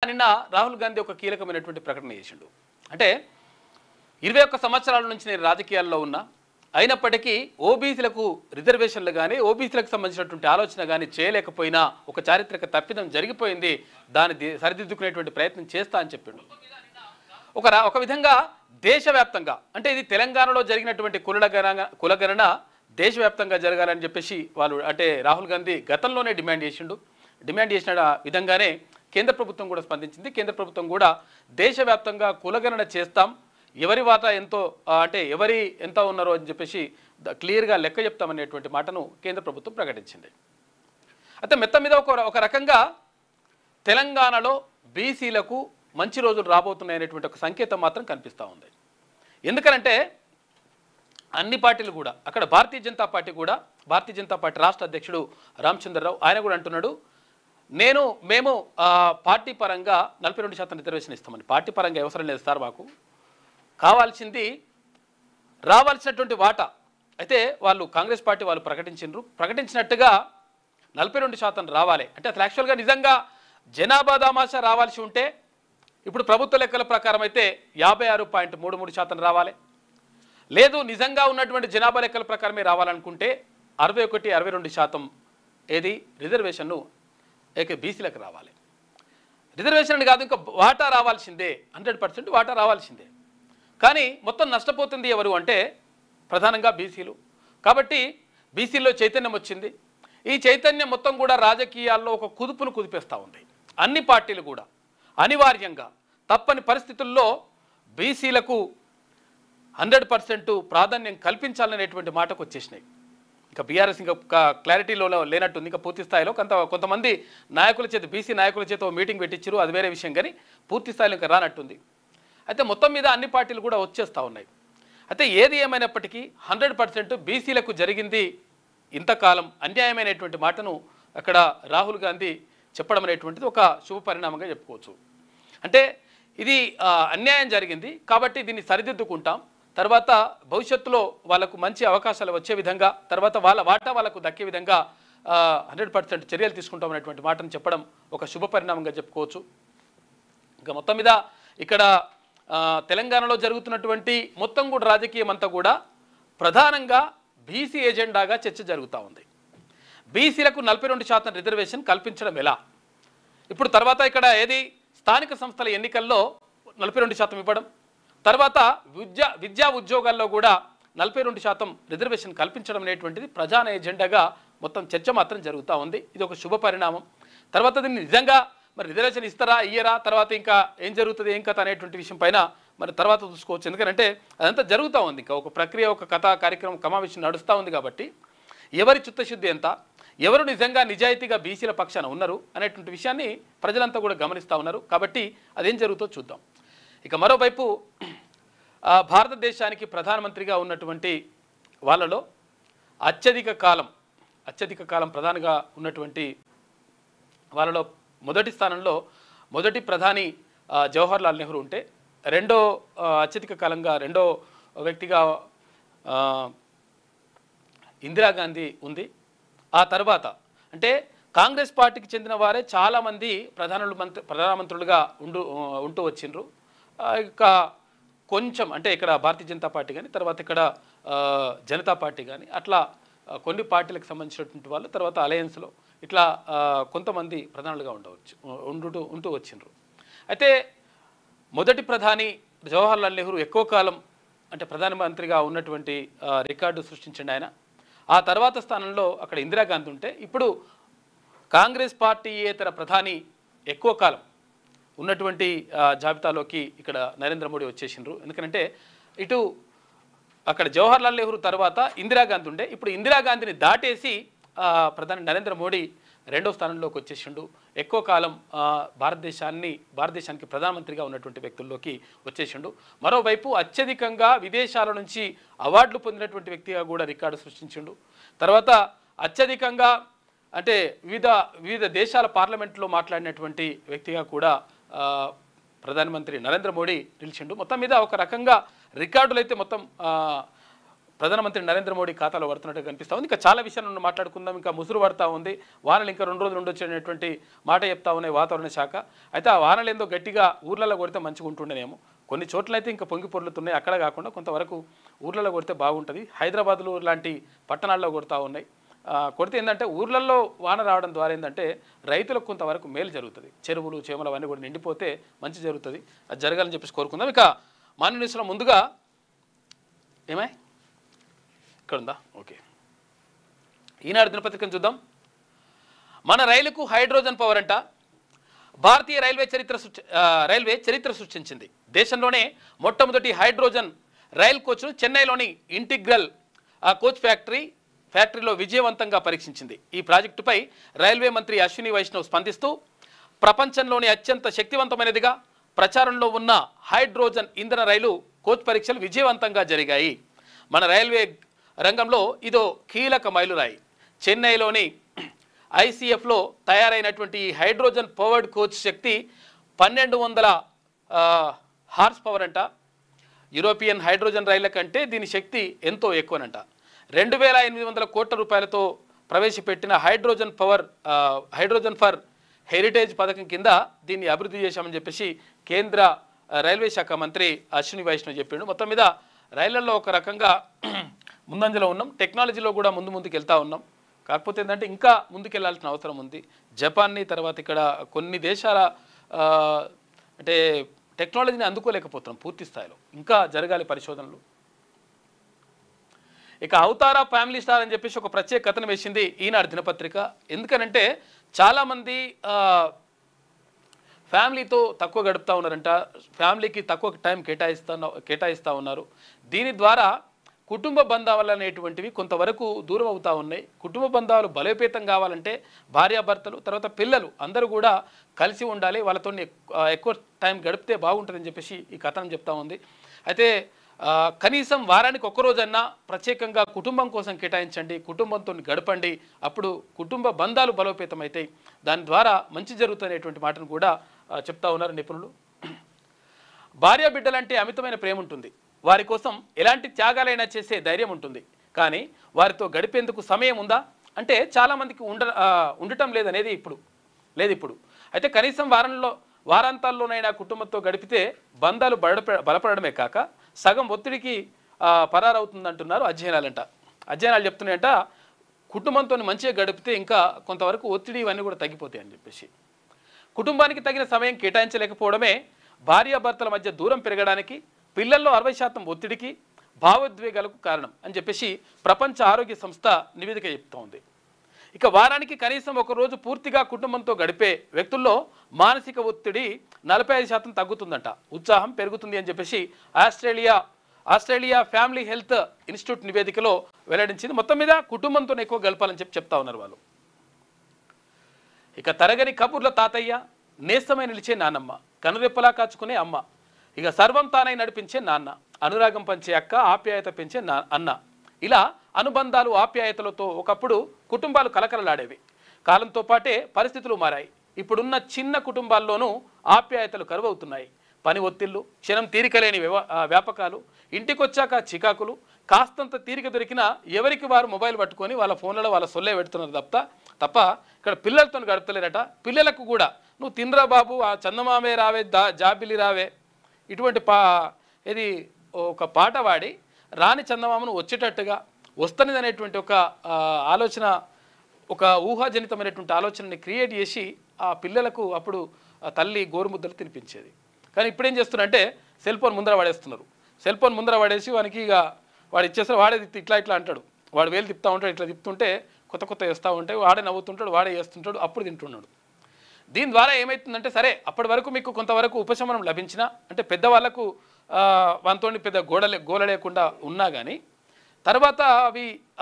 నిన్న రాహుల్ గాంధీ ఒక కీలకమైనటువంటి ప్రకటన చేసిండు. అంటే 21 సంవత్సరాల నుంచి నేను రాజకీయాల్లో ఉన్నా, అయినప్పటికీ ఓబీసీలకు రిజర్వేషన్లు కానీ ఓబీసీలకు సంబంధించినటువంటి ఆలోచన కానీ చేయలేకపోయినా ఒక చారిత్రక తప్పిదం జరిగిపోయింది, దాన్ని సరిదిద్దుకునేటువంటి ప్రయత్నం చేస్తా అని చెప్పిండు. ఒక విధంగా దేశవ్యాప్తంగా అంటే ఇది తెలంగాణలో జరిగినటువంటి కులగణన దేశవ్యాప్తంగా జరగాలని చెప్పేసి వాళ్ళు అంటే రాహుల్ గాంధీ గతంలోనే డిమాండ్ చేసిన విధంగానే కేంద్ర ప్రభుత్వం కూడా స్పందించింది. కేంద్ర ప్రభుత్వం కూడా దేశవ్యాప్తంగా కులగణన చేస్తాం, ఎవరి వాటా ఎంతో అంటే ఎవరి ఎంత ఉన్నారో అని చెప్పేసి క్లియర్గా లెక్క చెప్తామనేటువంటి మాటను కేంద్ర ప్రభుత్వం ప్రకటించింది. అయితే మెత్తం మీద ఒక రకంగా తెలంగాణలో బీసీలకు మంచి రోజులు రాబోతున్నాయనేటువంటి ఒక సంకేతం మాత్రం కనిపిస్తూ ఉంది. ఎందుకనంటే అన్ని పార్టీలు కూడా అక్కడ భారతీయ జనతా పార్టీ రాష్ట్ర అధ్యక్షుడు రామచంద్రరావు ఆయన కూడా అంటున్నాడు, మేము పార్టీ పరంగా 42% రిజర్వేషన్ ఇస్తామని. పార్టీ పరంగా అవసరం లేదు సార్, మాకు కావాల్సింది రావాల్సినటువంటి వాటా. అయితే వాళ్ళు కాంగ్రెస్ పార్టీ వాళ్ళు ప్రకటించినట్టుగా 42% రావాలి. అంటే అసలు యాక్చువల్గా నిజంగా జనాభా దామాషా రావాల్సి ఉంటే ఇప్పుడు ప్రభుత్వ లెక్కల ప్రకారం అయితే 56.33% రావాలి. లేదు నిజంగా ఉన్నటువంటి జనాభా లెక్కల ప్రకారమే రావాలనుకుంటే 61-62% ఏది రిజర్వేషన్ను బీసీలకు రావాలి. రిజర్వేషన్ కాదు, ఇంకా వాటా రావాల్సిందే, 100% వాటా రావాల్సిందే. కానీ మొత్తం నష్టపోతుంది ఎవరు అంటే ప్రధానంగా బీసీలు. కాబట్టి బీసీల్లో చైతన్యం వచ్చింది. ఈ చైతన్యం మొత్తం కూడా రాజకీయాల్లో ఒక కుదుపును కుదిపేస్తూ ఉంది. అన్ని పార్టీలు కూడా అనివార్యంగా తప్పని పరిస్థితుల్లో బీసీలకు 100% ప్రాధాన్యం కల్పించాలనేటువంటి మాటకు వచ్చేసినాయి. ఇంకా బీఆర్ఎస్ ఇంకా క్లారిటీలో లేనట్టుంది. ఇంకా పూర్తి స్థాయిలో కొంతమంది బీసీ నాయకుల చేత మీటింగ్ పెట్టించారు, అది వేరే విషయం. కానీ పూర్తి స్థాయిలో ఇంకా రానట్టుంది. అయితే మొత్తం మీద అన్ని పార్టీలు కూడా వచ్చేస్తూ ఉన్నాయి. అయితే ఏది ఏమైనప్పటికీ 100% బీసీలకు జరిగింది ఇంతకాలం అన్యాయమైనటువంటి మాటను అక్కడ రాహుల్ గాంధీ చెప్పడం అనేటువంటిది ఒక శుభ పరిణామంగా చెప్పుకోవచ్చు. అంటే ఇది అన్యాయం జరిగింది కాబట్టి దీన్ని సరిదిద్దుకుంటాం, తర్వాత భవిష్యత్తులో వాళ్ళకు మంచి అవకాశాలు వచ్చే విధంగా, తర్వాత వాళ్ళ వాటా వాళ్ళకు దక్కే విధంగా 100% చర్యలు తీసుకుంటాం అనేటువంటి మాటను చెప్పడం ఒక శుభ పరిణామంగా చెప్పుకోవచ్చు. ఇంకా మొత్తం మీద ఇక్కడ తెలంగాణలో జరుగుతున్నటువంటి మొత్తం కూడా రాజకీయం అంతా కూడా ప్రధానంగా బీసీ ఎజెండాగా చర్చ జరుగుతూ ఉంది. బీసీలకు 42% రిజర్వేషన్ కల్పించడం ఎలా? ఇప్పుడు తర్వాత ఇక్కడ ఏది స్థానిక సంస్థల ఎన్నికల్లో 42% ఇవ్వడం, తర్వాత విద్యా ఉద్యోగాల్లో కూడా 42% రిజర్వేషన్ కల్పించడం అనేటువంటిది ప్రధాన ఎజెండాగా మొత్తం చర్చ మాత్రం జరుగుతూ ఉంది. ఇది ఒక శుభ పరిణామం. తర్వాత దీన్ని నిజంగా మరి రిజర్వేషన్ ఇస్తారా ఇయ్యరా, తర్వాత ఇంకా ఏం జరుగుతుంది ఏం కథ అనేటువంటి విషయం పైన మరి తర్వాత చూసుకోవచ్చు. ఎందుకంటే అదంతా జరుగుతూ ఉంది, ఇంకా ఒక ప్రక్రియ ఒక కథా కార్యక్రమం కమావేశం నడుస్తూ ఉంది. కాబట్టి ఎవరి చిత్తశుద్ధి ఎంత, ఎవరు నిజంగా నిజాయితీగా బీసీల పక్షాన ఉన్నారు అనేటువంటి విషయాన్ని ప్రజలంతా కూడా గమనిస్తూ ఉన్నారు. కాబట్టి అదేం జరుగుతుందో చూద్దాం. ఇక మరోవైపు భారతదేశానికి ప్రధానమంత్రిగా ఉన్నటువంటి వాళ్ళలో అత్యధిక కాలం ప్రధానిగా ఉన్నటువంటి వాళ్ళలో మొదటి స్థానంలో మొదటి ప్రధాని జవహర్లాల్ నెహ్రూ ఉంటే, రెండో అత్యధిక కాలంగా రెండో వ్యక్తిగా ఇందిరాగాంధీ ఉంది. ఆ తర్వాత అంటే కాంగ్రెస్ పార్టీకి చెందిన వారే చాలామంది ప్రధానమంత్రులుగా ఉంటూ వచ్చిండ్రు. ఇక కొంచెం అంటే ఇక్కడ భారతీయ జనతా పార్టీ కానీ, తర్వాత ఇక్కడ జనతా పార్టీ కానీ, అట్లా కొన్ని పార్టీలకు సంబంధించినటువంటి వాళ్ళు తర్వాత అలయన్స్లో ఇట్లా కొంతమంది ప్రధానులుగా ఉంటూ వచ్చిండ్రు. అయితే మొదటి ప్రధాని జవహర్లాల్ నెహ్రూ ఎక్కువ కాలం అంటే ప్రధానమంత్రిగా ఉన్నటువంటి రికార్డు సృష్టించండి ఆయన. ఆ తర్వాత స్థానంలో అక్కడ ఇందిరాగాంధీ ఉంటే, ఇప్పుడు కాంగ్రెస్ పార్టీయేతర ప్రధాని ఎక్కువ కాలం ఉన్నటువంటి జాబితాలోకి ఇక్కడ నరేంద్ర మోడీ వచ్చేసిండ్రు. ఎందుకంటే ఇటు అక్కడ జవహర్లాల్ నెహ్రూ తర్వాత ఇందిరాగాంధీ ఉండే, ఇప్పుడు ఇందిరాగాంధీని దాటేసి ప్రధాని నరేంద్ర మోడీ రెండో స్థానంలోకి వచ్చేసిండు. ఎక్కువ కాలం భారతదేశానికి ప్రధానమంత్రిగా ఉన్నటువంటి వ్యక్తుల్లోకి వచ్చేసిండు. మరోవైపు అత్యధికంగా విదేశాల నుంచి అవార్డులు పొందినటువంటి వ్యక్తిగా కూడా రికార్డు సృష్టించిండు. తర్వాత అత్యధికంగా అంటే వివిధ దేశాల పార్లమెంట్లో మాట్లాడినటువంటి వ్యక్తిగా కూడా ప్రధానమంత్రి నరేంద్ర మోడీ నిలిచిండు. మొత్తం మీద ఒక రకంగా రికార్డులు అయితే మొత్తం ప్రధానమంత్రి నరేంద్ర మోడీ ఖాతాలో పడుతున్నట్టు కనిపిస్తూ ఉంది. ఇంకా చాలా విషయాలను మాట్లాడుకుందాం. ఇంకా ముసురు పడతా ఉంది, వానలు ఇంకా 2 రోజులు ఉండొచ్చేటువంటి మాట చెప్తా ఉన్నాయి వాతావరణ శాఖ. అయితే ఆ వానలు ఏందో గట్టిగా ఊర్లలో కొడితే మంచిగా ఉంటుండేనేమో. కొన్ని చోట్ల అయితే ఇంకా పొంగి పొర్లుతున్నాయి. అక్కడ కాకుండా కొంతవరకు ఊర్లలో కొడితే బాగుంటుంది. హైదరాబాద్లో లాంటి పట్టణాల్లో కొడతా ఉన్నాయి. కొడితే ఏంటంటే ఊర్లలో వాన రావడం ద్వారా ఏంటంటే రైతులకు కొంతవరకు మేలు జరుగుతుంది. చెరువులు చేమలు అవన్నీ కూడా నిండిపోతే మంచి జరుగుతుంది. అది జరగాలని చెప్పేసి కోరుకుందాం. ఇక మార్నింగ్ న్యూస్లో ముందుగా ఏమై ఇక్కడ ఉందా? ఓకే, ఈనాడు దినపత్రికను చూద్దాం. మన రైలుకు హైడ్రోజన్ పవర్ అంట. భారతీయ రైల్వే చరిత్ర సృష్టించింది. దేశంలోనే మొట్టమొదటి హైడ్రోజన్ రైల్ కోచ్ను చెన్నైలోని ఇంటిగ్రల్ కోచ్ ఫ్యాక్టరీలో విజయవంతంగా పరీక్షించింది. ఈ ప్రాజెక్టుపై రైల్వే మంత్రి అశ్విని వైష్ణవ్ స్పందిస్తూ ప్రపంచంలోని అత్యంత శక్తివంతమైనదిగా ప్రచారంలో ఉన్న హైడ్రోజన్ ఇంధన రైలు కోచ్ పరీక్షలు విజయవంతంగా జరిగాయి. మన రైల్వే రంగంలో ఇదో కీలక మైలురాయి. చెన్నైలోని ఐసీఎఫ్లో తయారైనటువంటి ఈ హైడ్రోజన్ పవర్డ్ కోచ్ శక్తి 1200 హార్స్ పవర్ అంట. యూరోపియన్ హైడ్రోజన్ రైళ్ల కంటే దీని శక్తి ఎంతో ఎక్కువనంట. 2800 కోట్ల రూపాయలతో ప్రవేశపెట్టిన హైడ్రోజన్ ఫర్ హెరిటేజ్ పథకం కింద దీన్ని అభివృద్ధి చేశామని చెప్పేసి కేంద్ర రైల్వే శాఖ మంత్రి అశ్విని వైష్ణవ్ చెప్పిండు. మొత్తం మీద రైళ్లలో ఒక రకంగా ముందంజలో ఉన్నాం, టెక్నాలజీలో కూడా ముందుకు వెళ్తూ ఉన్నాం. కాకపోతే ఏంటంటే ఇంకా ముందుకెళ్లాల్సిన అవసరం ఉంది. జపాన్ని తర్వాత ఇక్కడ కొన్ని దేశాల అంటే టెక్నాలజీని అందుకోలేకపోతున్నాం పూర్తి స్థాయిలో. ఇంకా జరగాలి పరిశోధనలు. ఇక అవతారా ఫ్యామిలీ స్టార్ అని చెప్పేసి ఒక ప్రత్యేక కథనం వేసింది ఈనాడు దినపత్రిక. ఎందుకనంటే చాలామంది ఫ్యామిలీతో తక్కువ గడుపుతూ ఉన్నారంట, ఫ్యామిలీకి తక్కువ టైం కేటాయిస్తూ ఉన్నారు. దీని ద్వారా కుటుంబ బంధాలు అనేటువంటివి కొంతవరకు దూరం అవుతూ ఉన్నాయి. కుటుంబ బంధాలు బలోపేతం కావాలంటే భార్యాభర్తలు తర్వాత పిల్లలు అందరూ కూడా కలిసి ఉండాలి, వాళ్ళతో ఎక్కువ టైం గడిపితే బాగుంటుందని చెప్పేసి ఈ కథనం చెప్తా ఉంది. అయితే కనీసం వారానికి ఒక్కరోజన్నా ప్రత్యేకంగా కుటుంబం కోసం కేటాయించండి, కుటుంబంతో గడపండి, అప్పుడు కుటుంబ బంధాలు బలోపేతం అవుతాయి, దాని ద్వారా మంచి జరుగుతున్నటువంటి మాటను కూడా చెప్తా ఉన్నారు నిపుణులు. భార్య బిడ్డలంటే అమితమైన ప్రేమ ఉంటుంది, వారి కోసం ఎలాంటి త్యాగాలైనా చేసే ధైర్యం ఉంటుంది. కానీ వారితో గడిపేందుకు సమయం ఉందా అంటే చాలామందికి ఉండటం లేదనేది ఇప్పుడు. అయితే కనీసం వారాంతాల్లోనైనా కుటుంబంతో గడిపితే బంధాలు బలపడమే కాక సగం ఒత్తిడికి పరారవుతుందంటున్నారు అధ్యయనాలు చెప్తున్నాయంట. కుటుంబంతో మంచిగా గడిపితే ఇంకా కొంతవరకు ఒత్తిడి ఇవన్నీ కూడా తగ్గిపోతాయి అని చెప్పేసి. కుటుంబానికి తగిన సమయం కేటాయించలేకపోవడమే భార్యాభర్తల మధ్య దూరం పెరగడానికి, పిల్లల్లో 60% ఒత్తిడికి, భావోద్వేగాలకు కారణం అని చెప్పేసి ప్రపంచ ఆరోగ్య సంస్థ నివేదిక చెప్తోంది. ఇక వారానికి కనీసం ఒక రోజు పూర్తిగా కుటుంబంతో గడిపే వ్యక్తుల్లో మానసిక ఒత్తిడి 45% తగ్గుతుందంట, ఉత్సాహం పెరుగుతుంది అని చెప్పేసి ఆస్ట్రేలియా ఫ్యామిలీ హెల్త్ ఇన్స్టిట్యూట్ నివేదికలో వెల్లడించింది. మొత్తం మీద కుటుంబంతో ఎక్కువ గడపాలని చెప్తా ఉన్నారు వాళ్ళు. ఇక తరగని కబుర్ల తాతయ్య, నేస్తమై నిలిచే నానమ్మ, కనురెప్పలా కాచుకునే అమ్మ, ఇక సర్వం తానై నడిపించే నాన్న, అనురాగం పంచే అక్క, ఆప్యాయత పెంచే అన్న, ఇలా అనుబంధాలు ఆప్యాయతలతో ఒకప్పుడు కుటుంబాలు కలకలలాడేవి. కాలంతో పాటే పరిస్థితులు మారాయి. ఇప్పుడున్న చిన్న కుటుంబాల్లోనూ ఆప్యాయతలు కరువవుతున్నాయి. పని ఒత్తిళ్లు, క్షణం తీరికలేని వ్యాపకాలు, ఇంటికొచ్చాక చికాకులు, కాస్తంత తీరిక దొరికినా ఎవరికి వారు మొబైల్ పట్టుకొని వాళ్ళ ఫోన్లలో వాళ్ళ సొల్లే పెడుతున్నారు తప్ప ఇక్కడ పిల్లలతో గడపలేరట. పిల్లలకు కూడా నువ్వు తినరా బాబు, ఆ చందమామే రావే, జాబిలి రావే, ఇటువంటి ఇది ఒక పాట వాడి రాని చందమామను వచ్చేటట్టుగా వస్తనిది అనేటువంటి ఒక ఆలోచన, ఒక ఊహాజనితమైనటువంటి ఆలోచనని క్రియేట్ చేసి ఆ పిల్లలకు అప్పుడు తల్లి గోరుముద్దలు తినిపించేది. కానీ ఇప్పుడేం చేస్తున్నారంటే సెల్ ఫోన్ ముందర వాడేస్తున్నారు. సెల్ ఫోన్ ముందర వాడేసి వానికి ఇక వాడు ఇచ్చేస్తారు, వాడే ఇట్లా అంటాడు, వాడు వేలు తిప్పుతూ ఉంటాడు, ఇట్లా తిప్పుతుంటే కొత్త వేస్తూ ఉంటాయి, వాడే నవ్వుతుంటాడు, వాడే చేస్తుంటాడు, అప్పుడు తింటున్నాడు. దీని ద్వారా ఏమవుతుందంటే సరే అప్పటి వరకు మీకు కొంతవరకు ఉపశమనం లభించినా, అంటే పెద్దవాళ్ళకు వాళ్ళతో పెద్ద గోల లేకుండా ఉన్నా కానీ తర్వాత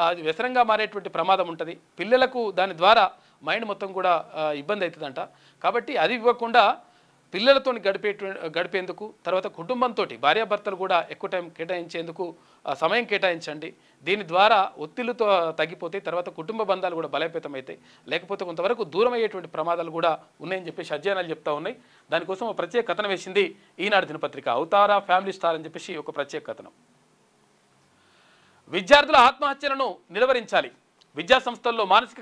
అది వ్యసనంగా మారేటువంటి ప్రమాదం ఉంటుంది. పిల్లలకు దాని ద్వారా మైండ్ మొత్తం కూడా ఇబ్బంది అవుతుందంట. కాబట్టి అది ఇవ్వకుండా పిల్లలతో గడిపేందుకు, తర్వాత కుటుంబంతో భార్యాభర్తలు కూడా ఎక్కువ టైం కేటాయించేందుకు సమయం కేటాయించండి. దీని ద్వారా ఒత్తిళ్లతో తగ్గిపోతాయి, తర్వాత కుటుంబ బంధాలు కూడా బలోపేతం అవుతాయి. లేకపోతే కొంతవరకు దూరం అయ్యేటువంటి ప్రమాదాలు కూడా ఉన్నాయని చెప్పేసి అధ్యయనాలు చెప్తా ఉన్నాయి. దానికోసం ఒక ప్రత్యేక కథనం వేసింది ఈనాడు దినపత్రిక. అవతారా ఫ్యామిలీ స్టార్ అని చెప్పేసి ఒక ప్రత్యేక కథనం. విద్యార్థుల ఆత్మహత్యలను నిలువరించాలి. విద్యా సంస్థల్లో మానసిక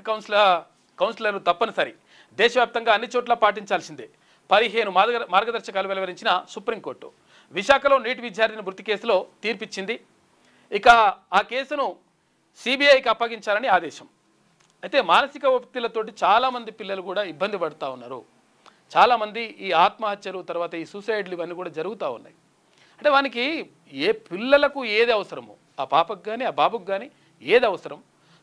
కౌన్సిలర్లు తప్పనిసరి. దేశవ్యాప్తంగా అన్ని చోట్ల పాటించాల్సిందే. 15 మార్గదర్శకాలు వెలువరించిన సుప్రీంకోర్టు. విశాఖలో నీట్ విద్యార్థిని మృతి కేసులో తీర్పిచ్చింది. ఇక ఆ కేసును సిబిఐకి అప్పగించాలని ఆదేశం. అయితే మానసిక ఒత్తిళ్లతోటి చాలామంది పిల్లలు కూడా ఇబ్బంది పడుతూ ఉన్నారు. చాలామంది ఈ ఆత్మహత్యలు తర్వాత ఈ సూసైడ్లు ఇవన్నీ కూడా జరుగుతూ ఉన్నాయి. అంటే వానికి ఏ పిల్లలకు ఏది అవసరమో ఆ పాపకు కానీ ఆ బాబుకు కానీ ఏది అవసరం,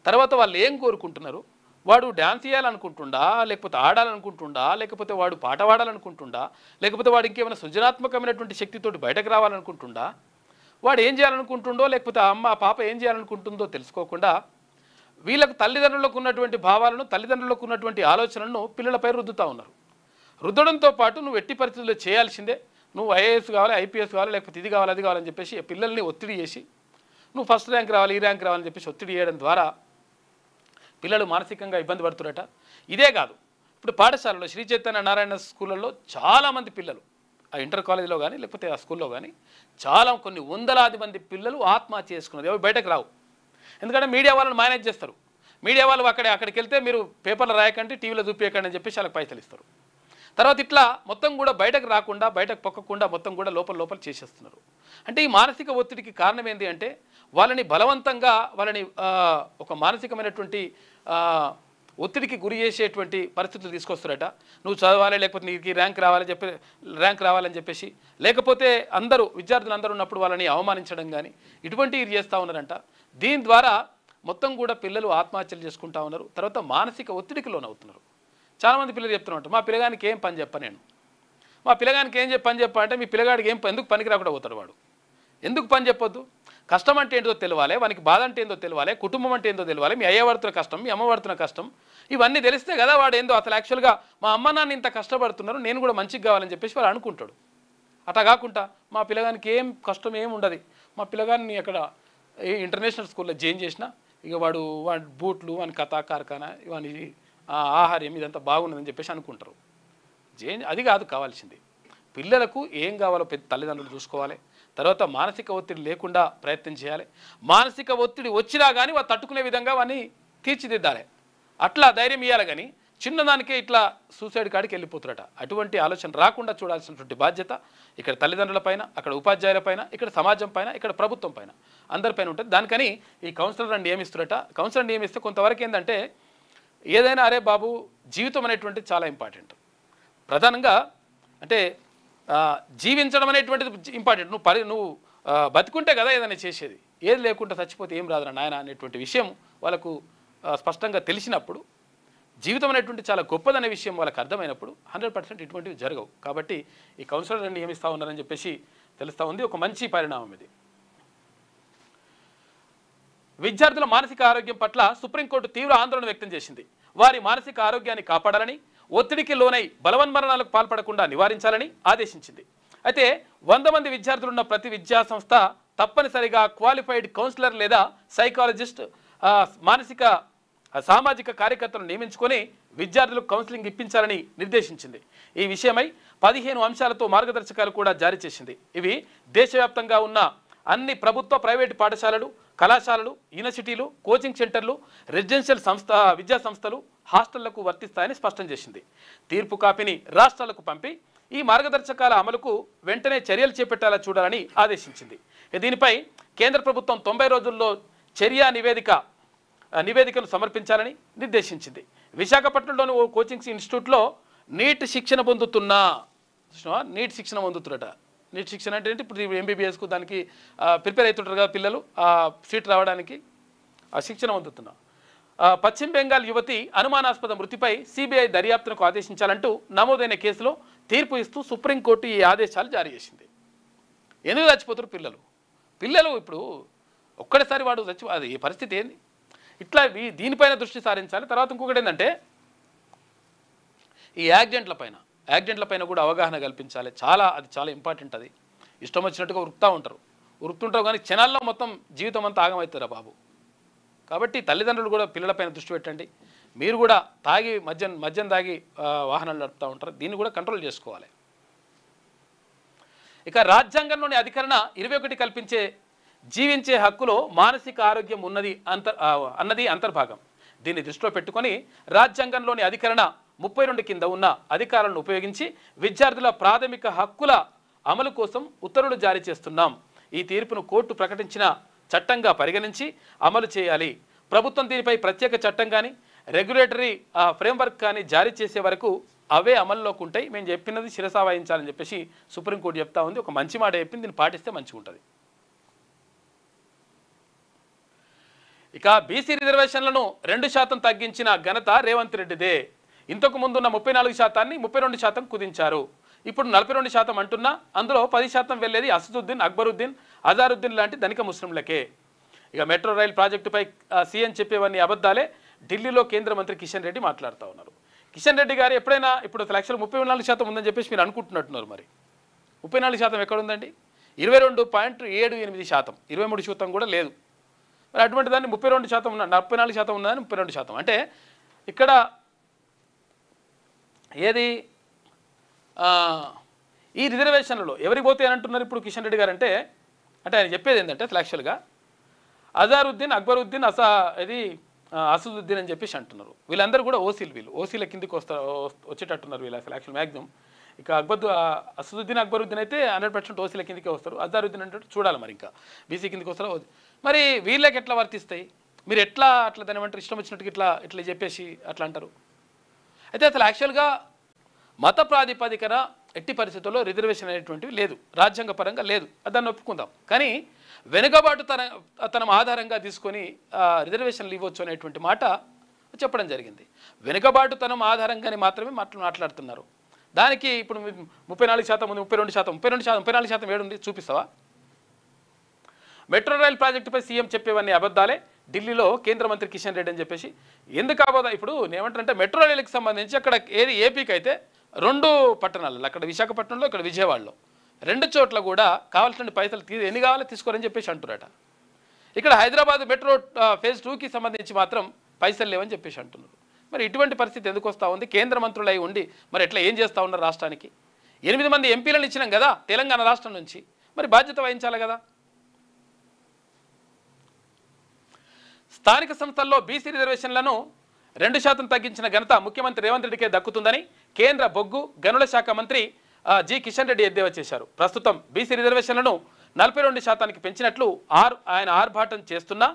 తర్వాత వాళ్ళు ఏం కోరుకుంటున్నారు, వాడు డ్యాన్స్ చేయాలనుకుంటుండా, లేకపోతే ఆడాలనుకుంటుండా, లేకపోతే వాడు పాట పాడాలనుకుంటుండా, లేకపోతే వాడు ఇంకేమైనా సృజనాత్మకమైనటువంటి శక్తితోటి బయటకు రావాలనుకుంటుండా, వాడు ఏం చేయాలనుకుంటుండో, లేకపోతే ఆ పాప ఏం చేయాలనుకుంటుందో తెలుసుకోకుండా వీళ్ళకు తల్లిదండ్రులకు ఉన్నటువంటి భావాలను, తల్లిదండ్రులకు ఉన్నటువంటి ఆలోచనలను పిల్లలపై రుద్దుతూ ఉన్నారు. రుద్దడంతో పాటు నువ్వు ఎట్టి పరిస్థితుల్లో చేయాల్సిందే, నువ్వు ఐఏఎస్ కావాలి, ఐపీఎస్ కావాలి, లేకపోతే ఇది కావాలి అది కావాలని చెప్పేసి పిల్లల్ని ఒత్తిడి చేసి నువ్వు ఫస్ట్ ర్యాంక్ రావాలి, ఈ ర్యాంక్ రావాలని చెప్పేసి ఒత్తిడి చేయడం ద్వారా పిల్లలు మానసికంగా ఇబ్బంది పడుతున్నారట. ఇదే కాదు, ఇప్పుడు పాఠశాలలో శ్రీ చైతన్య నారాయణ స్కూళ్ళల్లో చాలామంది పిల్లలు ఆ ఇంటర్ కాలేజీలో కానీ లేకపోతే ఆ స్కూల్లో కానీ కొన్ని వందలాది మంది పిల్లలు ఆత్మహత్య చేసుకున్నారు. ఎవరు బయటకు రావు, ఎందుకంటే మీడియా వాళ్ళని మేనేజ్ చేస్తారు. మీడియా వాళ్ళు అక్కడికి వెళ్తే మీరు పేపర్లో రాయకండి, టీవీలో చూపించకండి అని చెప్పేసి వాళ్ళకి పైసలు ఇస్తారు. తర్వాత ఇట్లా మొత్తం కూడా బయటకు రాకుండా, బయటకు పొక్కకుండా మొత్తం కూడా లోపల చేసేస్తున్నారు. అంటే ఈ మానసిక ఒత్తిడికి కారణం ఏంటి అంటే వాళ్ళని బలవంతంగా ఒక మానసికమైనటువంటి ఒత్తిడికి గురి చేసేటువంటి పరిస్థితులు తీసుకొస్తారట. నువ్వు చదవాలి, లేకపోతే నీకు ర్యాంక్ రావాలని చెప్పేసి, లేకపోతే విద్యార్థులు అందరూ ఉన్నప్పుడు వాళ్ళని అవమానించడం కానీ ఇటువంటివి చేస్తూ ఉన్నారంట. దీని ద్వారా మొత్తం కూడా పిల్లలు ఆత్మహత్యలు చేసుకుంటా ఉన్నారు. తర్వాత మానసిక ఒత్తిడికి లోనవుతున్నారు. చాలామంది పిల్లలు చెప్తున్నట్టు మా పిల్లగానికి ఏం పని చెప్ప నేను మా పిల్లగానికి ఏం పని చెప్ప అంటే మీ పిల్లగాడికి ఎందుకు పనికి రాకుండా పోతాడు వాడు. ఎందుకు పని చెప్పొద్దు? కష్టం అంటే ఏంటో తెలియాలి, వానికి బాధ అంటే ఏందో తెలియాలి, కుటుంబం అంటే ఏందో తెలియాలి, మీ అయ్య పడుతున్న కష్టం, మీ అమ్మ పడుతున్న కష్టం, ఇవన్నీ తెలిస్తే కదా వాడు ఏందో అసలు యాక్చువల్గా మా అమ్మ నాన్న ఇంత కష్టపడుతున్నారు, నేను కూడా మంచిగా కావాలని చెప్పేసి వాడు అనుకుంటాడు. అట్లా కాకుండా మా పిల్లగానికి ఏం కష్టం ఏమి ఉండదు, మా పిల్లగాన్ని అక్కడ ఇంటర్నేషనల్ స్కూల్లో జాయిన్ చేసిన ఇక వాడి బూట్లు, వాని కథా కార్ఖానా, వాని ఆహార్యం ఇదంతా బాగున్నదని చెప్పేసి అనుకుంటారు. అది కాదు కావాల్సింది. పిల్లలకు ఏం కావాలో తల్లిదండ్రులు చూసుకోవాలి. తర్వాత మానసిక ఒత్తిడి లేకుండా ప్రయత్నం చేయాలి. మానసిక ఒత్తిడి వచ్చినా కానీ వారు తట్టుకునే విధంగా వాడిని తీర్చిదిద్దాలి. అట్లా ధైర్యం ఇవ్వాలి. కానీ చిన్నదానికే ఇట్లా సూసైడ్ కాడికి వెళ్ళిపోతారట. అటువంటి ఆలోచన రాకుండా చూడాల్సినటువంటి బాధ్యత ఇక్కడ తల్లిదండ్రులపైన, అక్కడ ఉపాధ్యాయులపైన, ఇక్కడ సమాజం పైన, ఇక్కడ ప్రభుత్వం పైన, అందరిపైన ఉంటుంది. దానికని ఈ కౌన్సిలర్ని నియమిస్తున్నట. కౌన్సిలర్ నియమిస్తే కొంతవరకు ఏంటంటే ఏదైనా అరే బాబు జీవితం అనేటువంటిది చాలా ఇంపార్టెంట్. ప్రధానంగా అంటే జీవించడం అనేటువంటిది ఇంపార్టెంట్. నువ్వు బతుకుంటే కదా ఏదైనా చేసేది, ఏది లేకుండా చచ్చిపోతే ఏం రాదురా నాయన అనేటువంటి విషయం వాళ్ళకు స్పష్టంగా తెలిసినప్పుడు, జీవితం అనేటువంటి చాలా గొప్పదనే విషయం వాళ్ళకి అర్థమైనప్పుడు 100% ఇటువంటివి జరగవు. కాబట్టి ఈ కౌన్సిలర్ని నియమిస్తూ ఉన్నారని చెప్పేసి తెలుస్తూ ఉంది. ఒక మంచి పరిణామం ఇది. విద్యార్థుల మానసిక ఆరోగ్యం పట్ల సుప్రీంకోర్టు తీవ్ర ఆందోళన వ్యక్తం చేసింది. వారి మానసిక ఆరోగ్యాన్ని కాపాడాలని, ఒత్తిడికి లోనై బలవన్మరణాలకు పాల్పడకుండా నివారించాలని ఆదేశించింది. అయితే 100 మంది విద్యార్థులున్న ప్రతి విద్యా సంస్థ తప్పనిసరిగా క్వాలిఫైడ్ కౌన్సిలర్ లేదా సైకాలజిస్ట్, సామాజిక కార్యకర్తలను నియమించుకొని విద్యార్థులకు కౌన్సిలింగ్ ఇప్పించాలని నిర్దేశించింది. ఈ విషయమై 15 అంశాలతో మార్గదర్శకాలు కూడా జారీ చేసింది. ఇవి దేశవ్యాప్తంగా ఉన్న అన్ని ప్రభుత్వ, ప్రైవేటు పాఠశాలలు, కళాశాలలు, యూనివర్సిటీలు, కోచింగ్ సెంటర్లు, రెసిడెన్షియల్ విద్యా సంస్థలు, హాస్టళ్లకు వర్తిస్తాయని స్పష్టం చేసింది. తీర్పు కాపీని రాష్ట్రాలకు పంపి ఈ మార్గదర్శకాల అమలుకు వెంటనే చర్యలు చేపట్టాలా చూడాలని ఆదేశించింది. దీనిపై కేంద్ర ప్రభుత్వం 90 రోజుల్లో చర్యా నివేదికను సమర్పించాలని నిర్దేశించింది. విశాఖపట్నంలోని ఓ కోచింగ్ ఇన్స్టిట్యూట్లో నీట్ శిక్షణ పొందుతున్నట. నీట్ శిక్షణ అంటే ఏంటి? ఇప్పుడు ఎంబీబీఎస్కు దానికి ప్రిపేర్ అవుతుంటారు కదా పిల్లలు, సీట్ రావడానికి ఆ శిక్షణ పొందుతున్నా. పశ్చిమ బెంగాల్ యువతి అనుమానాస్పద మృతిపై సిబిఐ దర్యాప్తునకు ఆదేశించాలంటూ నమోదైన కేసులో తీర్పు ఇస్తూ సుప్రీంకోర్టు ఈ ఆదేశాలు జారీ చేసింది. ఎందుకు చచ్చిపోతారు పిల్లలు? ఇప్పుడు ఒక్కడేసారి వాడు అది ఈ పరిస్థితి ఏంది? ఇట్లా దీనిపైన దృష్టి సారించాలి. తర్వాత ఇంకొకటి ఏంటంటే ఈ యాక్సిడెంట్ల పైన కూడా అవగాహన కల్పించాలి. అది చాలా ఇంపార్టెంట్. అది ఇష్టం వచ్చినట్టుగా ఉరుకుతుంటారు కానీ క్షణాల్లో మొత్తం జీవితం అంతా ఆగమవుతారా బాబు. కాబట్టి తల్లిదండ్రులు కూడా పిల్లలపైన దృష్టి పెట్టండి. మీరు కూడా మద్యం తాగి వాహనాలు నడుపుతూ ఉంటారు, దీన్ని కూడా కంట్రోల్ చేసుకోవాలి. ఇక రాజ్యాంగంలోని అధికరణ 21 కల్పించే జీవించే హక్కులో మానసిక ఆరోగ్యం అన్నది అంతర్భాగం. దీన్ని దృష్టిలో పెట్టుకొని రాజ్యాంగంలోని అధికరణ 32 కింద ఉన్న అధికారాలను ఉపయోగించి విద్యార్థుల ప్రాథమిక హక్కుల అమలు కోసం ఉత్తర్వులు జారీ చేస్తున్నాం. ఈ తీర్పును కోర్టు ప్రకటించిన చట్టంగా పరిగణించి అమలు చేయాలి. ప్రభుత్వం దీనిపై ప్రత్యేక చట్టం కానీ రెగ్యులేటరీ ఫ్రేమ్వర్క్ కానీ జారీ చేసే వరకు అవే అమల్లోకి ఉంటాయి. మేము చెప్పినది శిరసా వహించాలని చెప్పేసి సుప్రీంకోర్టు చెప్తా ఉంది. ఒక మంచి మాట చెప్పింది, దీన్ని పాటిస్తే మంచిగా ఉంటుంది. ఇక బీసీ రిజర్వేషన్లను 2% తగ్గించిన ఘనత రేవంత్ రెడ్డిదే. ఇంతకు ముందున్న 34% 32% కుదించారు. ఇప్పుడు 42% అంటున్నా అందులో 10% వెళ్ళేది అసదుద్దీన్, అక్బరుద్దీన్, అజారుద్దీన్ లాంటి ధనిక ముస్లింలకే. ఇక మెట్రో రైల్ ప్రాజెక్టుపై సీఎం చెప్పేవన్నీ అబద్ధాలే. ఢిల్లీలో కేంద్ర మంత్రి కిషన్ రెడ్డి మాట్లాడుతూ ఉన్నారు. కిషన్ రెడ్డి గారు ఎప్పుడైనా ఇప్పుడు లక్షలు 34% ఉందని చెప్పేసి మీరు అనుకుంటున్నట్టున్నారు. మరి 34% ఎక్కడుందండి? 22.78%, 23% కూడా లేదు. మరి అటువంటి దాన్ని 32% ఉన్న 44% ఉన్నదని 32%. అంటే ఇక్కడ ఏది ఈ రిజర్వేషన్లలో ఎవరికి పోతే అని అంటున్నారు ఇప్పుడు కిషన్ రెడ్డి గారు? అంటే ఆయన చెప్పేది ఏంటంటే అసలు యాక్చువల్గా అజారుద్దీన్, అక్బరుద్దీన్, అసదుద్దీన్ అని చెప్పేసి అంటున్నారు. వీళ్ళందరూ కూడా ఓసీల కిందికి వచ్చేటట్టున్నారు వీళ్ళు అసలు యాక్చువల్ మ్యాక్సిమం. ఇక అసదుద్దీన్, అక్బరుద్దీన్ అయితే 100% ఓసీల కిందికే వస్తారు. అజారుద్దీన్ అంటే చూడాలి మరి ఇంకా బీసీ కిందికి వస్తారో. మరి వీళ్ళకి ఎట్లా వర్తిస్తాయి? మీరు అట్లా దాని ఏమంటారు, ఇష్టం వచ్చినట్టుగా ఇట్లా చెప్పేసి అట్లా అంటారు. అయితే అసలు యాక్చువల్గా మత ప్రాతిపదికన ఎట్టి పరిస్థితుల్లో రిజర్వేషన్ అనేటువంటివి లేదు, రాజ్యాంగ పరంగా లేదు, దాన్ని ఒప్పుకుందాం. కానీ వెనుకబాటు తనం ఆధారంగా తీసుకొని రిజర్వేషన్లు ఇవ్వచ్చు అనేటువంటి మాట చెప్పడం జరిగింది. వెనుకబాటు తనం ఆధారంగానే మాత్రమే మాట్లాడుతున్నారు. దానికి ఇప్పుడు 34% ఉంది, 32% ఏడుంది చూపిస్తావా? మెట్రో రైల్ ప్రాజెక్టుపై సీఎం చెప్పేవన్నీ అబద్ధాలే. ఢిల్లీలో కేంద్ర మంత్రి కిషన్ రెడ్డి అని చెప్పేసి ఎందుకు అబద్ధం? ఇప్పుడు ఏమంటారంటే మెట్రో రైలుకి సంబంధించి అక్కడ ఏపీకి అయితే 2 పట్టణాలలో, అక్కడ విశాఖపట్నంలో, ఇక్కడ విజయవాడలో 2 చోట్ల కూడా కావాల్సిన పైసలు ఎన్ని కావాలో తీసుకోరని చెప్పేసి అంటున్నారట. ఇక్కడ హైదరాబాద్ మెట్రో ఫేజ్ 2కి సంబంధించి మాత్రం పైసలు లేవని చెప్పేసి అంటున్నారు. మరి ఇటువంటి పరిస్థితి ఎందుకు వస్తూ ఉంది? కేంద్ర మంత్రులు అయి ఉండి మరి ఎట్లా ఏం చేస్తూ ఉన్నారు? రాష్ట్రానికి 8 మంది ఎంపీలను ఇచ్చినాం కదా తెలంగాణ రాష్ట్రం నుంచి, మరి బాధ్యత వహించాలి కదా. స్థానిక సంస్థల్లో బీసీ రిజర్వేషన్లను 2% తగ్గించిన ఘనత ముఖ్యమంత్రి రేవంత్ రెడ్డికే దక్కుతుందని కేంద్ర బొగ్గు గనుల శాఖ మంత్రి జి కిషన్ రెడ్డి ఎద్దేవా చేశారు. ప్రస్తుతం బీసీ రిజర్వేషన్లను 42% పెంచినట్లు ఆయన ఆర్భాటం చేస్తున్నా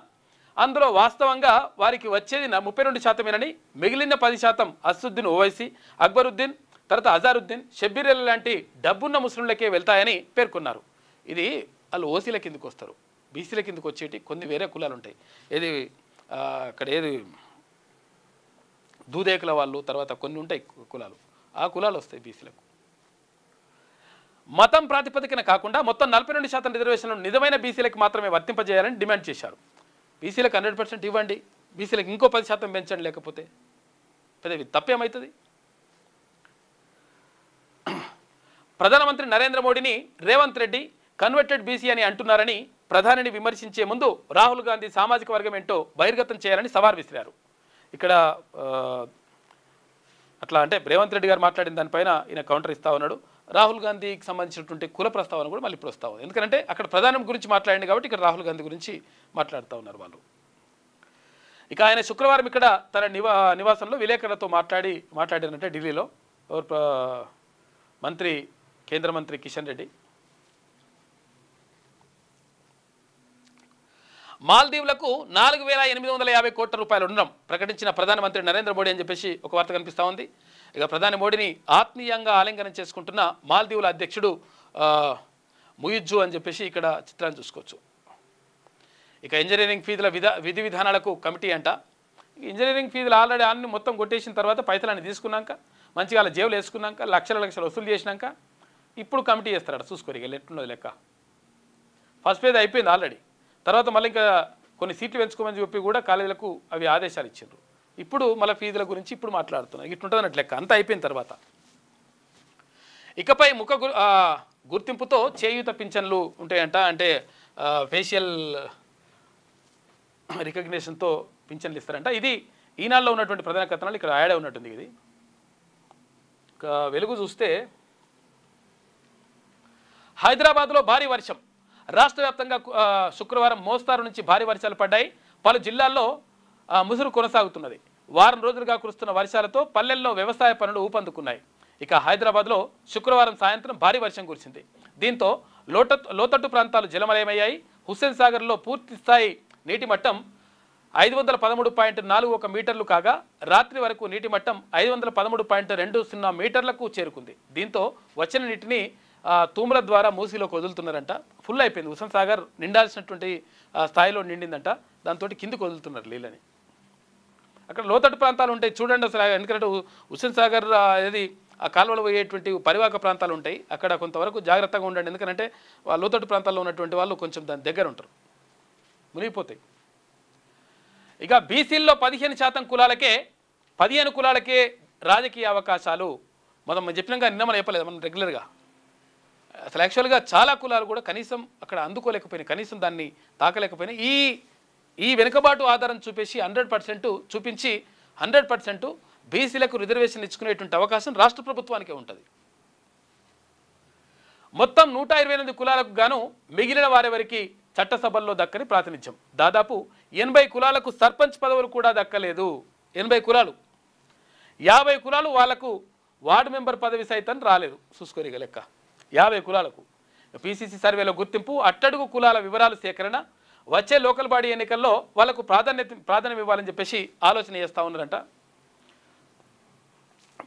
అందులో వాస్తవంగా వారికి వచ్చేది 32%, మిగిలిన 10% అసదుద్దీన్ ఓవైసీ, అక్బరుద్దీన్, తర్వాత అజారుద్దీన్, షబ్బీర్ అలీ లాంటి డబ్బున్న ముస్లింలకే వెళ్తాయని పేర్కొన్నారు. ఇది వాళ్ళు ఓసీల కిందకు వస్తారు, బీసీల కిందకు వచ్చేటి కొన్ని వేరే కులాలు ఉంటాయి. అక్కడ దూదేకుల వాళ్ళు, తర్వాత కొన్ని ఉంటాయి కులాలు, ఆ కులాలు వస్తాయి బీసీలకు. మతం ప్రాతిపదికన కాకుండా మొత్తం 42% రిజర్వేషన్లను నిజమైన బీసీలకు మాత్రమే వర్తింపజేయాలని డిమాండ్ చేశారు. బీసీలకు 100% ఇవ్వండి, బీసీలకు ఇంకో 10% పెంచండి, లేకపోతే పెద్దవి తప్పేమవుతుంది? ప్రధానమంత్రి నరేంద్ర మోడీని రేవంత్ రెడ్డి కన్వర్టెడ్ బీసీ అని అంటున్నారని ప్రధానిని విమర్శించే ముందు రాహుల్ గాంధీ సామాజిక వర్గం ఏంటో బహిర్గతం చేయాలని సవాల్ విసిరారు. ఇక్కడ అట్లా అంటే రేవంత్ రెడ్డి గారు మాట్లాడిన దానిపైన ఈయన కౌంటర్ ఇస్తా ఉన్నాడు. రాహుల్ గాంధీకి సంబంధించినటువంటి కుల ప్రస్తావన కూడా మళ్ళీ ఇప్పుడు వస్తా ఉంది. ఎందుకంటే అక్కడ ప్రధానం గురించి మాట్లాడింది కాబట్టి ఇక్కడ రాహుల్ గాంధీ గురించి మాట్లాడుతూ ఉన్నారు వాళ్ళు. ఇక ఆయన శుక్రవారం ఇక్కడ తన నివాసంలో విలేకరులతో మాట్లాడినంటే ఢిల్లీలో కేంద్ర మంత్రి కిషన్ రెడ్డి మాల్దీవులకు 4,850 కోట్ల రూపాయలు రుణం ప్రకటించిన ప్రధానమంత్రి నరేంద్ర మోడీ అని చెప్పేసి ఒక వార్త కనిపిస్తూ ఉంది. ఇక ప్రధాని మోడీని ఆత్మీయంగా ఆలింగనం చేసుకుంటున్న మాల్దీవుల అధ్యక్షుడు ముయిజ్జు అని చెప్పేసి ఇక్కడ చిత్రాన్ని చూసుకోవచ్చు. ఇక ఇంజనీరింగ్ ఫీజుల విధి విధానాలకు కమిటీ అంట. ఇంజనీరింగ్ ఫీజులు ఆల్రెడీ అన్ని మొత్తం కొట్టేసిన తర్వాత పైసలన్నీ తీసుకున్నాక మంచిగా వాళ్ళ జేబులు వేసుకున్నాక లక్షలు వసూలు చేసినాక ఇప్పుడు కమిటీ చేస్తారట. చూసుకోరు ఇక ఎట్లున్నది లెక్క. ఫస్ట్ పేజ్ అయిపోయింది ఆల్రెడీ. తర్వాత మళ్ళీ ఇంకా కొన్ని సీట్లు పెంచుకోమని చెప్పి కూడా కాలేజీలకు అవి ఆదేశాలు ఇచ్చారు. ఇప్పుడు మళ్ళీ ఫీజుల గురించి ఇప్పుడు మాట్లాడుతున్నారు. ఇట్లుంటుంది అన్నట్టు లెక్క. అంతా అయిపోయిన తర్వాత ఇకపై ముఖ గుర్తింపుతో చేయూత పింఛన్లు ఉంటాయంట. అంటే ఫేషియల్ రికగ్నిషన్తో పింఛన్లు ఇస్తారంట. ఇది ఈనాడులో ఉన్నటువంటి ప్రధాన కథనాలు ఇక్కడ యాడ్ ఉన్నట్టుంది. ఇది వెలుగు చూస్తే హైదరాబాద్లో భారీ వర్షం, రాష్ట్ర వ్యాప్తంగా శుక్రవారం మోస్తారు నుంచి భారీ వర్షాలు పడ్డాయి. పలు జిల్లాల్లో ముసురు కొనసాగుతున్నది. వారం రోజులుగా కురుస్తున్న వర్షాలతో పల్లెల్లో వ్యవసాయ పనులు ఊపందుకున్నాయి. ఇక హైదరాబాద్లో శుక్రవారం సాయంత్రం భారీ వర్షం కురిసింది. దీంతో లోతట్టు ప్రాంతాలు జలమయమయ్యాయి. హుస్సేన్ సాగర్లో పూర్తి స్థాయి నీటి మట్టం 513.41 మీటర్లు కాగా రాత్రి వరకు నీటి మట్టం 513.20 మీటర్లకు చేరుకుంది. దీంతో వచ్చిన నీటిని తూముల ద్వారా మూసీలోకి వదులుతున్నారంట. ఫుల్ అయిపోయింది. హుస్సేన్ సాగర్ నిండాల్సినటువంటి స్థాయిలో నిండిందంట. దాంతో కిందికి వదులుతున్నారు నీళ్ళని. అక్కడ లోతట్టు ప్రాంతాలు ఉంటాయి చూడండి అసలు. ఎందుకంటే హుస్సేన్ సాగర్ అనేది ఆ కాలువలు పోయేటువంటి పరివాహక ప్రాంతాలు ఉంటాయి. అక్కడ కొంతవరకు జాగ్రత్తగా ఉండండి. ఎందుకంటే లోతట్టు ప్రాంతాల్లో ఉన్నటువంటి వాళ్ళు కొంచెం దాని దగ్గర ఉంటారు, మునిగిపోతాయి. ఇక బీసీల్లో 15% కులాలకే 15 కులాలకే రాజకీయ అవకాశాలు. మనం చెప్పినాక నిన్న మనం చెప్పలేదు మనం రెగ్యులర్గా. అసలు యాక్చువల్గా చాలా కులాలు కూడా కనీసం అక్కడ అందుకోలేకపోయినాయి, కనీసం దాన్ని తాకలేకపోయినాయి. ఈ వెనుకబాటు ఆధారం చూపించి 100% బీసీలకు రిజర్వేషన్ ఇచ్చుకునేటువంటి అవకాశం రాష్ట్ర ప్రభుత్వానికే ఉంటుంది. మొత్తం 128 కులాలకు గాను మిగిలిన వారెవరికి చట్టసభల్లో దక్కని ప్రాతినిధ్యం. దాదాపు 80 కులాలకు సర్పంచ్ పదవులు కూడా దక్కలేదు. 80 కులాలు, 50 కులాలు వాళ్లకు వార్డు మెంబర్ పదవి సైతం రాలేదు. చూసుకోరిగా లెక్క. 50 కులాలకు పీసీసీ సర్వేలో గుర్తింపు, అట్టడుగు కులాల వివరాలు సేకరణ, వచ్చే లోకల్ బాడీ ఎన్నికల్లో వాళ్లకు ప్రాధాన్యం ఇవ్వాలని చెప్పేసి ఆలోచన చేస్తూ ఉన్నారంట.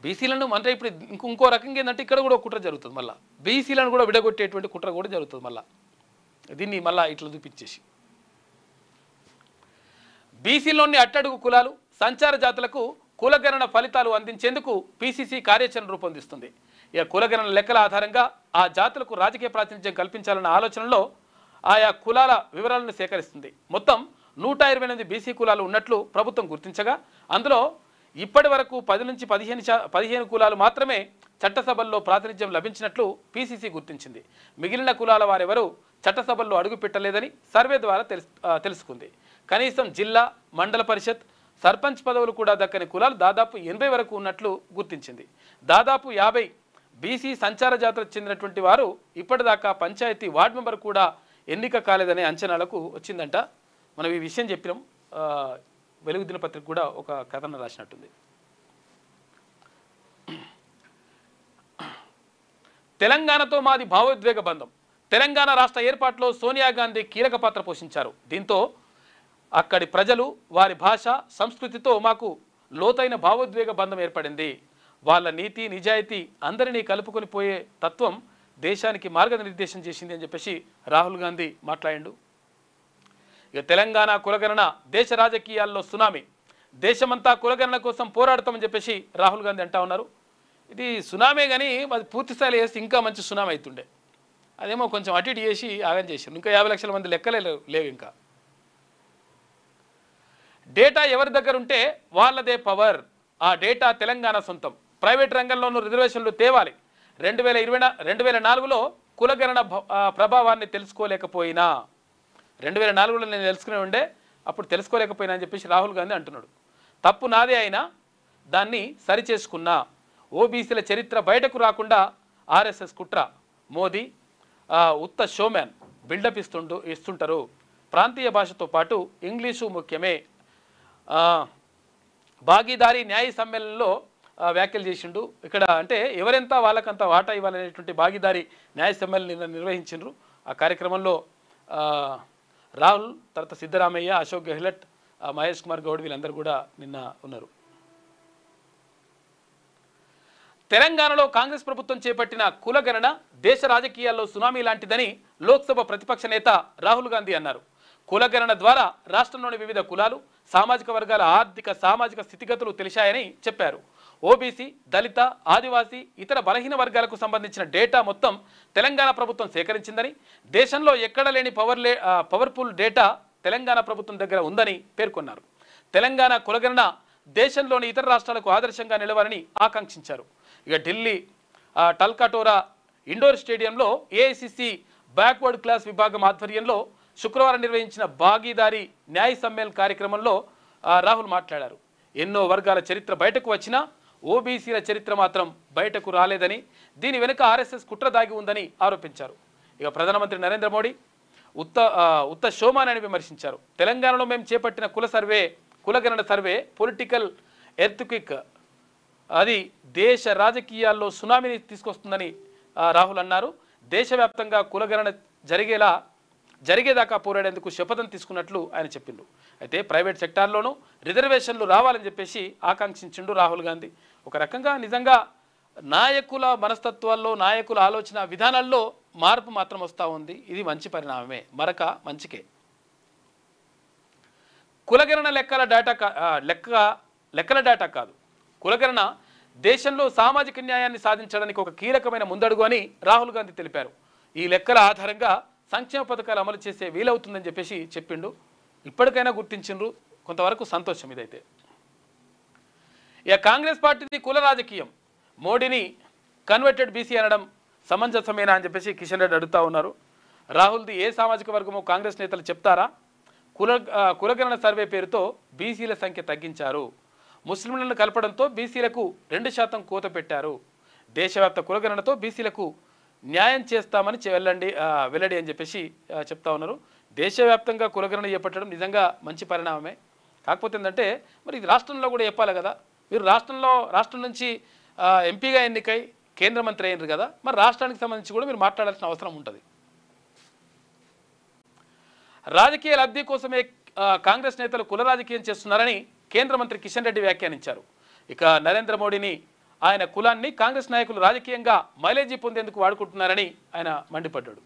బీసీలను అంటే ఇప్పుడు ఇంకో రకంగా ఏంటంటే ఇక్కడ కూడా ఒక కుట్ర జరుగుతుంది. మళ్ళీ బీసీలను కూడా విడగొట్టేటువంటి కుట్ర కూడా జరుగుతుంది. మళ్ళీ దీన్ని మళ్ళీ ఇట్లా చూపించేసి బీసీలోని అట్టడుగు కులాలు, సంచార జాతులకు కులగణన ఫలితాలు అందించేందుకు పీసీసీ కార్యాచరణ రూపొందిస్తుంది. ఇక కులగణన లెక్కల ఆధారంగా ఆ జాతులకు రాజకీయ ప్రాతినిధ్యం కల్పించాలన్న ఆలోచనలో ఆయా కులాల వివరాలను సేకరిస్తుంది. మొత్తం 128 బీసీ కులాలు ఉన్నట్లు ప్రభుత్వం గుర్తించగా అందులో ఇప్పటి వరకు 10 నుంచి 15 కులాలు మాత్రమే చట్టసభల్లో ప్రాతినిధ్యం లభించినట్లు పీసీసీ గుర్తించింది. మిగిలిన కులాల వారెవరూ చట్టసభల్లో అడుగు పెట్టలేదని సర్వే ద్వారా తెలుసుకుంది. కనీసం జిల్లా, మండల పరిషత్, సర్పంచ్ పదవులు కూడా దక్కని కులాలు దాదాపు 80 వరకు ఉన్నట్లు గుర్తించింది. దాదాపు 50 బీసీ సంచార జాతులకు చెందినటువంటి వారు ఇప్పటిదాకా పంచాయతీ వార్డు మెంబర్ కూడా ఎన్నిక కాలేదనే అంచనాలకు వచ్చిందంట. మనం ఈ విషయం చెప్పినాం. వెలుగు దినపత్రిక కూడా ఒక కథను రాసినట్టుంది. తెలంగాణతో మాది భావోద్వేగ బంధం. తెలంగాణ రాష్ట్ర ఏర్పాటులో సోనియా గాంధీ కీలక పాత్ర పోషించారు. దీంతో అక్కడి ప్రజలు, వారి భాష, సంస్కృతితో మాకు లోతైన భావోద్వేగ బంధం ఏర్పడింది. వాళ్ళ నీతి, నిజాయితీ అందరినీ కలుపుకొని పోయే తత్వం దేశానికి మార్గనిర్దేశం చేసింది అని చెప్పేసి రాహుల్ గాంధీ మాట్లాడిండు. ఇక తెలంగాణ కులగణన దేశ రాజకీయాల్లో సునామీ. దేశమంతా కులగణన కోసం పోరాడతామని చెప్పేసి రాహుల్ గాంధీ అంటా ఉన్నారు. ఇది సునామే కానీ అది పూర్తి స్థాయిలో చేస్తే ఇంకా మంచి సునామీ అవుతుండే. అదేమో కొంచెం అటు ఇటు చేసి ఆగం చేశారు. ఇంకా 50 లక్షల మంది లెక్కలే లేవు. ఇంకా డేటా ఎవరి దగ్గర ఉంటే వాళ్ళదే పవర్. ఆ డేటా తెలంగాణ సొంతం. ప్రైవేట్ రంగంలోనూ రిజర్వేషన్లు తేవాలి. 2004లో కులగణన ప్రభావాన్ని తెలుసుకోలేకపోయినా 2004లో నేను తెలుసుకునే ఉండే, అప్పుడు తెలుసుకోలేకపోయినా అని చెప్పేసి రాహుల్ గాంధీ అంటున్నాడు. తప్పు నాదే అయినా దాన్ని సరిచేసుకున్నా. ఓబీసీల చరిత్ర బయటకు రాకుండా ఆర్ఎస్ఎస్ కుట్ర. మోదీ ఉత్త షోమ్యాన్ బిల్డప్ ఇస్తుంటారు. ప్రాంతీయ భాషతో పాటు ఇంగ్లీషు ముఖ్యమే. భాగీదారీ న్యాయ సమ్మేళనంలో వ్యాఖ్యలు చేసిండు. ఇక్కడ అంటే ఎవరెంత వాళ్ళకంత వాటా ఇవ్వాలనేటువంటి భాగీదారీ న్యాయ సమ్మేళనం నిర్వహించిండ్రు. ఆ కార్యక్రమంలో రాహుల్, తర్వాత సిద్ధరామయ్య, అశోక్ గెహ్లట్, మహేష్ కుమార్ గౌడ్ వీళ్ళందరూ కూడా నిన్న ఉన్నారు. తెలంగాణలో కాంగ్రెస్ ప్రభుత్వం చేపట్టిన కులగణన దేశ రాజకీయాల్లో సునామీ లాంటిదని లోక్సభ ప్రతిపక్ష నేత రాహుల్ గాంధీ అన్నారు. కులగణన ద్వారా రాష్ట్రంలోని వివిధ కులాలు, సామాజిక వర్గాల ఆర్థిక, సామాజిక స్థితిగతులు తెలిశాయని చెప్పారు. ఓబీసీ, దళిత, ఆదివాసీ, ఇతర బలహీన వర్గాలకు సంబంధించిన డేటా మొత్తం తెలంగాణ ప్రభుత్వం సేకరించిందని, దేశంలో ఎక్కడ లేని పవర్ఫుల్ డేటా తెలంగాణ ప్రభుత్వం దగ్గర ఉందని పేర్కొన్నారు. తెలంగాణ కులగణన దేశంలోని ఇతర రాష్ట్రాలకు ఆదర్శంగా నిలవాలని ఆకాంక్షించారు. ఇక ఢిల్లీ టల్కటోరా ఇండోర్ స్టేడియంలో ఏఐసిసి బ్యాక్వర్డ్ క్లాస్ విభాగం ఆధ్వర్యంలో శుక్రవారం నిర్వహించిన భాగీదారీ న్యాయ సమ్మేళన కార్యక్రమంలో రాహుల్ మాట్లాడారు. ఎన్నో వర్గాల చరిత్ర బయటకు వచ్చినా ఓబీసీల చరిత్ర మాత్రం బయటకు రాలేదని, దీని వెనుక ఆర్ఎస్ఎస్ కుట్ర దాగి ఉందని ఆరోపించారు. ఇక ప్రధానమంత్రి నరేంద్ర మోడీ ఉత్త షోమానని విమర్శించారు. తెలంగాణలో మేము చేపట్టిన కులగణన సర్వే పొలిటికల్ ఎర్త్క్విక్, అది దేశ రాజకీయాల్లో సునామీని తీసుకొస్తుందని రాహుల్ అన్నారు. దేశవ్యాప్తంగా కులగణన జరిగేదాకా పోరాడేందుకు శపథం తీసుకున్నట్లు ఆయన చెప్పిండు. అయితే ప్రైవేట్ సెక్టార్లోనూ రిజర్వేషన్లు రావాలని చెప్పేసి ఆకాంక్షించిండు రాహుల్ గాంధీ. ఒక రకంగా నిజంగా నాయకుల మనస్తత్వాల్లో, నాయకుల ఆలోచన విధానాల్లో మార్పు మాత్రం వస్తూ ఉంది. ఇది మంచి పరిణామమే, మరొక మంచికే. కులగణన లెక్కల డేటా కాదు. కులగణన దేశంలో సామాజిక న్యాయాన్ని సాధించడానికి ఒక కీలకమైన ముందడుగు అని రాహుల్ గాంధీ తెలిపారు. ఈ లెక్కల ఆధారంగా సంక్షేమ పథకాలు అమలు చేసే వీలవుతుందని చెప్పేసి చెప్పిండు. ఇప్పటికైనా గుర్తించిండ్రు, కొంతవరకు సంతోషం ఇదైతే. ఇక కాంగ్రెస్ పార్టీది కుల రాజకీయం, మోడీని కన్వర్టెడ్ బీసీ అనడం సమంజసమేనా అని చెప్పేసి కిషన్ రెడ్డి అడుగుతూ ఉన్నారు. రాహుల్ది ఏ సామాజిక వర్గమో కాంగ్రెస్ నేతలు చెప్తారా? కులగణన సర్వే పేరుతో బీసీల సంఖ్య తగ్గించారు. ముస్లింలను కలపడంతో బీసీలకు 2% కోత పెట్టారు. దేశవ్యాప్త కులగణనతో బీసీలకు న్యాయం చేస్తామని వెల్లడి అని చెప్పేసి చెప్తా ఉన్నారు. దేశవ్యాప్తంగా కులగణన చేపట్టడం నిజంగా మంచి పరిణామమే. కాకపోతే ఏంటంటే మరి ఇది రాష్ట్రంలో కూడా చెప్పాలి కదా. మీరు రాష్ట్రం నుంచి ఎంపీగా ఎన్నికై కేంద్ర మంత్రి అయినారు కదా, మరి రాష్ట్రానికి సంబంధించి కూడా మీరు మాట్లాడాల్సిన అవసరం ఉంటుంది. రాజకీయ లబ్ధి కోసమే కాంగ్రెస్ నేతలు కుల రాజకీయం చేస్తున్నారని కేంద్ర మంత్రి కిషన్ రెడ్డి వ్యాఖ్యానించారు. ఇక నరేంద్ర మోడీని, ఆయన కులాన్ని కాంగ్రెస్ నాయకులు రాజకీయంగా మైలేజీ పొందేందుకు వాడుకుంటున్నారని ఆయన మండిపడ్డాడు.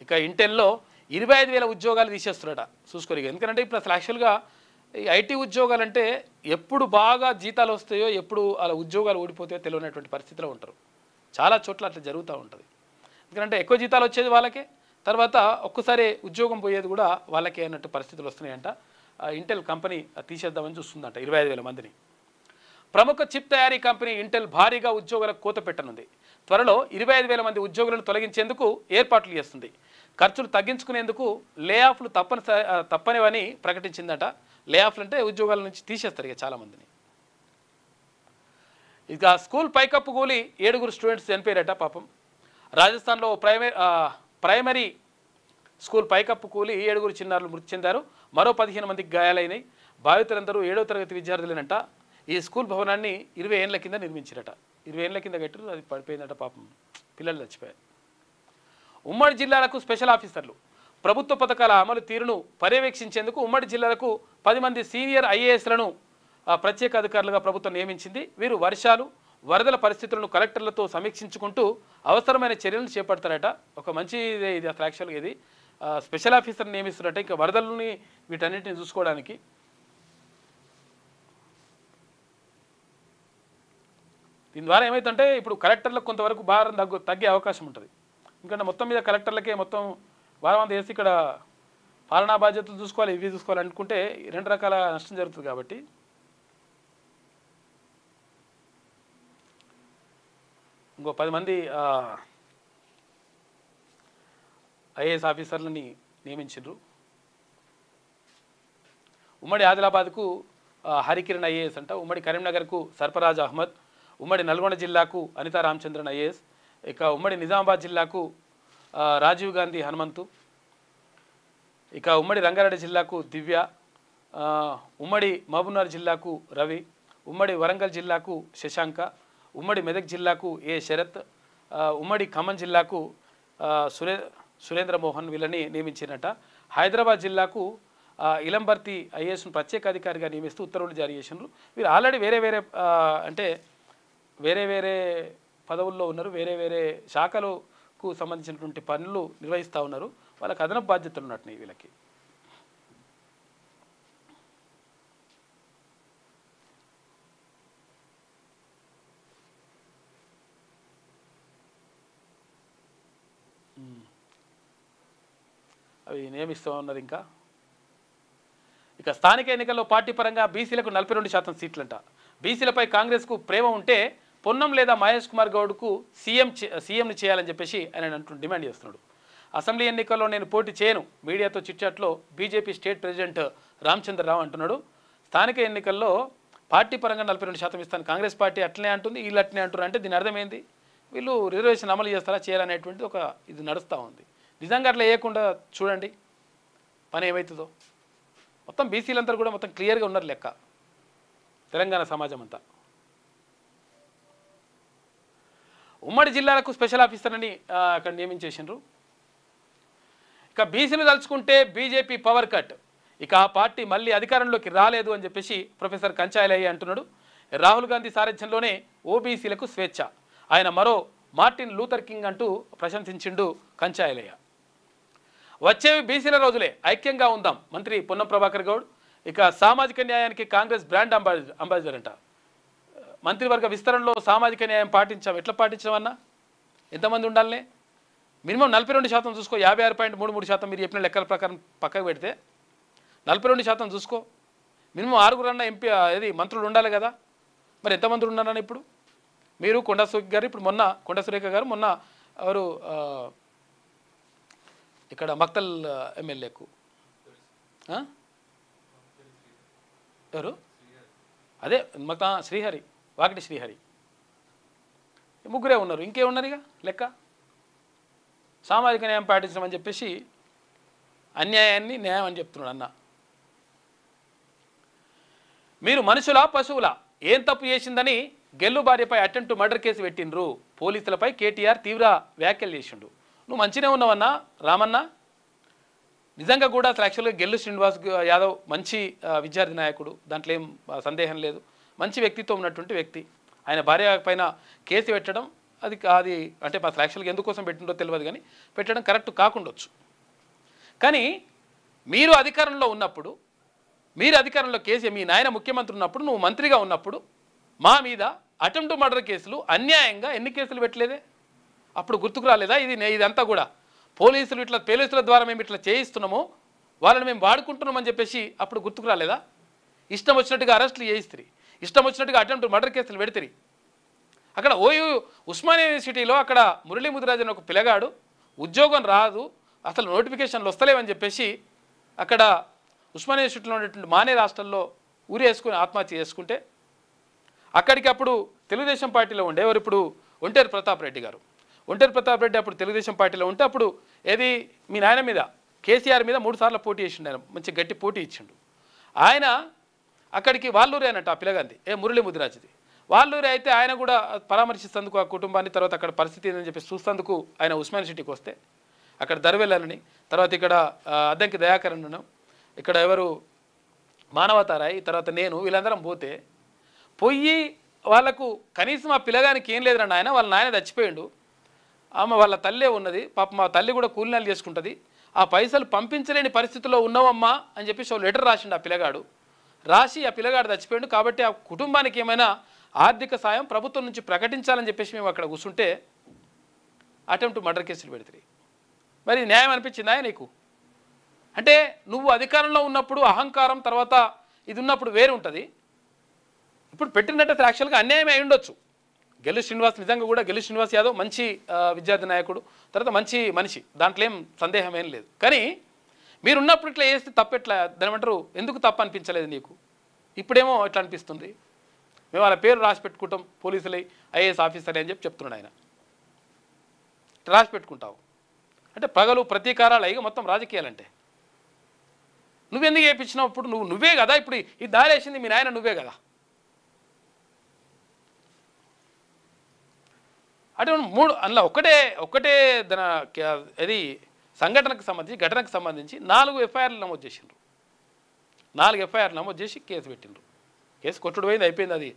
ఇక ఇంటెల్లో 25,000 ఉద్యోగాలు తీసేస్తున్నారట. చూసుకోరు. ఎందుకంటే ఇప్పుడు అసలు యాక్చువల్గా ఈ ఐటీ ఉద్యోగాలంటే ఎప్పుడు బాగా జీతాలు వస్తాయో, ఎప్పుడు అలా ఉద్యోగాలు ఊడిపోతాయో తెలియనటువంటి పరిస్థితిలో ఉంటారు. చాలా చోట్ల అట్లా జరుగుతూ ఉంటుంది. ఎందుకంటే ఎక్కువ జీతాలు వచ్చేది వాళ్ళకే, తర్వాత ఒక్కసారి ఉద్యోగం పోయేది కూడా వాళ్ళకే అన్నట్టు పరిస్థితులు వస్తున్నాయంట. ఇంటెల్ కంపెనీ తీసేద్దామని చూస్తుందంట 25,000 మందిని. ప్రముఖ చిప్ తయారీ కంపెనీ ఇంటెల్ భారీగా ఉద్యోగులకు కోత పెట్టనుంది. త్వరలో 25,000 మంది ఉద్యోగులను తొలగించేందుకు ఏర్పాట్లు చేస్తుంది. ఖర్చులు తగ్గించుకునేందుకు లే ఆఫ్లు తప్పనివని ప్రకటించిందట. లే ఆఫ్లు అంటే ఉద్యోగాల నుంచి తీసేస్తారు ఇక చాలామందిని. ఇక స్కూల్ పైకప్పు కూలి 7 స్టూడెంట్స్ చనిపోయారట పాపం. రాజస్థాన్లో ప్రైమరీ స్కూల్ పైకప్పు కూలి 7 చిన్నారులు మృతి చెందారు. మరో 15 మందికి గాయాలైనాయి. బాధితులందరూ 7వ తరగతి విద్యార్థులేనంట. ఈ స్కూల్ భవనాన్ని 20 ఏళ్ల కింద నిర్మించారట. 20 ఏళ్ల కింద కట్టారు, అది పడిపోయిందట పాపం. పిల్లలు చచ్చిపోయారు. ఉమ్మడి జిల్లాలకు స్పెషల్ ఆఫీసర్లు. ప్రభుత్వ పథకాల అమలు తీరును పర్యవేక్షించేందుకు ఉమ్మడి జిల్లాలకు 10 మంది సీనియర్ ఐఏఎస్లను ప్రత్యేక అధికారులుగా ప్రభుత్వం నియమించింది. వీరు వర్షాలు, వరదల పరిస్థితులను కలెక్టర్లతో సమీక్షించుకుంటూ అవసరమైన చర్యలను చేపడతారట. ఒక మంచి ఇది అసలు యాక్చువల్గా ఇది స్పెషల్ ఆఫీసర్ని నియమిస్తున్నారట. ఇంకా వరదలని వీటన్నిటిని చూసుకోవడానికి. దీని ద్వారా ఏమైతుందంటే ఇప్పుడు కలెక్టర్లకు కొంతవరకు భారం తగ్గే అవకాశం ఉంటుంది. ఎందుకంటే మొత్తం మీద కలెక్టర్లకే మొత్తం భారం అంతా వేసి ఇక్కడ పాలనా బాధ్యతలు చూసుకోవాలి, ఇవి చూసుకోవాలి అనుకుంటే 2 రకాల నష్టం జరుగుతుంది. కాబట్టి ఇంకో 10 మంది ఐఏఎస్ ఆఫీసర్లని నియమించారు. ఉమ్మడి ఆదిలాబాద్కు హరికిరణ్ ఐఏఎస్ అంట. ఉమ్మడి కరీంనగర్కు సర్ఫరాజ్ అహ్మద్. ఉమ్మడి నల్గొండ జిల్లాకు అనితా రామచంద్రన్ ఐఏఎస్. ఇక ఉమ్మడి నిజామాబాద్ జిల్లాకు రాజీవ్ గాంధీ హనుమంతు. ఇక ఉమ్మడి రంగారెడ్డి జిల్లాకు దివ్య. ఉమ్మడి మహబూబ్నగర్ జిల్లాకు రవి. ఉమ్మడి వరంగల్ జిల్లాకు శశాంక. ఉమ్మడి మెదక్ జిల్లాకు ఏ శరత్. ఉమ్మడి ఖమ్మం జిల్లాకు సురేంద్ర మోహన్ వీళ్ళని నియమించినట. హైదరాబాద్ జిల్లాకు ఇలంబర్తి ఐఏఎస్ను ప్రత్యేక అధికారిగా నియమిస్తూ ఉత్తర్వులు జారీ చేసినారు. వీరు ఆల్రెడీ వేరే వేరే పదవుల్లో ఉన్నారు. వేరే శాఖలకు సంబంధించినటువంటి పనులు నిర్వహిస్తూ ఉన్నారు. వాళ్ళకి అదనపు బాధ్యతలు ఉన్నట్టున్నాయి వీళ్ళకి. అవి నియమిస్తూ ఉన్నారు. ఇక స్థానిక ఎన్నికల్లో పార్టీ పరంగా బీసీలకు 42% సీట్లంట. బీసీలపై కాంగ్రెస్కు ప్రేమ ఉంటే పొన్నం లేదా మహేష్ కుమార్ గౌడ్కు సీఎంని చేయాలని చెప్పేసి ఆయన డిమాండ్ చేస్తున్నాడు. అసెంబ్లీ ఎన్నికల్లో నేను పోటీ చేయను మీడియాతో చిట్చాట్లో బీజేపీ స్టేట్ ప్రెసిడెంట్ రామచంద్రరావు అంటున్నాడు. స్థానిక ఎన్నికల్లో పార్టీ పరంగా 42% ఇస్తాను, కాంగ్రెస్ పార్టీ అట్లనే అంటుంది, వీళ్ళు అట్లనే అంటున్నారు. అంటే దీని అర్థమైంది వీళ్ళు రిజర్వేషన్ అమలు చేస్తారా చేయాలనేటువంటిది ఒక ఇది నడుస్తూ ఉంది. నిజంగా అట్లా వేయకుండా చూడండి పని ఏమవుతుందో. మొత్తం బీసీలంతా కూడా మొత్తం క్లియర్గా ఉన్నారు లెక్క తెలంగాణ సమాజం అంతా. ఉమ్మడి జిల్లాలకు స్పెషల్ ఆఫీసర్ అని అక్కడ నియమించేసిండ్రు. ఇక బీసీలు తలుచుకుంటే బీజేపీ పవర్ కట్, ఇక ఆ పార్టీ మళ్ళీ అధికారంలోకి రాలేదు అని చెప్పేసి ప్రొఫెసర్ కంచాయలయ్య అంటున్నాడు. రాహుల్ గాంధీ సారథ్యంలోనే ఓబీసీలకు స్వేచ్ఛ, ఆయన మరో మార్టిన్ లూథర్ కింగ్ అంటూ ప్రశంసించిండు కంచాయలయ్య. వచ్చేవి బీసీల రోజులే, ఐక్యంగా ఉందాం మంత్రి పొన్నం ప్రభాకర్ గౌడ్. ఇక సామాజిక న్యాయానికి కాంగ్రెస్ బ్రాండ్ అంబాసిడర్ అంట. మంత్రివర్గ విస్తరణలో సామాజిక న్యాయం పాటించాం. ఎట్లా పాటించామన్నా? ఎంతమంది ఉండాలనే? మినిమం 42% చూసుకో. 56.33% మీరు చెప్పిన లెక్కల ప్రకారం పక్కకు పెడితే 42% చూసుకో. మినిమం 6 ఎంపీ ఏది మంత్రులు ఉండాలి కదా. మరి ఎంతమంది ఉన్నారని ఇప్పుడు మీరు కొండా సురేఖ గారు, ఇప్పుడు మొన్న కొండా సురేఖ గారు మొన్న ఎవరు ఇక్కడ మక్తల్ ఎమ్మెల్యేకు ఎవరు అదే శ్రీహరి, వాకిటి శ్రీహరి, ముగ్గురే ఉన్నారు. ఇంకే ఉన్నారు ఇక లెక్క. సామాజిక న్యాయం పాటించమని చెప్పేసి అన్యాయాన్ని న్యాయం అని చెప్తున్నాడు అన్న. మీరు మనుషులా పశువులా? ఏం తప్పు చేసిందని గెల్లు భార్యపై అటెంప్ట్ మర్డర్ కేసు పెట్టిండ్రు. పోలీసులపై కేటీఆర్ తీవ్ర వ్యాఖ్యలు చేసిండు. నువ్వు మంచినే ఉన్నావన్నా రామన్న. నిజంగా కూడా అసలు యాక్చువల్గా గెల్లు శ్రీనివాస్ యాదవ్ మంచి విద్యార్థి నాయకుడు, దాంట్లో ఏం సందేహం లేదు. మంచి వ్యక్తిత్వం ఉన్నటువంటి వ్యక్తి. ఆయన భార్య పైన కేసు పెట్టడం అది అంటే అసలు యాక్చువల్గా ఎందుకోసం పెట్టిండో తెలియదు, కానీ పెట్టడం కరెక్ట్ కాకుండొచ్చు. కానీ మీరు అధికారంలో ఉన్నప్పుడు, మీరు అధికారంలో కేసు మీ నాయన ముఖ్యమంత్రి ఉన్నప్పుడు, నువ్వు మంత్రిగా ఉన్నప్పుడు మా మీద అటెంప్ట్ మర్డర్ కేసులు అన్యాయంగా ఎన్ని కేసులు పెట్టలేదే? అప్పుడు గుర్తుకు రాలేదా? ఇదంతా కూడా పోలీసుల ద్వారా మేము ఇట్లా చేయిస్తున్నాము, వాళ్ళని మేము వాడుకుంటున్నామని చెప్పేసి అప్పుడు గుర్తుకు రాలేదా? ఇష్టం వచ్చినట్టుగా అరెస్టులు చేయిస్తారు, ఇష్టం వచ్చినట్టుగా అటెంప్ట్ మర్డర్ కేసులు పెడతారు. అక్కడ ఉస్మానియా యూనివర్సిటీలో అక్కడ మురళీ ముదిరాజ్ అని ఒక పిల్లగాడు ఉద్యోగం రాదు, అసలు నోటిఫికేషన్లు వస్తలేవని చెప్పేసి అక్కడ ఉస్మానియా యూనివర్సిటీలో ఉన్నటువంటి మానే హాస్టల్లో ఊరేసుకుని ఆత్మహత్య చేసుకుంటే, అక్కడికి అప్పుడు తెలుగుదేశం పార్టీలో ఉండే ఎవరు ఇప్పుడు ఒంటేరు ప్రతాప్ రెడ్డి గారు. ఒంటేరు ప్రతాప్ రెడ్డి అప్పుడు తెలుగుదేశం పార్టీలో ఉంటే అప్పుడు ఏది మీ నాయన మీద కేసీఆర్ మీద 3 సార్లు పోటీ చేసిండు. ఆయన మంచి గట్టి పోటీ ఇచ్చిండు. ఆయన అక్కడికి వాళ్ళూరే అన్నట్టు ఆ పిల్లగాంది మురళీ ముదిరాజ్ది వాళ్ళూరే. అయితే ఆయన కూడా పరామర్శిస్తేందుకు ఆ కుటుంబాన్ని, తర్వాత అక్కడ పరిస్థితి ఏందని చెప్పి చూస్తేందుకు ఆయన ఉస్మానియా సిటీకి వస్తే అక్కడ దర్వెళ్ళని, తర్వాత ఇక్కడ అద్దంకి దయాకరణ్, ఇక్కడ ఎవరు మానవతారాయ్, తర్వాత నేను, వీళ్ళందరం పోయి వాళ్ళకు కనీసం ఆ పిల్లగానికి ఏం లేదురా ఆయన, వాళ్ళ నాయన చచ్చిపోయిండు, వాళ్ళ తల్లే ఉన్నది, పాప మా తల్లి కూడా కూలినాలు చేసుకుంటుంది, ఆ పైసలు పంపించలేని పరిస్థితిలో ఉన్నామమ్మా అని చెప్పేసి ఒక లెటర్ రాసిండు ఆ పిల్లగాడు. రాసి ఆ పిల్లగాడు చచ్చిపోయిండు కాబట్టి ఆ కుటుంబానికి ఏమైనా ఆర్థిక సాయం ప్రభుత్వం నుంచి ప్రకటించాలని చెప్పేసి మేము అక్కడ కూర్చుంటే అటెంప్ట్ మర్డర్ కేసులు పెడతాయి. మరి న్యాయం అనిపించిందా నీకు? అంటే నువ్వు అధికారంలో ఉన్నప్పుడు అహంకారం, తర్వాత ఇది ఉన్నప్పుడు వేరు ఉంటుంది. ఇప్పుడు పెట్టినట్టు యాక్చువల్గా అన్యాయం అయి ఉండొచ్చు. గెల్లు శ్రీనివాస్ నిజంగా కూడా గెల్లు శ్రీనివాస్ యాదవ్ మంచి విద్యార్థి నాయకుడు, తర్వాత మంచి మనిషి, దాంట్లో ఏం సందేహం ఏం లేదు. కానీ మీరున్నప్పుడు ఇట్లా చేస్తే తప్పు ఎట్లా దాని అంటారు? ఎందుకు తప్పు అనిపించలేదు నీకు? ఇప్పుడేమో ఇట్లా అనిపిస్తుంది. మేము వాళ్ళ పేరు రాసి పెట్టుకుంటాం, పోలీసులై ఐఏఎస్ ఆఫీసర్ అని చెప్తున్నాడు ఆయన. రాసి పెట్టుకుంటావు అంటే పగలు ప్రతీకారాలు అయ్యి మొత్తం రాజకీయాలంటే నువ్వెందుకు చేయించినావు? ఇప్పుడు నువ్వే కదా ఇప్పుడు ఈ దారి వేసింది మీ నాయన, నువ్వే కదా. అంటే అందులో ఒకటే అది సంఘటనకు సంబంధించి, ఘటనకు సంబంధించి 4 ఎఫ్ఐఆర్లు నమోదు చేసిండ్రు. 4 ఎఫ్ఐఆర్లు నమోదు చేసి కేసు పెట్టిండ్రు. కేసు కొట్టుడు పోయింది, అయిపోయింది. అది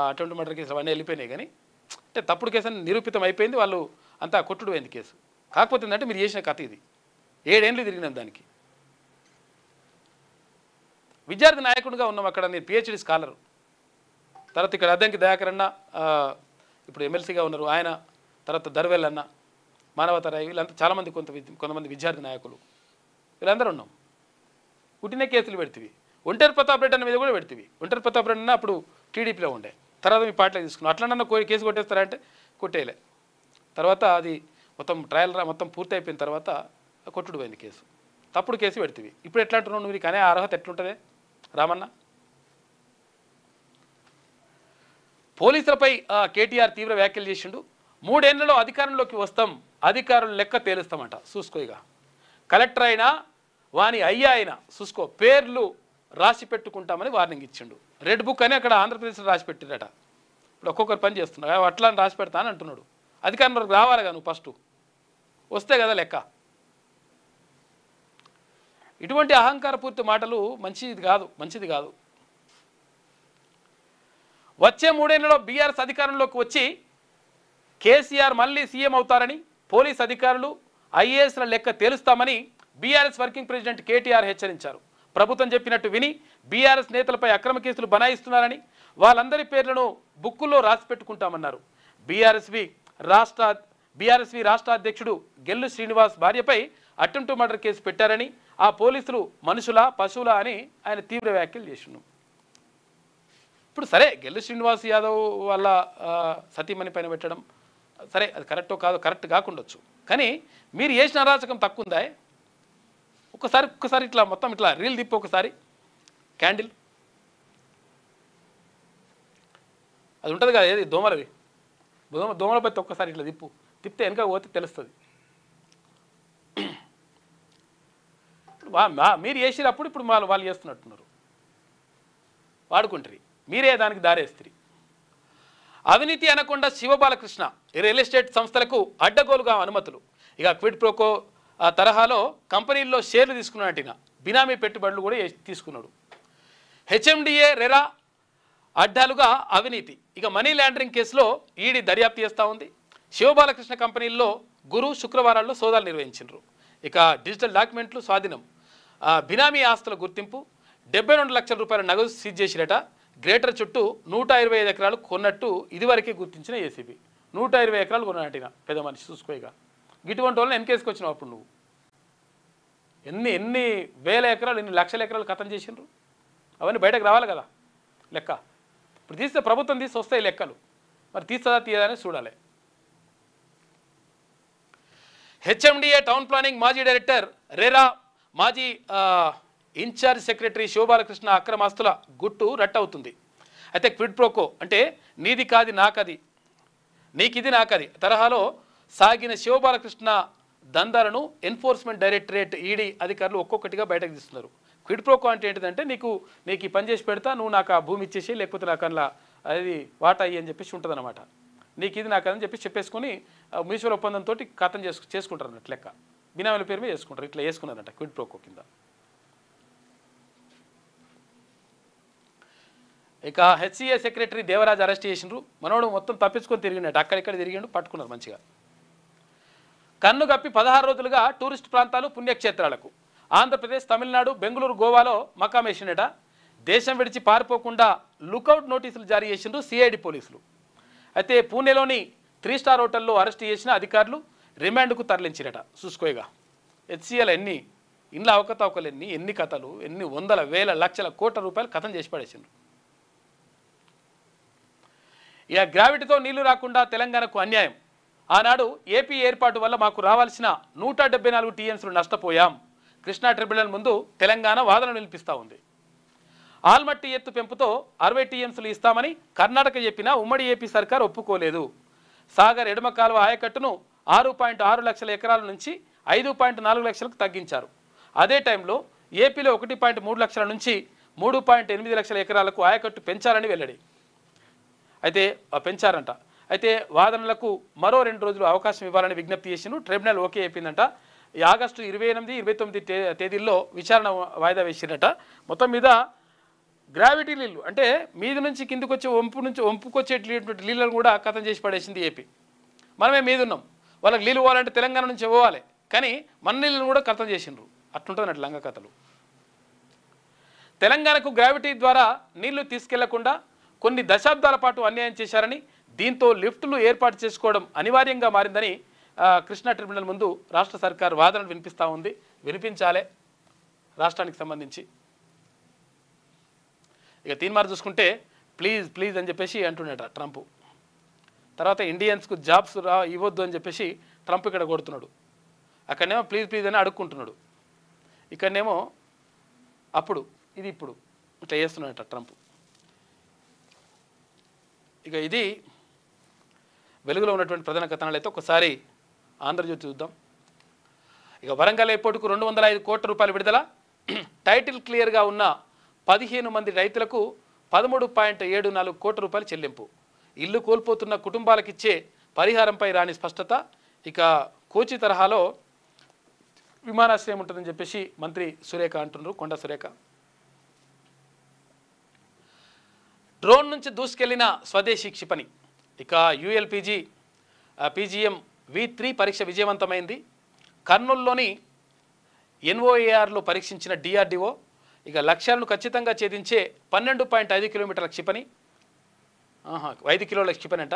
అటెంప్ట్ మర్డర్ కేసులు అవన్నీ వెళ్ళిపోయినాయి. కానీ అంటే తప్పుడు కేసు అని నిరూపితం అయిపోయింది, వాళ్ళు అంతా కొట్టుడు పోయింది కేసు. కాకపోతే ఏంటంటే మీరు చేసిన కథ ఇది 7 ఏళ్ళు తిరిగినాం దానికి. విద్యార్థి నాయకుడిగా ఉన్నాం అక్కడ, నేను పిహెచ్డి స్కాలర్. తర్వాత ఇక్కడ అద్దంకి దయాకరణ ఇప్పుడు ఎమ్మెల్సీగా ఉన్నారు ఆయన, తర్వాత దర్వెల్ మానవతారాయ్, వీళ్ళంతా చాలామంది కొంతమంది విద్యార్థి నాయకులు వీళ్ళందరూ ఉన్నాం. పుట్టిన కేసులు పెడితివి. ఒంటేరు ప్రతాప్ రెడ్డి అన్న మీద కూడా పెడితివి. ఒంటేరు ప్రతాప్ రెడ్డి అన్న అప్పుడు టీడీపీలో ఉండే, తర్వాత మీ పార్టీలో తీసుకున్నాం. అట్లన్నా కేసు కొట్టేస్తారంటే కొట్టేయలే. తర్వాత అది మొత్తం ట్రయల్ మొత్తం పూర్తి అయిపోయిన తర్వాత కొట్టుడు పోయింది కేసు. తప్పుడు కేసు పెడితివి. ఇప్పుడు ఎట్లా అంటున్నావు నువ్వు? నీకు అనే అర్హత ఎట్లుంటుంది రామన్న? పోలీసులపై కేటీఆర్ తీవ్ర వ్యాఖ్యలు చేసిండు. 3 ఏళ్లలో అధికారంలోకి వస్తాం, అధికారులు లెక్క తేలుస్తామంట. చూసుకో, ఇక కలెక్టర్ అయినా వాని అయ్యా అయినా చూసుకో, పేర్లు రాసి పెట్టుకుంటామని వార్నింగ్ ఇచ్చిండు. రెడ్ బుక్ అని అక్కడ ఆంధ్రప్రదేశ్లో రాసి పెట్టిరట. ఇప్పుడు ఒక్కొక్కరు పని చేస్తున్నాడు, అట్లా అని రాసి పెడతా అని అంటున్నాడు. అధికారంలోకి రావాలిగా నువ్వు ఫస్ట్, వస్తే కదా లెక్క. ఇటువంటి అహంకారపూర్తి మాటలు మంచిది కాదు. వచ్చే 3 ఏళ్లలో బీఆర్ఎస్ అధికారంలోకి వచ్చి కేసీఆర్ మళ్ళీ సీఎం అవుతారని, పోలీస్ అధికారులు ఐఏఎస్ల లెక్క తేలుస్తామని బీఆర్ఎస్ వర్కింగ్ ప్రెసిడెంట్ కేటీఆర్ హెచ్చరించారు. ప్రభుత్వం చెప్పినట్టు విని బీఆర్ఎస్ నేతలపై అక్రమ కేసులు బనాయిస్తున్నారని, వాళ్ళందరి పేర్లను బుక్కుల్లో రాసి పెట్టుకుంటామన్నారు. బీఆర్ఎస్వి రాష్ట్ర అధ్యక్షుడు గెల్లు శ్రీనివాస్ భార్యపై అటెంప్ట్ మర్డర్ కేసు పెట్టారని, ఆ పోలీసులు మనుషుల పశువుల అని ఆయన తీవ్ర వ్యాఖ్యలు చేసిండు. ఇప్పుడు సరే, గెల్లు శ్రీనివాస్ యాదవ్ వాళ్ళ సతీమణి పైన పెట్టడం సరే, అది కరెక్టో కాదో, కరెక్ట్ కాకుండొచ్చు. కానీ మీరు చేసిన అరాచకం తక్కువ ఉందా? ఒక్కసారి ఇట్లా మొత్తం ఇట్లా రీల్ తిప్పి, ఒకసారి క్యాండిల్ అది ఉంటుంది కదా, ఏది దోమలవి, దోమల పత్తి ఒక్కసారి ఇట్లా తిప్పితే వెనక పోతే తెలుస్తుంది. మీరు చేసినప్పుడు ఇప్పుడు వాళ్ళు చేస్తున్నట్టున్నారు, వాడుకుంటారు, మీరే దానికి దారేస్తారు. అవినీతి అనకుండా శివబాలకృష్ణ రియల్ ఎస్టేట్ సంస్థలకు అడ్డగోలుగా అనుమతులు. ఇక క్విడ్ ప్రోకో తరహాలో కంపెనీల్లో షేర్లు తీసుకున్నట్టిన బినామీ పెట్టుబడులు కూడా తీసుకున్నాడు. హెచ్ఎండిఏ రెరా అడ్డాలుగా అవినీతి. ఇక మనీ లాండరింగ్ కేసులో ఈడీ దర్యాప్తు చేస్తూ ఉంది. శివబాలకృష్ణ కంపెనీల్లో శుక్రవారాల్లో సోదాలు నిర్వహించారు. ఇక డిజిటల్ డాక్యుమెంట్లు స్వాధీనం, బినామీ ఆస్తుల గుర్తింపు, 72 లక్షల రూపాయల నగదు సీజ్ చేసిరట. గ్రేటర్ చుట్టూ 125 ఎకరాలు కొన్నట్టు ఇదివరకే గుర్తించిన ఏసీబీ. 120 ఎకరాలు కొన్నట్టిన పెద్ద మనిషి. చూసుకోగా ఇటువంటి వాళ్ళని ఎన్కేసుకు వచ్చినావు. అప్పుడు నువ్వు ఎన్ని వేల ఎకరాలు, ఎన్ని లక్షల ఎకరాలు కథం చేసిండ్రు, అవన్నీ బయటకు రావాలి కదా లెక్క. ఇప్పుడు తీస్తే ప్రభుత్వం తీసి వస్తాయి లెక్కలు, మరి తీస్తుందా తీయదని చూడాలి. హెచ్ఎండిఏ టౌన్ ప్లానింగ్ మాజీ డైరెక్టర్ రేరా, మాజీ ఇన్ఛార్జ్ సెక్రటరీ శివబాలకృష్ణ అక్రమాస్తుల గుట్టు రట్టవుతుంది. అయితే క్విడ్ ప్రోకో అంటే నీది కాది నాకది, నీకిది నాకది తరహాలో సాగిన శివబాలకృష్ణ దందాలను ఎన్ఫోర్స్మెంట్ డైరెక్టరేట్ ఈడీ అధికారులు ఒక్కొక్కటిగా బయటకు తీస్తున్నారు. క్విడ్ ప్రోకో అంటే ఏంటిదంటే, నీకు ఈ పని చేసి పెడతా, నువ్వు నాకు ఆ భూమి ఇచ్చేసి, లేకపోతే నాకు అందులో అది వాటా అయ్యి అని చెప్పేసి ఉంటుంది అనమాట. నీకు ఇది నాకు అని చెప్పేసుకొని మ్యూచువల్ ఒప్పందంతో ఖాతం చేసుకుంటారు అన్నట్టు లెక్క. బినామీల పేరు మీద చేసుకుంటారు. ఇట్లా చేసుకున్నారంట క్విడ్ ప్రోకో కింద. ఇక హెచ్సిఏ సెక్రటరీ దేవరాజ్ అరెస్ట్ చేసిండ్రు. మనోడు మొత్తం తప్పించుకొని తిరిగినట్టు, అక్కడిక్కడ తిరిగిండు, పట్టుకున్నారు మంచిగా. కన్ను గప్పి 16 రోజులుగా టూరిస్ట్ ప్రాంతాలు, పుణ్యక్షేత్రాలకు ఆంధ్రప్రదేశ్, తమిళనాడు, బెంగళూరు, గోవాలో మకాం వేసిండట. దేశం విడిచి పారిపోకుండా లుకౌట్ నోటీసులు జారీ చేసిండ్రు సిఐడి పోలీసులు. అయితే పూణేలోని 3 స్టార్ హోటల్లో అరెస్ట్ చేసిన అధికారులు రిమాండ్కు తరలించిరట. చూసుకోగా హెచ్సిఏల ఇండ్ల అవకతవకలు ఎన్ని కథలు, ఎన్ని వందల వేల లక్షల కోట్ల రూపాయలు కథం చేసి పడేసిండ్రు. ఇక గ్రావిటీతో నీళ్లు రాకుండా తెలంగాణకు అన్యాయం. ఆనాడు ఏపీ ఏర్పాటు వల్ల మాకు రావాల్సిన 174 టీఎంసీలు నష్టపోయాం. కృష్ణా ట్రిబ్యునల్ ముందు తెలంగాణ వాదన నిలిపిస్తూ ఉంది. ఆల్మట్టి ఎత్తు పెంపుతో 60 టీఎంసీలు ఇస్తామని కర్ణాటక చెప్పినా ఉమ్మడి ఏపీ సర్కార్ ఒప్పుకోలేదు. సాగర్ ఎడమ కాలువ ఆయకట్టును 6.6 లక్షల ఎకరాల నుంచి 5.4 లక్షలకు తగ్గించారు. అదే టైంలో ఏపీలో 1.3 లక్షల నుంచి 3.8 లక్షల ఎకరాలకు ఆయకట్టు పెంచాలని వెల్లడి. అయితే పెంచారంట. అయితే వాదనలకు మరో 2 రోజులు అవకాశం ఇవ్వాలని విజ్ఞప్తి చేసిను. ట్రిబ్యునల్ ఓకే చెప్పిందంట. ఈ ఆగస్టు 28, 29 తేదీల్లో విచారణ వాయిదా వేసిరట. మొత్తం మీద గ్రావిటీ నీళ్ళు అంటే మీది నుంచి కిందికి వచ్చే వంపుకొచ్చేటువంటి నీళ్ళను కూడా కథం చేసి పడేసింది ఏపీ. మనమే మీద ఉన్నాం, వాళ్ళకి నీళ్ళు పోవాలంటే తెలంగాణ నుంచి పోవాలి, కానీ మన నీళ్ళను కూడా కథం చేసిండ్రు. అట్లుంటుంది లంగ కథలు. తెలంగాణకు గ్రావిటీ ద్వారా నీళ్లు తీసుకెళ్లకుండా కొన్ని దశాబ్దాల పాటు అన్యాయం చేశారని, దీంతో లిఫ్టులు ఏర్పాటు చేసుకోవడం అనివార్యంగా మారిందని కృష్ణా ట్రిబ్యునల్ ముందు రాష్ట్ర సర్కార్ వాదనలు వినిపిస్తూ ఉంది. వినిపించాలే రాష్ట్రానికి సంబంధించి. ఇక తీన్మార్ చూసుకుంటే ప్లీజ్ అని చెప్పేసి అంటున్నాడు ట్రంప్. తర్వాత ఇండియన్స్కు జాబ్స్ ఇవ్వద్దు అని చెప్పేసి ట్రంప్ ఇక్కడ కొడుతున్నాడు. అక్కడనేమో ప్లీజ్ అని అడుక్కుంటున్నాడు. ఇక్కడనేమో అప్పుడు ఇది ఇప్పుడు ఇట్లా చేస్తున్నాడట ట్రంప్. ఇక ఇది వెలుగులో ఉన్నటువంటి ప్రధాన కథనాలు అయితే ఒకసారి ఆంధ్రజ్యోతి చూద్దాం. ఇక వరంగల్ ఎయిర్పోర్టుకు 205 కోట్ల రూపాయలు విడుదల. టైటిల్ క్లియర్గా ఉన్న 15 మంది రైతులకు 13.74 కోట్ల రూపాయలు చెల్లింపు. ఇల్లు కోల్పోతున్న కుటుంబాలకిచ్చే పరిహారంపై రాని స్పష్టత. ఇక కోచి తరహాలో విమానాశ్రయం ఉంటుందని చెప్పేసి మంత్రి సురేఖ అంటున్నారు, కొండ సురేఖ. డ్రోన్ నుంచి దూసుకెళ్లిన స్వదేశీ క్షిపణి. ఇక యుఎల్పిజి పీజీఎం V3 పరీక్ష విజయవంతమైంది. కర్నూలులోని ఎన్ఓఏఆర్లో పరీక్షించిన డిఆర్డిఓ. ఇక లక్ష్యాలను ఖచ్చితంగా ఛేదించే 12.5 కిలోమీటర్ల క్షిపణి, 5 కిలోల క్షిపణి అంట.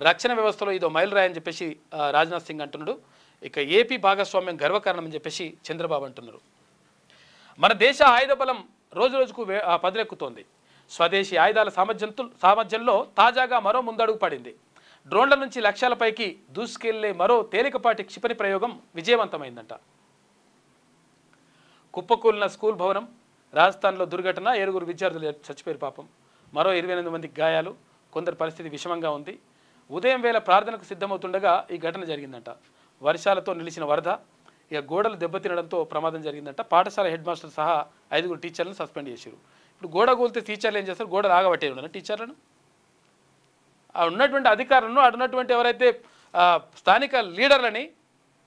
రక్షణ వ్యవస్థలో ఇదో మైలురాయని చెప్పేసి రాజ్నాథ్ సింగ్ అంటున్నాడు. ఇక ఏపీ భాగస్వామ్యం గర్వకారణం అని చెప్పేసి చంద్రబాబు అంటున్నారు. మన దేశ ఆయుధ బలం రోజు రోజుకు పదులెక్కుతోంది. స్వదేశీ ఆయుధాల సామర్థ్యంలో తాజాగా మరో ముందడుగు పడింది. డ్రోన్ల నుంచి లక్ష్యాలపైకి దూసుకెళ్లే మరో తేలికపాటి క్షిపణి ప్రయోగం విజయవంతమైందంట. కుప్పకూలిన స్కూల్ భవనం. రాజస్థాన్లో దుర్ఘటన, 7 విద్యార్థులు చచ్చిపోయారు పాపం. మరో 28 మందికి గాయాలు. కొందరి పరిస్థితి విషమంగా ఉంది. ఉదయం వేళ ప్రార్థనకు సిద్ధమవుతుండగా ఈ ఘటన జరిగిందంట. వర్షాలతో నిలిచిన వరద, ఇక గోడలు దెబ్బతినడంతో ప్రమాదం జరిగిందంట. పాఠశాల హెడ్ మాస్టర్ సహా 5 టీచర్లను సస్పెండ్ చేశారు. ఇప్పుడు గోడ కూలితే టీచర్లు ఏం చేస్తారు? గోడలు ఆగబట్టే ఉన్నారు టీచర్లను. ఉన్నటువంటి అధికారులను, ఉన్నటువంటి ఎవరైతే స్థానిక లీడర్లని,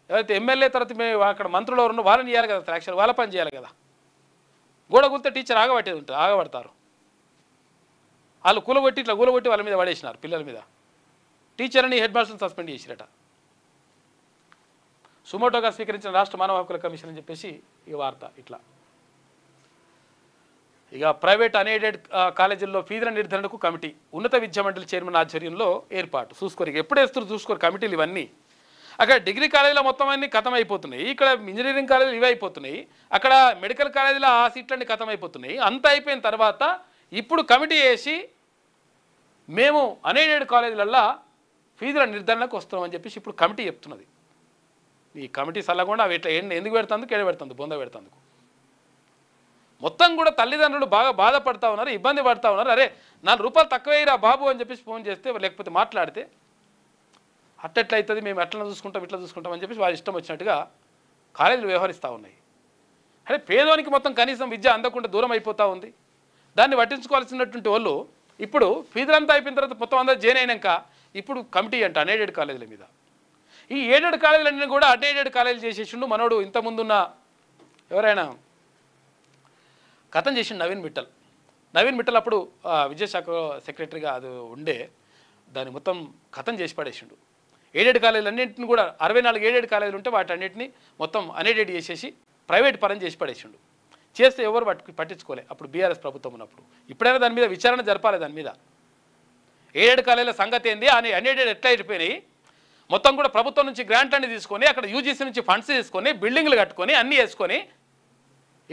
ఎవరైతే ఎమ్మెల్యే తర్వాత మేము అక్కడ మంత్రులు ఎవరున్నో వాళ్ళని చేయాలి కదా, యాక్చువల్ వాళ్ళ పని చేయాలి కదా. గోడ కూలితే టీచర్ ఆగబట్టేది ఉంటుంది, ఆగబడతారు. వాళ్ళు కూలగొట్టి ఇట్లా కూలగొట్టి వాళ్ళ మీద పడేసినారు, పిల్లల మీద. టీచర్ని హెడ్ మాస్టర్ని సస్పెండ్ చేసిరట. సుమోటోగా స్వీకరించిన రాష్ట్ర మానవ హక్కుల కమిషన్ అని చెప్పేసి ఈ వార్త. ఇట్లా ఇక ప్రైవేట్ అన్ఎయిడెడ్ కాలేజీల్లో ఫీజుల నిర్ధారణకు కమిటీ. ఉన్నత విద్యా మండలి చైర్మన్ ఆధ్వర్యంలో ఏర్పాటు. చూసుకోరు, ఎప్పుడు వేస్తారు చూసుకోరు కమిటీలు ఇవన్నీ. అక్కడ డిగ్రీ కాలేజీలో మొత్తం అన్నీ ఖతం అయిపోతున్నాయి, ఇక్కడ ఇంజనీరింగ్ కాలేజీలు ఇవి అయిపోతున్నాయి, అక్కడ మెడికల్ కాలేజీలో ఆ సీట్లన్నీ ఖతం అయిపోతున్నాయి. అంతా అయిపోయిన తర్వాత ఇప్పుడు కమిటీ వేసి మేము అన్ఎయిడెడ్ కాలేజీలల్లో ఫీజుల నిర్ధారణకు వస్తామని చెప్పేసి ఇప్పుడు కమిటీ చెప్తున్నది. ఈ కమిటీ సల్లకుండా అవి ఎట్లా ఎందుకు పెడుతుంది, కేడ పెడుతుంది, బొంద పెడుతుంది. మొత్తం కూడా తల్లిదండ్రులు బాగా బాధపడతా ఉన్నారు, ఇబ్బంది పడతా ఉన్నారు. అరే 4 రూపాయలు తక్కువేరా బాబు అని చెప్పేసి ఫోన్ చేస్తే, లేకపోతే మాట్లాడితే అట్టెట్లయితుంది, మేము ఎట్లా చూసుకుంటాం ఇట్లా చూసుకుంటాం అని చెప్పేసి వారి ఇష్టం వచ్చినట్టుగా కాలేజీలు వ్యవహరిస్తూ ఉన్నాయి. అరే పేదోనికి మొత్తం కనీసం విద్య అందకుండా దూరం అయిపోతూ ఉంది. దాన్ని పట్టించుకోవాల్సినటువంటి వాళ్ళు ఇప్పుడు ఫీజులంతా అయిపోయిన తర్వాత మొత్తం అందరూ జాయిన్ అయినాక ఇప్పుడు కమిటీ అంట అన్ఎయిడెడ్ కాలేజీల మీద. ఈ ఎయిడెడ్ కాలేజీలన్నీ కూడా అన్ఎయిడెడ్ కాలేజీలు చేసేసిండు మనోడు. ఇంతకుముందున్న ఎవరైనా కథం చేసిండు నవీన్ మిట్టల్ అప్పుడు విద్యాశాఖ సెక్రటరీగా అది ఉండే, దాన్ని మొత్తం కథం చేసి పడేసిండు. ఎయిడెడ్ కాలేజీలు అన్నింటిని కూడా 64 ఎయిడెడ్ కాలేజీలు ఉంటే వాటి అన్నింటినీ మొత్తం అన్ఎయిడెడ్ చేసేసి ప్రైవేట్ పరం చేసి పడేసిండు. చేస్తే ఎవరు పట్టించుకోలే అప్పుడు బీఆర్ఎస్ ప్రభుత్వం ఉన్నప్పుడు. ఇప్పుడైనా దాని మీద విచారణ జరపాలి. దాని మీద ఎయిడెడ్ కాలేజీల సంగతి ఏంది, అన్ఎయిడెడ్ ఎట్లా అయిపోయినాయి, మొత్తం కూడా ప్రభుత్వం నుంచి గ్రాంట్ అన్ని తీసుకొని అక్కడ యూజీసీ నుంచి ఫండ్స్ తీసుకొని బిల్డింగ్లు కట్టుకొని అన్నీ వేసుకొని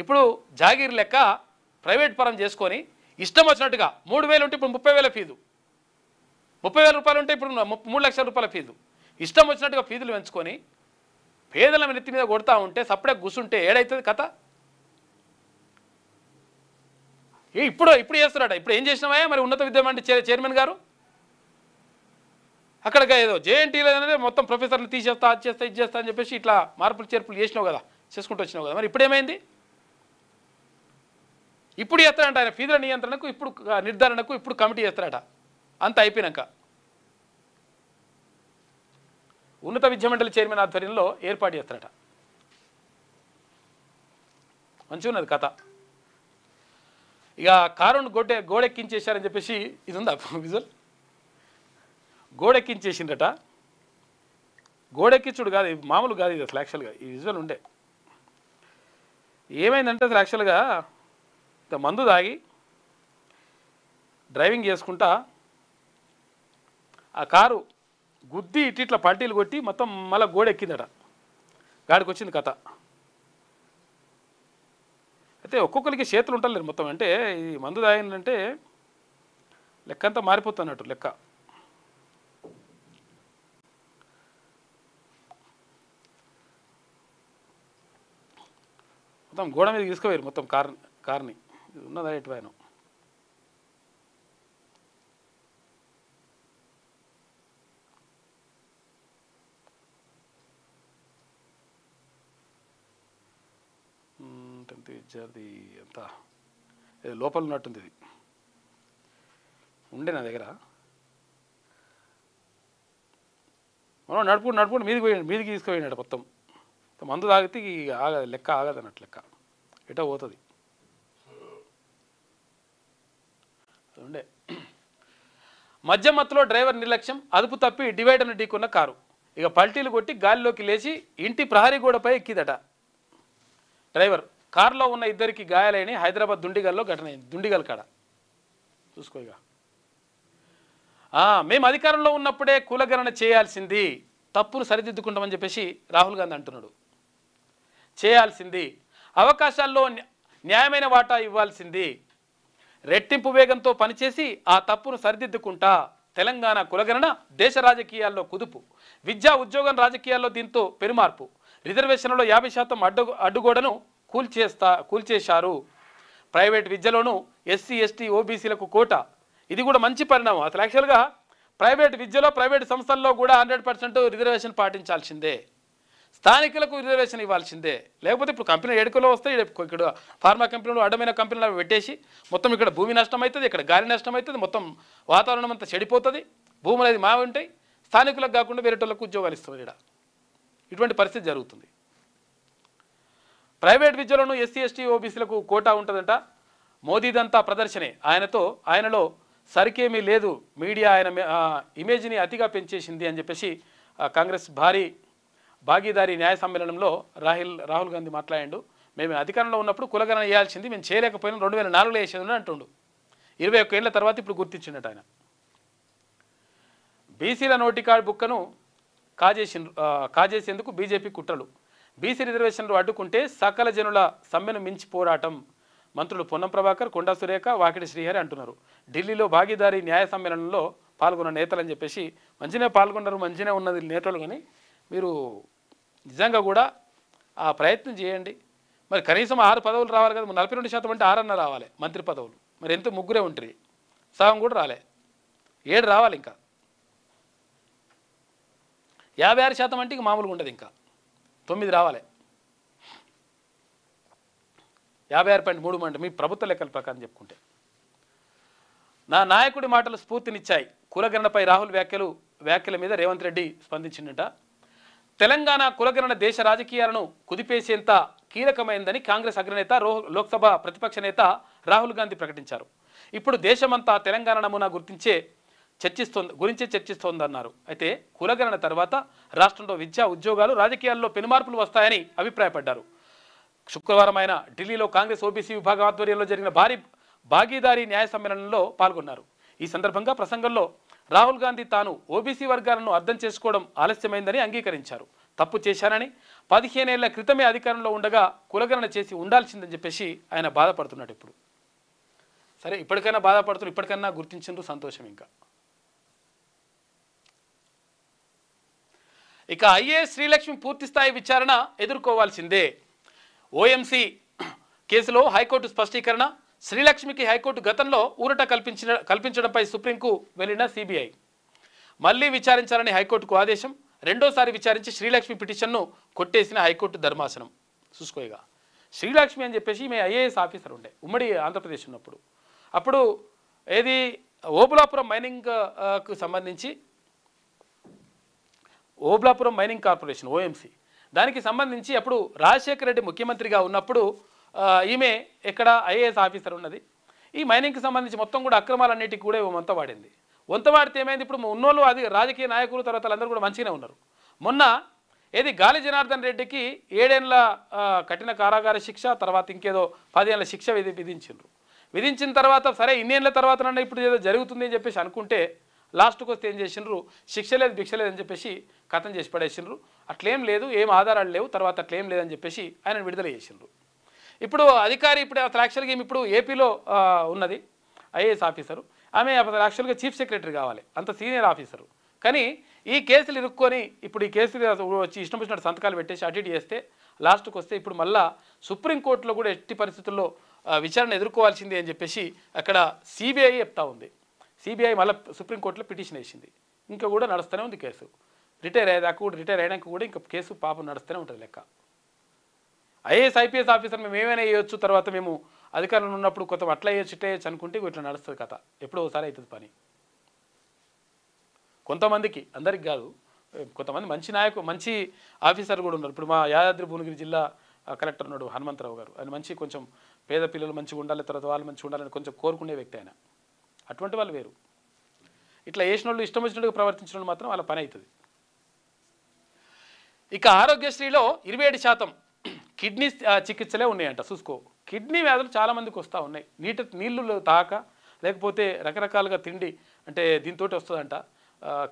ఇప్పుడు జాగీర్ లెక్క ప్రైవేట్ పరం చేసుకొని ఇష్టం వచ్చినట్టుగా 3,000 ఉంటే ఇప్పుడు 30,000 ఫీజు, 30,000 రూపాయలు ఉంటే ఇప్పుడు 3 లక్షల రూపాయల ఫీజు. ఇష్టం వచ్చినట్టుగా ఫీజులు పెంచుకొని పేదల నెత్తి మీద కొడతా ఉంటే సప్పుడే కూర్చుంటే ఏడవుతుంది కథ. ఇప్పుడు చేస్తున్నాడ. ఇప్పుడు ఏం చేసినావా మరి ఉన్నత విద్యా మండలి చైర్మన్ గారు? అక్కడ ఏదో జేఎన్టీలో అనేది మొత్తం ప్రొఫెసర్లు తీసేస్తా, అది చేస్తా, ఇది చేస్తా అని చెప్పేసి ఇట్లా మార్పులు చేర్పులు చేసినావు కదా, చేసుకుంటూ వచ్చినావు కదా. మరి ఇప్పుడు ఏమైంది? ఇప్పుడు చేస్తాడంట ఆయన ఫీజుల నియంత్రణకు, ఇప్పుడు నిర్ధారణకు ఇప్పుడు కమిటీ చేస్తాడట. అంత అయిపోయినాక ఉన్నత విద్యా మండలి చైర్మన్ ఆధ్వర్యంలో ఏర్పాటు చేస్తాడట. మంచిగా ఉన్నది కథ. ఇక కారును గోడెక్కించేశారని చెప్పేసి ఇది ఉందా విజువల్? గోడెక్కించేసిందట. గోడెక్కించుడు కాదు, మామూలు కాదు ఇది అసలు. యాక్చువల్గా ఈ విజువల్ ఉండే ఏమైందంటే అసలు యాక్చువల్గా మందు తాగి డ్రైవింగ్ చేసుకుంటా ఆ కారు గుద్ది ఇట్లా పల్టీలు కొట్టి మొత్తం మళ్ళీ గోడెక్కిందట. గాడికి వచ్చింది కథ. అయితే ఒక్కొక్కరికి చేతులు ఉంటలేరు మొత్తం. అంటే ఈ మందు తాగిందంటే లెక్కంతా మారిపోతున్నట్టు లెక్క. మొత్తం గోడ మీద తీసుకుపోయారు మొత్తం కార్ని. ఉన్నదా ఎటువైనా విద్యార్థి అంతా లోపల ఉన్నట్టుంది, ఇది ఉండే నా దగ్గర. మనం నడుపుకుంటూ మీదికి తీసుకుపోయినాడు మొత్తం. మందు తాగితే ఆగదు, లెక్క ఆగదు అన్నట్టు, లెక్క ఎటో పోతుంది. ఉండే మధ్య మత్తులో డ్రైవర్ నిర్లక్ష్యం, అదుపు తప్పి డివైడర్ను ఢీకున్న కారు. ఇక పల్టీలు కొట్టి గాలిలోకి లేచి ఇంటి ప్రహరీ గోడపై ఎక్కిదట డ్రైవర్. కారులో ఉన్న ఇద్దరికి గాయాలైన హైదరాబాద్ దుండిగల్లో ఘటన అయింది. దుండిగల్ కాడ చూసుకో. ఇక మేము అధికారంలో ఉన్నప్పుడే కులగణన చేయాల్సింది, తప్పును సరిదిద్దుకుంటామని చెప్పేసి రాహుల్ గాంధీ అంటున్నాడు. చేయాల్సింది, అవకాశాల్లో న్యాయమైన వాటా ఇవ్వాల్సింది, రెట్టింపు వేగంతో పనిచేసి ఆ తప్పును సరిదిద్దుకుంటా. తెలంగాణ కులగణన దేశ రాజకీయాల్లో కుదుపు, విద్యా ఉద్యోగం రాజకీయాల్లో దీంతో పెరుమార్పు. రిజర్వేషన్లలో 50% అడ్డుగోడను కూల్చేశారు. ప్రైవేట్ విద్యలోనూ ఎస్సీ ఎస్టీ ఓబీసీలకు కోట, ఇది కూడా మంచి పరిణామం. అసలు యాక్చువల్గా ప్రైవేట్ విద్యలో ప్రైవేట్ సంస్థల్లో కూడా 100% రిజర్వేషన్ పాటించాల్సిందే, స్థానికులకు రిజర్వేషన్ ఇవ్వాల్సిందే. లేకపోతే ఇప్పుడు కంపెనీ ఎడుకలో వస్తే ఇక్కడ ఫార్మా కంపెనీలు అడ్డమైన కంపెనీలు పెట్టేసి మొత్తం ఇక్కడ భూమి నష్టం అవుతుంది, ఇక్కడ గాలి నష్టం అవుతుంది, మొత్తం వాతావరణం అంతా చెడిపోతుంది, భూములు అది మావి ఉంటాయి, స్థానికులకు కాకుండా వేరేటోళ్ళకు ఉద్యోగాలు ఇస్తుంది. ఇక్కడ ఇటువంటి పరిస్థితి జరుగుతుంది. ప్రైవేట్ విద్యలోనూ ఎస్సీ ఎస్టీ ఓబీసీలకు కోటా ఉంటుందంట. మోదీదంతా ప్రదర్శనే, ఆయనలో సరికేమీ లేదు, మీడియా ఆయన ఇమేజ్ని అతిగా పెంచేసింది అని చెప్పేసి కాంగ్రెస్ భాగీదారీ న్యాయ సమ్మేళనంలో రాహుల్ గాంధీ మాట్లాడాడు. మేము అధికారంలో ఉన్నప్పుడు కులగణన చేయాల్సింది, మేము చేయలేకపోయినా 2004లో వేసేది అంటుండు. 21 ఏళ్ల తర్వాత ఇప్పుడు గుర్తించినట్టు ఆయన. బీసీల నోటి బుక్కను కాజేసేందుకు బీజేపీ కుట్రలు, బీసీ రిజర్వేషన్లు అడ్డుకుంటే సకల జనుల సమ్మెను మించి పోరాటం. మంత్రులు పొన్నం ప్రభాకర్, కొండా సురేఖ, వాకిటి శ్రీహరి అంటున్నారు. ఢిల్లీలో భాగీదారీ న్యాయ సమ్మేళనంలో పాల్గొన్న నేతలని చెప్పేసి మంచిగానే పాల్గొన్నారు, మంచిగానే ఉన్నది నేతలు. కానీ మీరు నిజంగా కూడా ఆ ప్రయత్నం చేయండి. మరి కనీసం 6 పదవులు రావాలి కదా, 42% అంటే 6 అన్న రావాలి మంత్రి పదవులు. మరి ఎంత ముగ్గురే ఉంటుంది, సగం కూడా రాలే, 7 రావాలి. ఇంకా 56% అంటే ఇంక మామూలుగా ఉండదు, ఇంకా 9 రావాలి. 56.3 అంటే మీ ప్రభుత్వ లెక్కల ప్రకారం చెప్పుకుంటే. నా నాయకుడి మాటలు స్ఫూర్తినిచ్చాయి, కులగణనపై రాహుల్ వ్యాఖ్యల మీద రేవంత్ రెడ్డి స్పందించిందట. తెలంగాణ కులగణన దేశ రాజకీయాలను కుదిపేసేంత కీలకమైందని కాంగ్రెస్ అగ్రనేత, లోక్సభ ప్రతిపక్ష నేత రాహుల్ గాంధీ ప్రకటించారు. ఇప్పుడు దేశమంతా తెలంగాణ నమూనా గురించే చర్చిస్తోందన్నారు. అయితే కులగణన తర్వాత రాష్ట్రంలో విద్యా ఉద్యోగాలు రాజకీయాల్లో పెనుమార్పులు వస్తాయని అభిప్రాయపడ్డారు. శుక్రవారం ఆయన ఢిల్లీలో కాంగ్రెస్ ఓబీసీ విభాగం ఆధ్వర్యంలో జరిగిన భాగీదారీ న్యాయ సమ్మేళనంలో పాల్గొన్నారు. ఈ సందర్భంగా ప్రసంగంలో రాహుల్ గాంధీ తాను ఓబీసీ వర్గాలను అర్థం చేసుకోవడం ఆలస్యమైందని అంగీకరించారు. తప్పు చేశానని, 15 ఏళ్ల క్రితమే అధికారంలో ఉండగా కులగణన చేసి ఉండాల్సిందని చెప్పేసి ఆయన బాధపడుతున్నాడు. ఇప్పుడు సరే, ఇప్పటికైనా బాధపడుతున్నారు, ఇప్పటికైనా గుర్తించిండ్రు, సంతోషం. ఇక ఐఏఎస్ శ్రీలక్ష్మి పూర్తిస్థాయి విచారణ ఎదుర్కోవాల్సిందే. ఓఎంసీ కేసులో హైకోర్టు స్పష్టీకరణ. శ్రీలక్ష్మికి హైకోర్టు గతంలో ఊరట కల్పించడంపై సుప్రీంకు వెళ్లిన సిబిఐ మళ్లీ విచారించాలని హైకోర్టుకు ఆదేశం. రెండోసారి విచారించి శ్రీలక్ష్మి పిటిషన్ను కొట్టేసిన హైకోర్టు ధర్మాసనం. చూసుకోగా శ్రీలక్ష్మి అని చెప్పేసి ఈమె ఐఏఎస్ ఆఫీసర్ ఉండే ఉమ్మడి ఆంధ్రప్రదేశ్ ఉన్నప్పుడు. అప్పుడు ఏది ఓబులాపురం మైనింగ్కు సంబంధించి ఓబులాపురం మైనింగ్ కార్పొరేషన్ ఓఎంసీ దానికి సంబంధించి అప్పుడు రాజశేఖర రెడ్డి ముఖ్యమంత్రిగా ఉన్నప్పుడు ఈమె ఎక్కడ ఐఏఎస్ ఆఫీసర్ ఉన్నది. ఈ మైనింగ్కి సంబంధించి మొత్తం కూడా అక్రమాలన్నిటికీ కూడా వంత వాడింది. వంత వాడితే ఏమైంది, ఇప్పుడు ఉన్నోళ్ళు అది రాజకీయ నాయకులు తర్వాత వాళ్ళందరూ కూడా మంచిగానే ఉన్నారు. మొన్న ఏది గాలి జనార్దన్ రెడ్డికి 7 ఏళ్ల కఠిన కారాగార శిక్ష, తర్వాత ఇంకేదో 10 ఏళ్ల శిక్ష విధించిండ్రు. విధించిన తర్వాత సరే ఇన్నేళ్ల తర్వాత నన్ను ఇప్పుడు ఏదో జరుగుతుంది అని చెప్పేసి అనుకుంటే లాస్ట్కి వస్తే ఏం చేసిండ్రు, శిక్ష లేదు భిక్ష లేదని చెప్పేసి కథం చేసి పడేసిండ్రు. అట్లేం లేదు, ఏం ఆధారాలు లేవు, తర్వాత అట్లేం లేదని చెప్పేసి ఆయన విడుదల చేసిండ్రు. ఇప్పుడు అధికారి ఇప్పుడు అసలు యాక్చువల్గా ఇప్పుడు ఏపీలో ఉన్నది ఐఏఎస్ ఆఫీసరు, ఆమె అసలు యాక్చువల్గా చీఫ్ సెక్రటరీ కావాలి, అంత సీనియర్ ఆఫీసరు. కానీ ఈ కేసులు ఇరుక్కొని ఇప్పుడు ఈ కేసులు వచ్చి ఇష్టం వచ్చినట్టు సంతకాలు పెట్టేసి అటు ఇటు చేస్తే లాస్ట్కి వస్తే ఇప్పుడు మళ్ళా సుప్రీంకోర్టులో కూడా ఎట్టి పరిస్థితుల్లో విచారణ ఎదుర్కోవాల్సింది అని చెప్పేసి అక్కడ సిబిఐ చెప్తా ఉంది. సిబిఐ మళ్ళీ సుప్రీంకోర్టులో పిటిషన్ వేసింది. ఇంకా కూడా నడుస్తూనే ఉంది కేసు. రిటైర్ అయ్యేదాకా కూడా, రిటైర్ అయినాక కూడా ఇంకా కేసు పాపం నడుస్తూనే ఉంటుంది లెక్క. ఐఏఎస్ ఐపీఎస్ ఆఫీసర్ మేము ఏమైనా వేయొచ్చు, తర్వాత మేము అధికారంలో ఉన్నప్పుడు కొత్త అట్లా వేయచ్చు ఇట్లా వేయచ్చు అనుకుంటే ఇట్లా నడుస్తుంది కథ. ఎప్పుడో ఒకసారి అవుతుంది పని. కొంతమందికి, అందరికి కాదు, కొంతమంది మంచి ఆఫీసర్ కూడా ఉన్నారు. ఇప్పుడు మా యాదాద్రి భువనగిరి జిల్లా కలెక్టర్ ఉన్నాడు హనుమంతరావు గారు. ఆయన మంచి కొంచెం పేద పిల్లలు మంచిగా ఉండాలి, తర్వాత వాళ్ళు మంచిగా ఉండాలని కొంచెం కోరుకునే వ్యక్తి ఆయన. అటువంటి వాళ్ళు వేరు. ఇట్లా వేసిన వాళ్ళు ఇష్టం వచ్చినట్టుగా ప్రవర్తించిన వాళ్ళు మాత్రం వాళ్ళ పని అవుతుంది. ఇక ఆరోగ్యశ్రీలో 27% కిడ్నీ చికిత్సలే ఉన్నాయంట. చూసుకో, కిడ్నీ వ్యాధులు చాలామందికి వస్తూ ఉన్నాయి. నీళ్ళు తాక, లేకపోతే రకరకాలుగా తిండి అంటే దీంతో వస్తుందంట.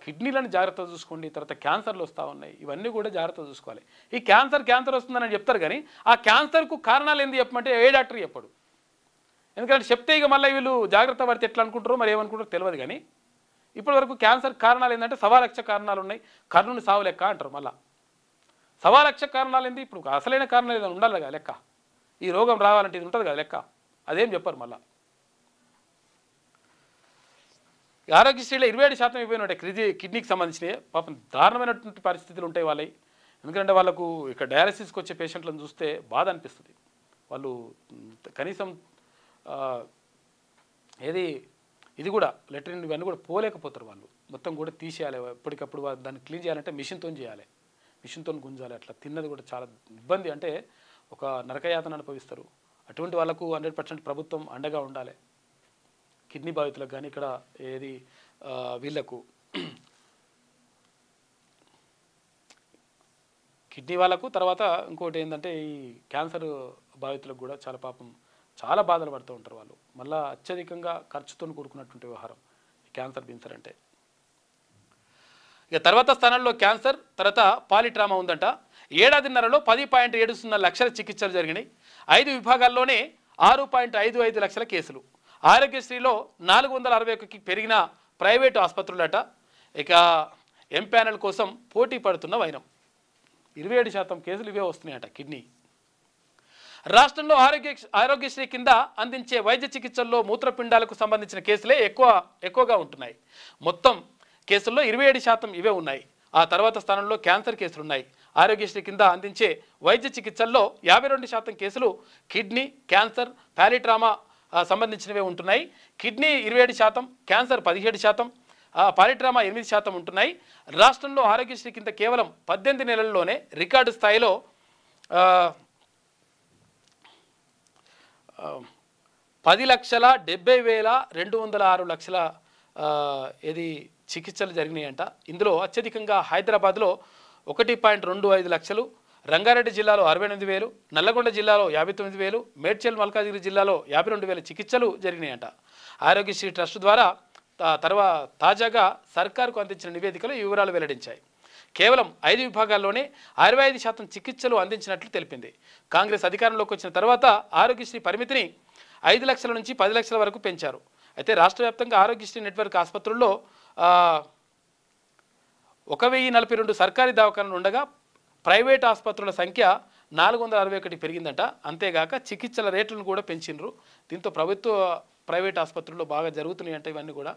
కిడ్నీలను జాగ్రత్తగా చూసుకోండి. తర్వాత క్యాన్సర్లు వస్తూ ఉన్నాయి. ఇవన్నీ కూడా జాగ్రత్తగా చూసుకోవాలి. ఈ క్యాన్సర్ వస్తుందని చెప్తారు, కానీ ఆ క్యాన్సర్కు కారణాలు ఏంది చెప్పమంటే ఏ డాక్టర్ చెప్పడు. ఎందుకంటే చెప్తే ఇక మళ్ళీ వీళ్ళు జాగ్రత్త పడితే ఎట్లా అనుకుంటారో మరి ఏమనుకుంటారో తెలియదు. కానీ ఇప్పటి వరకు క్యాన్సర్ కారణాలు ఏంటంటే 1,00,000 కారణాలు ఉన్నాయి. కర్ణుని సావు లెక్క అంటారు. మళ్ళీ 1,00,000 కారణాలు ఏంది? ఇప్పుడు అసలైన కారణాలు ఏదైనా ఉండాలి కదా లెక్క. ఈ రోగం రావాలంటే ఇది ఉంటుంది కదా లెక్క. అదేం చెప్పారు మళ్ళీ. ఆరోగ్యశ్రీలో 27% ఇవ్వనుంటాయి కిడ్నీకి సంబంధించినవి. పాపం దారుణమైనటువంటి పరిస్థితులు ఉంటాయి వాళ్ళవి. ఎందుకంటే వాళ్ళకు ఇక్కడ డయాలసిస్కి వచ్చే పేషెంట్లను చూస్తే బాధ అనిపిస్తుంది. వాళ్ళు కనీసం ఇది కూడా లెట్రిన్ ఇవన్నీ కూడా పోలేకపోతారు. వాళ్ళు మొత్తం కూడా తీసేయాలి. ఎప్పటికప్పుడు దాన్ని క్లీన్ చేయాలంటే మిషన్తో చేయాలి, మిషన్తో గుంజాలి. అట్లా తిన్నది కూడా చాలా ఇబ్బంది. అంటే ఒక నరకయాతన అనుభవిస్తారు. అటువంటి వాళ్ళకు 100% ప్రభుత్వం అండగా ఉండాలి. కిడ్నీ బాధితులకు కానీ ఇక్కడ వీళ్ళకు కిడ్నీ వాళ్ళకు, తర్వాత ఇంకోటి ఏంటంటే ఈ క్యాన్సర్ బాధితులకు కూడా చాలా పాపం చాలా బాధలు పడుతూ ఉంటారు వాళ్ళు. మళ్ళీ అత్యధికంగా ఖర్చుతో కూడుకున్నటువంటి వ్యవహారం ఈ క్యాన్సర్ బిన్సర్ అంటే. ఇక తర్వాత స్థానంలో క్యాన్సర్, తర్వాత పాలిట్రామా ఉందంట. ఏడాదిన్నరలో 10.70 లక్షల చికిత్సలు జరిగినాయి. 5 విభాగాల్లోనే 6.55 లక్షల కేసులు. ఆరోగ్యశ్రీలో 461కి పెరిగిన ప్రైవేటు ఆసుపత్రులట. ఇక ఎంపానల్ కోసం పోటీ పడుతున్న వైనం. 27% కేసులు ఇవే వస్తున్నాయట కిడ్నీ. రాష్ట్రంలో ఆరోగ్యశ్రీ కింద అందించే వైద్య చికిత్సల్లో మూత్రపిండాలకు సంబంధించిన కేసులే ఎక్కువగా ఉంటున్నాయి. మొత్తం కేసుల్లో 27% ఇవే ఉన్నాయి. ఆ తర్వాత స్థానంలో క్యాన్సర్ కేసులున్నాయి. ఆరోగ్యశ్రీ కింద అందించే వైద్య చికిత్సల్లో 52% కేసులు కిడ్నీ, క్యాన్సర్, పాలిట్రామా సంబంధించినవే ఉంటున్నాయి. కిడ్నీ 27%, క్యాన్సర్ 17%, పాలిట్రామా 8% ఉంటున్నాయి. రాష్ట్రంలో ఆరోగ్యశ్రీ కింద కేవలం 18 నెలల్లోనే రికార్డు స్థాయిలో 10,70,206 చికిత్సలు జరిగినాయంట. ఇందులో అత్యధికంగా హైదరాబాద్లో 1.25 లక్షలు, రంగారెడ్డి జిల్లాలో 68,000, నల్లగొండ జిల్లాలో 59,000, మేడ్చల్ మల్కాజిగిరి జిల్లాలో 52,000 చికిత్సలు జరిగినాయంట. ఆరోగ్యశ్రీ ట్రస్ట్ ద్వారా తాజాగా సర్కారుకు అందించిన నివేదికలో ఈ వివరాలు వెల్లడించాయి. కేవలం 5 విభాగాల్లోనే 65% చికిత్సలు అందించినట్లు తెలిపింది. కాంగ్రెస్ అధికారంలోకి వచ్చిన తర్వాత ఆరోగ్యశ్రీ పరిమితిని 5 లక్షల నుంచి 10 లక్షల వరకు పెంచారు. అయితే రాష్ట్ర వ్యాప్తంగా ఆరోగ్యశ్రీ నెట్వర్క్ ఆసుపత్రుల్లో 1,042 సర్కారీ దవాఖానాలు ఉండగా ప్రైవేట్ ఆసుపత్రుల సంఖ్య 461 పెరిగిందట. అంతేగాక చికిత్సల రేట్లను కూడా పెంచిండ్రు. దీంతో ప్రైవేట్ ఆసుపత్రుల్లో బాగా జరుగుతున్నాయి అంటే ఇవన్నీ కూడా.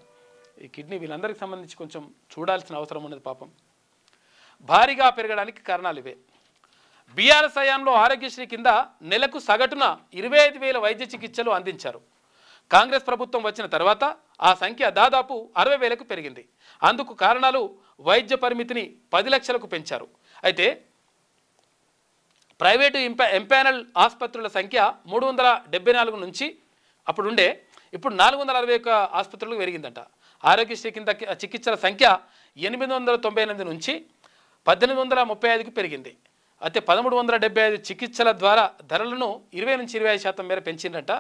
ఈ కిడ్నీ వీళ్ళందరికీ సంబంధించి కొంచెం చూడాల్సిన అవసరం ఉన్నది. పాపం భారీగా పెరగడానికి కారణాలు ఇవే. బీఆర్ఎస్ హయాంలో ఆరోగ్యశ్రీ కింద నెలకు సగటున 25,000 వైద్య చికిత్సలు అందించారు. కాంగ్రెస్ ప్రభుత్వం వచ్చిన తర్వాత ఆ సంఖ్య దాదాపు 60,000కు పెరిగింది. అందుకు కారణాలు వైద్య పరిమితిని 10 లక్షలకు పెంచారు. అయితే ప్రైవేటు ఎంపానల్ ఆసుపత్రుల సంఖ్య 374 నుంచి అప్పుడుండే ఇప్పుడు 461 ఆసుపత్రులకు పెరిగిందంట. ఆరోగ్యశ్రీ కింద చికిత్సల సంఖ్య 898 నుంచి 1835కి పెరిగింది. అయితే 1375 చికిత్సల ద్వారా ధరలను 20 నుంచి 25% మేర పెంచిందంట.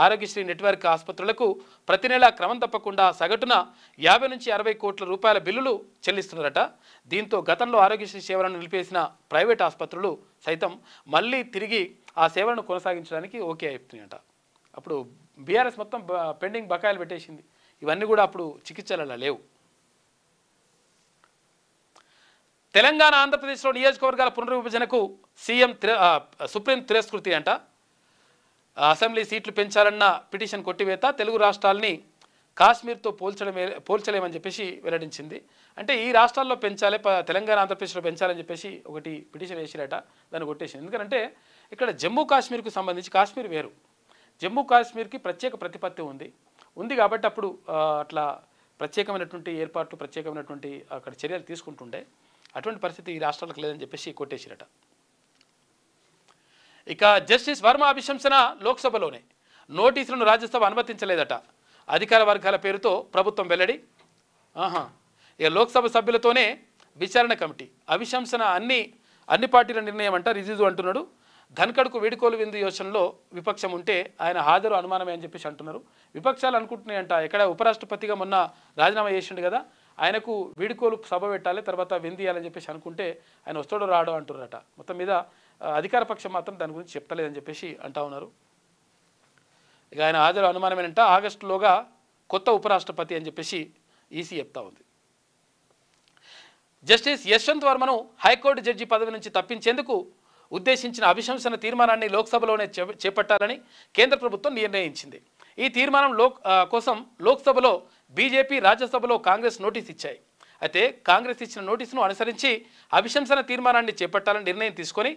ఆరోగ్యశ్రీ నెట్వర్క్ ఆసుపత్రులకు ప్రతి నెల క్రమం తప్పకుండా సగటున 50 నుంచి 60 కోట్ల రూపాయల బిల్లులు చెల్లిస్తున్నారట. దీంతో గతంలో ఆరోగ్యశ్రీ సేవలను నిలిపేసిన ప్రైవేట్ ఆసుపత్రులు సైతం మళ్ళీ తిరిగి ఆ సేవలను కొనసాగించడానికి ఓకే అయిపోతున్నాయట. అప్పుడు బీఆర్ఎస్ మొత్తం పెండింగ్ బకాయిలు పెట్టేసింది. ఇవన్నీ కూడా అప్పుడు చికిత్సలలో లేవు. తెలంగాణ ఆంధ్రప్రదేశ్లో నియోజకవర్గాల పునర్విభజనకు సుప్రీం తిరస్కృతి అంట. అసెంబ్లీ సీట్లు పెంచాలన్న పిటిషన్ కొట్టివేత. తెలుగు రాష్ట్రాలని కాశ్మీర్తో పోల్చలేమని చెప్పేసి వెల్లడించింది. అంటే ఈ రాష్ట్రాల్లో పెంచాలి, తెలంగాణ ఆంధ్రప్రదేశ్లో పెంచాలని చెప్పేసి ఒకటి పిటిషన్ వేసిరట, దాన్ని కొట్టేసింది. ఎందుకంటే ఇక్కడ జమ్మూ కాశ్మీర్కు సంబంధించి కాశ్మీర్ వేరు, జమ్మూ కాశ్మీర్కి ప్రత్యేక ప్రతిపత్తి ఉంది కాబట్టి అప్పుడు అట్లా ప్రత్యేకమైనటువంటి ఏర్పాట్లు, ప్రత్యేకమైనటువంటి అక్కడ చర్యలు తీసుకుంటుండే. అటువంటి పరిస్థితి ఈ రాష్ట్రాలకు లేదని చెప్పేసి కొట్టేసిరట. ఇక జస్టిస్ వర్మ అభిశంసన లోక్సభలోనే, నోటీసులను రాజ్యసభ అనుమతించలేదట, అధికార వర్గాల పేరుతో ప్రభుత్వం వెల్లడి. ఇక లోక్సభ సభ్యులతోనే విచారణ కమిటీ, అభిశంసన అన్ని పార్టీల నిర్ణయం అంట రిజిజు అంటున్నాడు. ధన్కడ్కు వీడుకోలు విందు యోచనలో విపక్షం ఉంటే ఆయన హాజరు అనుమానమే అని చెప్పేసి అంటున్నారు. విపక్షాలు అనుకుంటున్నాయంట, ఎక్కడ ఉపరాష్ట్రపతిగా మొన్న రాజీనామా చేసిండు కదా, ఆయనకు వీడుకోలు సభ పెట్టాలి, తర్వాత విందియాలని చెప్పేసి అనుకుంటే ఆయన వస్తాడో రాడో అంటున్నారట. మొత్తం మీద అధికార పక్షం మాత్రం దాని గురించి చెప్తలేదని చెప్పేసి అంటా ఉన్నారు. ఇక ఆయన హాజరు అనుమానమేనంట, ఆగస్టులోగా కొత్త ఉపరాష్ట్రపతి అని చెప్పేసి ఈసీ చెప్తా ఉంది. జస్టిస్ యశ్వంత్ వర్మను హైకోర్టు జడ్జి పదవి నుంచి తప్పించేందుకు ఉద్దేశించిన అభిశంసన తీర్మానాన్ని లోక్సభలోనే చేపట్టాలని కేంద్ర ప్రభుత్వం నిర్ణయించింది. ఈ తీర్మానం కోసం లోక్సభలో బీజేపీ, రాజ్యసభలో కాంగ్రెస్ నోటీస్ ఇచ్చాయి. అయితే కాంగ్రెస్ ఇచ్చిన నోటీసును అనుసరించి అభిశంసన తీర్మానాన్ని చేపట్టాలని నిర్ణయం తీసుకొని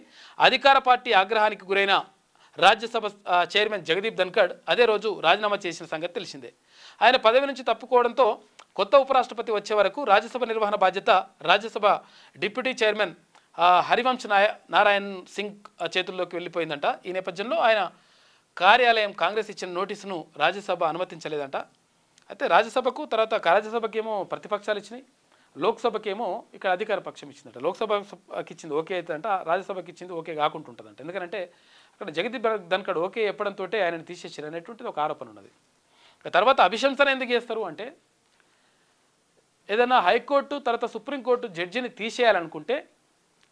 అధికార పార్టీ ఆగ్రహానికి గురైన రాజ్యసభ చైర్మన్ జగదీప్ ధన్కడ్ అదే రోజు రాజీనామా చేసిన సంగతి తెలిసిందే. ఆయన పదవి నుంచి తప్పుకోవడంతో కొత్త ఉపరాష్ట్రపతి వచ్చే వరకు రాజ్యసభ నిర్వహణ బాధ్యత రాజ్యసభ డిప్యూటీ చైర్మన్ హరివంశ్ నారాయణ్ సింగ్ చేతుల్లోకి వెళ్ళిపోయిందంట. ఈ నేపథ్యంలో ఆయన కార్యాలయం కాంగ్రెస్ ఇచ్చిన నోటీసును రాజ్యసభ అనుమతించలేదంట. అయితే తర్వాత రాజ్యసభకి ఏమో ప్రతిపక్షాలు ఇచ్చినాయి, లోక్సభకేమో ఇక్కడ అధికార పక్షం ఇచ్చిందంట. లోక్సభకి ఇచ్చింది ఓకే అయితే అంట, రాజ్యసభకి ఇచ్చింది ఓకే కాకుంటుంటుందంట. ఎందుకంటే అక్కడ జగదీప్ ధన్కడ్ ఓకే చెప్పడంతో ఆయనను తీసేసారు అనేటువంటిది ఒక ఆరోపణ ఉన్నది. తర్వాత అభిశంసన ఎందుకు చేస్తారు అంటే, ఏదైనా హైకోర్టు తర్వాత సుప్రీంకోర్టు జడ్జిని తీసేయాలనుకుంటే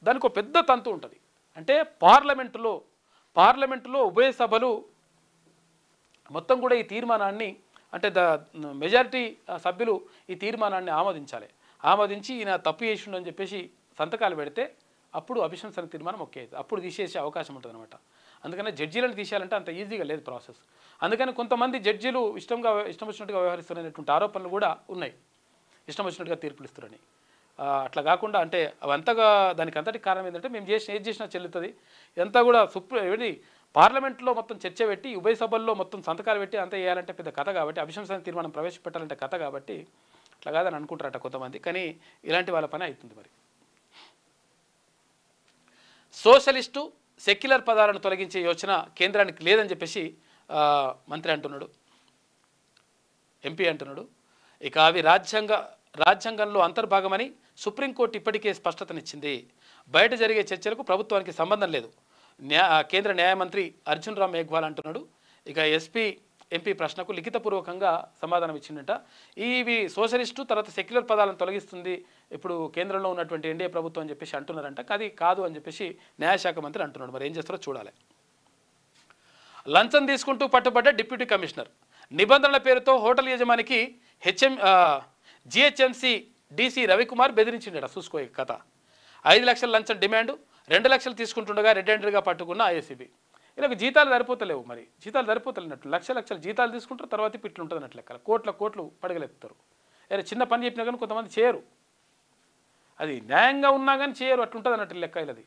దానికి ఒక పెద్ద తంతు ఉంటుంది. అంటే పార్లమెంటులో ఉభయ సభలు మొత్తం కూడా ఈ తీర్మానాన్ని, అంటే మెజారిటీ సభ్యులు ఈ తీర్మానాన్ని ఆమోదించి ఈయన తప్పు చేసిండని చెప్పేసి సంతకాలు పెడితే అప్పుడు అభిశంసన తీర్మానం ఓకే అవుతుంది, అప్పుడు తీసేసే అవకాశం ఉంటుంది అనమాట. అందుకనే జడ్జీలను తీసేయాలంటే అంత ఈజీగా లేదు ప్రాసెస్. అందుకని కొంతమంది జడ్జీలు ఇష్టం వచ్చినట్టుగా వ్యవహరిస్తున్నటువంటి ఆరోపణలు కూడా ఉన్నాయి, ఇష్టం వచ్చినట్టుగా తీర్పులు ఇస్తారని. అట్లా కాకుండా అంటే అవంతగా దానికి అంతటి కారణం ఏంటంటే మేము ఏది చేసినా చెల్లుతుంది, ఇదంతా కూడా పార్లమెంట్లో మొత్తం చర్చ పెట్టి ఉభయ సభల్లో మొత్తం సంతకాలు పెట్టి అంతా చేయాలంటే పెద్ద కథ కాబట్టి, అభిశంసన తీర్మానం ప్రవేశపెట్టాలంటే కథ కాబట్టి అట్లా కాదని అనుకుంటారట కొంతమంది. కానీ ఇలాంటి వాళ్ళ పని అవుతుంది. మరి సోషలిస్టు సెక్యులర్ పదాలను తొలగించే యోచన కేంద్రానికి లేదని చెప్పేసి మంత్రి అంటున్నాడు, ఎంపీ అంటున్నాడు. ఇక అవి రాజ్యాంగంలో అంతర్భాగమని సుప్రీంకోర్టు ఇప్పటికే స్పష్టతనిచ్చింది. బయట జరిగే చర్చలకు ప్రభుత్వానికి సంబంధం లేదు, కేంద్ర న్యాయమంత్రి అర్జున్ రామ్ మేఘ్వాల్ అంటున్నాడు. ఇక ఎంపీ ప్రశ్నకు లిఖితపూర్వకంగా సమాధానం ఇచ్చిందట. ఇవి సోషలిస్టు తర్వాత సెక్యులర్ పదాలను తొలగిస్తుంది ఇప్పుడు కేంద్రంలో ఉన్నటువంటి ఎన్డీఏ ప్రభుత్వం అని చెప్పేసి అంటున్నారంట. అది కాదు అని చెప్పేసి న్యాయశాఖ మంత్రి అంటున్నాడు. మరి ఏం చేస్తారో చూడాలి. లంచం తీసుకుంటూ పట్టుబడ్డ డిప్యూటీ కమిషనర్, నిబంధనల పేరుతో హోటల్ యజమానికి జిహెచ్ఎంసీ డీసీ రవికుమార్ బెదిరించిండట. చూసుకో కథ. 5 లక్షల లంచం డిమాండ్, 2 లక్షలు తీసుకుంటుండగా రెడ్ హ్యాండెడ్గా పట్టుకున్న ఐఏసీబీ. వీళ్ళకి జీతాలు సరిపోతలేవు, మరి జీతాలు సరిపోతలేనట్టు లక్షల జీతాలు తీసుకుంటారు, తర్వాత పిట్లు ఉంటుంది అన్నట్లు లెక్కల కోట్లు పడగలెత్తుతారు. ఏదైనా చిన్న పని చెప్పినా కానీ కొంతమంది చేయరు, అది న్యాయంగా ఉన్నా కానీ చేయరు, అట్లుంటుంది అన్నట్టు లెక్క. ఇది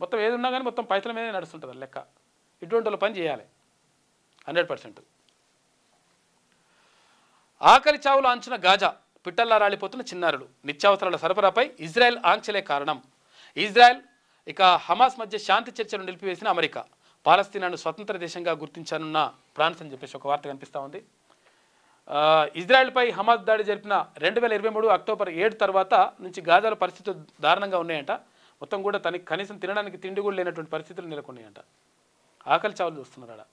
మొత్తం ఏది ఉన్నా కానీ మొత్తం పైసల మీదే నడుస్తుంటుంది లెక్క. ఇటువంటి వాళ్ళ పని చేయాలి 100%. ఆకలి చావులు అంచున గాజా, పిట్టల్లా రాలిపోతున్న చిన్నారులు, నిత్యావసరాల సరఫరాపై ఇజ్రాయెల్ ఆంక్షలే కారణం. ఇజ్రాయెల్ ఇక హమాస్ మధ్య శాంతి చర్చలు నిలిపివేసిన అమెరికా, పాలస్తీనాను స్వతంత్ర దేశంగా గుర్తించనున్న ఫ్రాన్స్ అని చెప్పేసి ఒక వార్త కనిపిస్తూ ఉంది. ఇజ్రాయెల్పై హమాస్ దాడి జరిపిన 2023 అక్టోబర్ 7 తర్వాత నుంచి గాజాలో పరిస్థితులు దారుణంగా ఉన్నాయంట. మొత్తం కూడా కనీసం తినడానికి తిండి కూడా లేనటువంటి పరిస్థితులు నెలకొన్నాయంట. ఆకలి చావులు చూస్తున్నారా.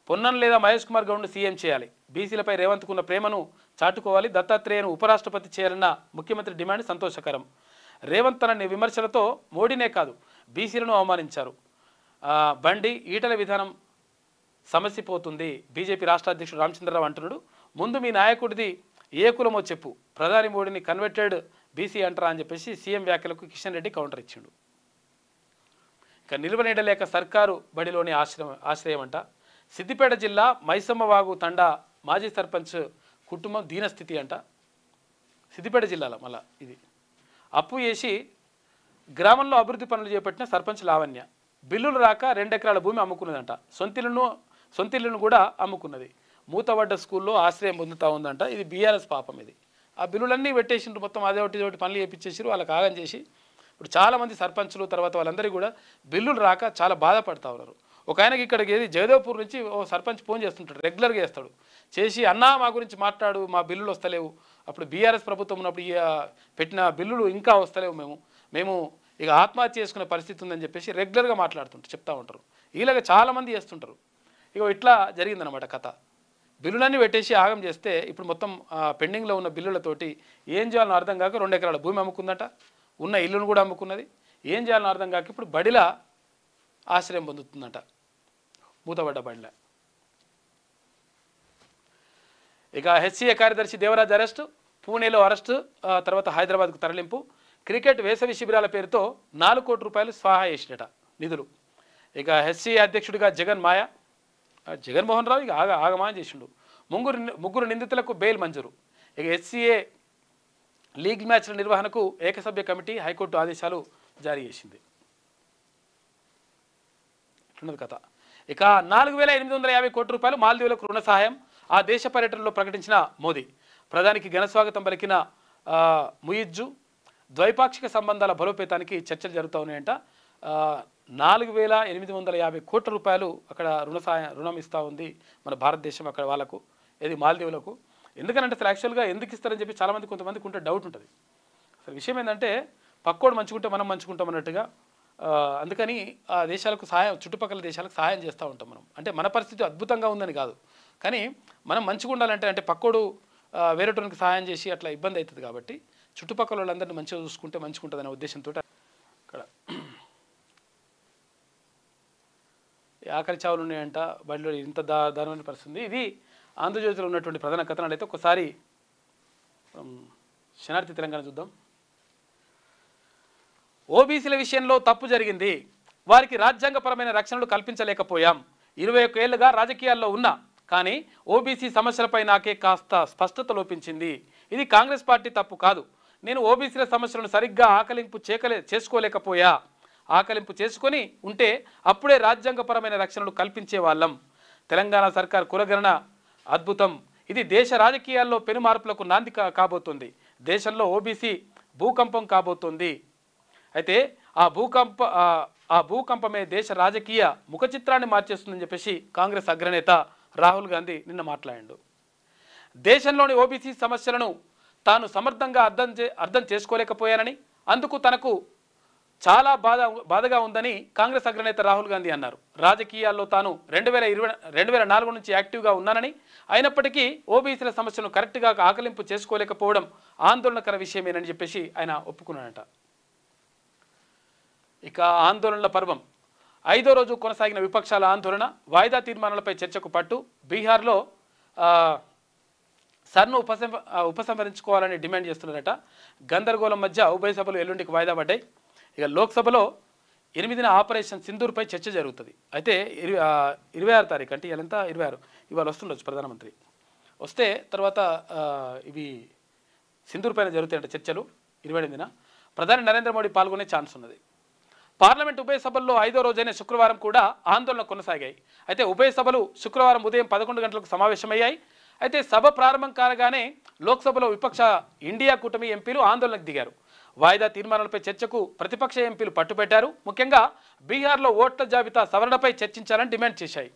పొన్నం లేదా మహేష్ కుమార్ గౌడ్ను సీఎం చేయాలి, బీసీలపై రేవంత్కున్న ప్రేమను చాటుకోవాలి, దత్తాత్రేయను ఉపరాష్ట్రపతి చేయాలన్న ముఖ్యమంత్రి డిమాండ్ సంతోషకరం. రేవంత్ తన విమర్శలతో మోడీనే కాదు బీసీలను అవమానించారు. బండి ఈటల విధానం సమస్యపోతుంది, బీజేపీ రాష్ట్ర అధ్యక్షుడు రామచంద్రరావు అంటున్నాడు. ముందు మీ నాయకుడిది ఏ కులమో చెప్పు, ప్రధాని మోడీని కన్వర్టెడ్ బీసీ అంటారా అని చెప్పేసి సీఎం వ్యాఖ్యలకు కిషన్ రెడ్డి కౌంటర్ ఇచ్చిండు. ఇక నిల్వనీడలేక సర్కారు బడిలోని ఆశ్రయం అంట. సిద్దిపేట జిల్లా మైసమ్మవాగు తండా మాజీ సర్పంచ్ కుటుంబం దీనస్థితి అంట. సిద్దిపేట జిల్లాలో మళ్ళా ఇది అప్పు చేసి గ్రామంలో అభివృద్ధి పనులు చేపట్టిన సర్పంచ్ లావణ్య బిల్లులు రాక 2 ఎకరాల భూమి అమ్ముకున్నదంట. సొంతిల్లును కూడా అమ్ముకున్నది. మూతబడ్డ స్కూల్లో ఆశ్రయం పొందుతూ ఉందంట. ఇది బీఆర్ఎస్ పాపం. ఇది ఆ బిల్లులన్నీ పెట్టేసిండ్రు, మొత్తం అదే ఒకటి పనులు చేయించేసారు, వాళ్ళకి ఆగం చేసి. ఇప్పుడు చాలామంది సర్పంచులు తర్వాత వాళ్ళందరికీ కూడా బిల్లులు రాక చాలా బాధపడతా ఉన్నారు. ఒక ఆయనకి ఇక్కడికి ఏది జయదేవ్పూర్ నుంచి ఓ సర్పంచ్ ఫోన్ చేస్తుంటాడు, రెగ్యులర్గా చేస్తాడు. చేసి అన్నా మా గురించి మాట్లాడు, మా బిల్లులు వస్తలేవు, అప్పుడు బీఆర్ఎస్ ప్రభుత్వం ఉన్నప్పుడు పెట్టిన బిల్లులు ఇంకా వస్తలేవు, మేము ఇక ఆత్మహత్య చేసుకునే పరిస్థితి ఉందని చెప్పేసి రెగ్యులర్గా మాట్లాడుతుంటారు, చెప్తా ఉంటారు. ఇలాగ చాలామంది చేస్తుంటారు. ఇక ఇట్లా జరిగిందనమాట కథ. బిల్లులన్నీ పెట్టేసి ఆగం చేస్తే ఇప్పుడు మొత్తం పెండింగ్లో ఉన్న బిల్లులతోటి ఏం చేయాలని అర్థం కాక 2 ఎకరాల భూమి అమ్ముకుందట, ఉన్న ఇల్లును కూడా అమ్ముకున్నది. ఏం చేయాలని అర్థం కాక ఇప్పుడు బడిలా ఆశ్రయం పొందుతుందట, మూతబడ్డ బడిలా. ఇక హెచ్సీఏ కార్యదర్శి దేవరాజ్ అరెస్టు, పూణేలో అరెస్టు, తర్వాత హైదరాబాద్కు తరలింపు. క్రికెట్ వేసవి శిబిరాల పేరుతో 4 కోట్ల రూపాయలు స్వాహా చేసినట నిధులు. ఇక హెచ్సీఏ అధ్యక్షుడిగా జగన్మోహన్ రావు ఇక ఆగమాన్ చేసిండు. ముగ్గురు నిందితులకు బెయిల్ మంజూరు. ఇక హెచ్సీఏ లీగ్ మ్యాచ్ల నిర్వహణకు ఏకసభ్య కమిటీ హైకోర్టు ఆదేశాలు జారీ చేసింది. ఇట్లున్నది కథ. ఇక 4,850 కోట్ల రూపాయలు మాల్దీవులకు రుణ సహాయం ఆ దేశ పర్యటనలో ప్రకటించిన మోదీ. ప్రధానికి ఘనస్వాగతం పలికిన ముయిజ్జు. ద్వైపాక్షిక సంబంధాల బలోపేతానికి చర్చలు జరుగుతూ ఉన్నాయంట. 4,850 కోట్ల రూపాయలు అక్కడ రుణం ఇస్తూ ఉంది మన భారతదేశం అక్కడ వాళ్ళకు, ఏది మాల్దీవులకు. ఎందుకనంటే అసలు యాక్చువల్గా ఎందుకు ఇస్తారని చెప్పి చాలామంది కొంతమందికి ఉంటే డౌట్ ఉంటుంది. అసలు విషయం ఏంటంటే పక్కోడు మంచుకుంటే మనం మంచుకుంటాం అన్నట్టుగా. అందుకని ఆ దేశాలకు చుట్టుపక్కల దేశాలకు సహాయం చేస్తూ ఉంటాం మనం. అంటే మన పరిస్థితి అద్భుతంగా ఉందని కాదు, కానీ మనం మంచిగా ఉండాలంటే అంటే పక్కోడు వేరేటోనికి సహాయం చేసి అట్లా ఇబ్బంది అవుతుంది. కాబట్టి చుట్టుపక్కల వాళ్ళందరినీ మంచిగా చూసుకుంటే మంచిగా ఉంటుంది అనే ఉద్దేశంతో ఇక్కడ ఆఖరి చావులు ఉన్నాయంట బడిలో. ఇంత దారుణమైన పరిస్థితి. ఇది ఆంధ్రజ్యోతిలో ఉన్నటువంటి ప్రధాన కథనాలు. అయితే ఒకసారి శనార్థి తెలంగాణ చూద్దాం. ఓబీసీల విషయంలో తప్పు జరిగింది, వారికి రాజ్యాంగపరమైన రక్షణలు కల్పించలేకపోయాం. 21 ఏళ్లుగా రాజకీయాల్లో ఉన్నా కానీ ఓబీసీ సమస్యలపై నాకే కాస్త స్పష్టత లోపించింది. ఇది కాంగ్రెస్ పార్టీ తప్పు కాదు. నేను ఓబీసీల సమస్యలను సరిగ్గా చేసుకోలేకపోయా. ఆకలింపు చేసుకొని ఉంటే అప్పుడే రాజ్యాంగపరమైన రక్షణలు కల్పించే వాళ్ళం. తెలంగాణ సర్కార్ కులగణన అద్భుతం. ఇది దేశ రాజకీయాల్లో పెను మార్పులకు నాంది కాబోతుంది. దేశంలో ఓబీసీ భూకంపం కాబోతుంది. అయితే ఆ భూకంపమే దేశ రాజకీయ ముఖ చిత్రాన్ని మార్చేస్తుందని చెప్పేసి కాంగ్రెస్ అగ్రనేత రాహుల్ గాంధీ నిన్న మాట్లాడాడు. దేశంలోని ఓబీసీ సమస్యలను తాను సమర్థంగా అర్థం చేసుకోలేకపోయానని, అందుకు తనకు చాలా బాధగా ఉందని కాంగ్రెస్ అగ్రనేత రాహుల్ గాంధీ అన్నారు. రాజకీయాల్లో తాను 2004 నుంచి యాక్టివ్గా ఉన్నానని, అయినప్పటికీ ఓబీసీల సమస్యను కరెక్ట్గా ఆకలింపు చేసుకోలేకపోవడం ఆందోళనకర విషయమేనని చెప్పేసి ఆయన ఒప్పుకున్నాడట. ఇక ఆందోళనల పర్వం 5వ రోజు కొనసాగిన విపక్షాల ఆందోళన, వాయిదా తీర్మానాలపై చర్చకు పట్టు. బీహార్లో సర్ను ఉపసంహరించుకోవాలని డిమాండ్ చేస్తున్నారట. గందరగోళం మధ్య ఉభయ సభలు ఎల్లుండికి వాయిదా పడ్డాయి. ఇక లోక్సభలో 8న ఆపరేషన్ సింధూర్పై చర్చ జరుగుతుంది. అయితే 26 తారీఖు అంటే ఇవాళ 26 ఇవాళ వస్తుండొచ్చు ప్రధానమంత్రి వస్తే, తర్వాత ఇవి సింధూర్ పైన జరుగుతాయంట చర్చలు. 28న ప్రధాని నరేంద్ర మోడీ పాల్గొనే ఛాన్స్ ఉన్నది. పార్లమెంట్ ఉభయ సభల్లో 5వ రోజైన శుక్రవారం కూడా ఆందోళన కొనసాగాయి. అయితే ఉభయ సభలు శుక్రవారం ఉదయం 11 గంటలకు సమావేశమయ్యాయి. అయితే సభ ప్రారంభం కాగానే లోక్సభలో విపక్ష ఇండియా కూటమి ఎంపీలు ఆందోళనకు దిగారు. వాయిదా తీర్మానాలపై చర్చకు ప్రతిపక్ష ఎంపీలు పట్టుబట్టారు. ముఖ్యంగా బీహార్లో ఓట్ల జాబితా సవరణపై చర్చించాలని డిమాండ్ చేశాయి.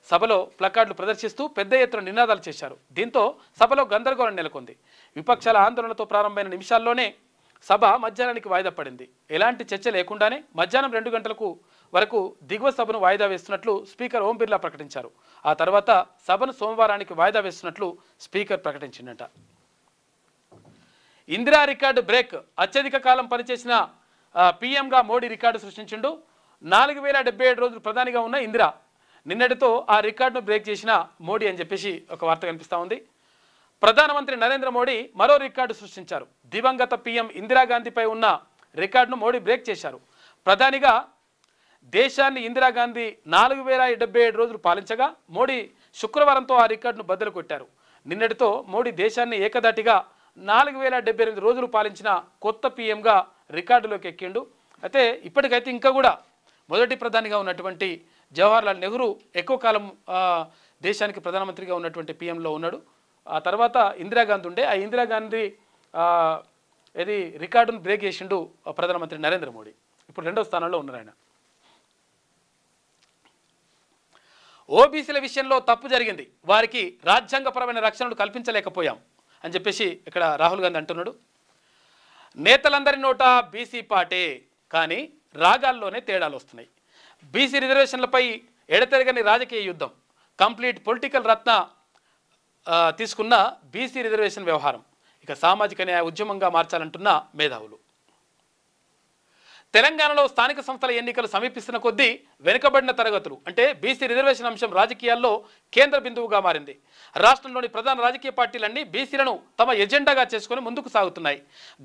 సభలో ప్లకార్డులు ప్రదర్శిస్తూ పెద్ద ఎత్తున నినాదాలు చేశారు. దీంతో సభలో గందరగోళం నెలకొంది. విపక్షాల ఆందోళనతో ప్రారంభమైన నిమిషాల్లోనే సభ మధ్యాహ్నానికి వాయిదా పడింది. ఎలాంటి చర్చ లేకుండానే మధ్యాహ్నం 2 గంటలకు వరకు దిగువ సభను వాయిదా వేస్తున్నట్లు స్పీకర్ ఓం బిర్లా ప్రకటించారు. ఆ తర్వాత సభను సోమవారానికి వాయిదా వేస్తున్నట్లు స్పీకర్ ప్రకటించిందట. Indira record break. అత్యధిక కాలం పనిచేసిన పీఎంగా మోడీ రికార్డు సృష్టించిండు. 4077 రోజులు ప్రధానిగా ఉన్న ఇందిరా నిన్నటితో ఆ రికార్డును బ్రేక్ చేసిన మోడీ అని చెప్పేసి ఒక వార్త కనిపిస్తూ ఉంది. ప్రధానమంత్రి నరేంద్ర మోడీ మరో రికార్డు సృష్టించారు. దివంగత పీఎం ఇందిరాగాంధీపై ఉన్న రికార్డును మోడీ బ్రేక్ చేశారు. ప్రధానిగా దేశాన్ని ఇందిరాగాంధీ 4077 రోజులు పాలించగా మోడీ శుక్రవారంతో ఆ రికార్డును బద్దలు కొట్టారు. నిన్నటితో మోడీ దేశాన్ని ఏకధాటిగా 4078 రోజులు పాలించిన కొత్త పీఎంగా రికార్డులోకి ఎక్కిండు. అయితే ఇప్పటికైతే ఇంకా కూడా మొదటి ప్రధానిగా ఉన్నటువంటి జవహర్లాల్ నెహ్రూ ఎక్కువ కాలం దేశానికి ప్రధానమంత్రిగా ఉన్నటువంటి పీఎంలో ఉన్నాడు. ఆ తర్వాత ఇందిరాగాంధీ ఉండే, ఆ ఇందిరాగాంధీ ఇది రికార్డును బ్రేక్ చేసిండు ప్రధానమంత్రి నరేంద్ర మోడీ. ఇప్పుడు 2వ స్థానంలో ఉన్నారు ఆయన. ఓబీసీల విషయంలో తప్పు జరిగింది, వారికి రాజ్యాంగపరమైన రక్షణలు కల్పించలేకపోయాం అని చెప్పేసి ఇక్కడ రాహుల్ గాంధీ అంటున్నాడు. నేతలందరి నోట బీసీ పాటే, కానీ రాగాల్లోనే తేడాలు వస్తున్నాయి. బీసీ రిజర్వేషన్లపై ఎడతెరగని రాజకీయ యుద్ధం, కంప్లీట్ పొలిటికల్ రత్న తీసుకున్న బీసీ రిజర్వేషన్ వ్యవహారం ఇక సామాజిక న్యాయ ఉద్యమంగా మార్చాలంటున్న మేధావులు. తెలంగాణలో స్థానిక సంస్థల ఎన్నికలు సమీపిస్తున్న కొద్దీ వెనుకబడిన తరగతులు అంటే బీసీ రిజర్వేషన్ అంశం రాజకీయాల్లో కేంద్ర బిందువుగా మారింది. రాష్ట్రంలోని ప్రధాన రాజకీయ పార్టీలన్నీ బీసీలను తమ ఎజెండాగా చేసుకుని ముందుకు సాగుతున్నాయి.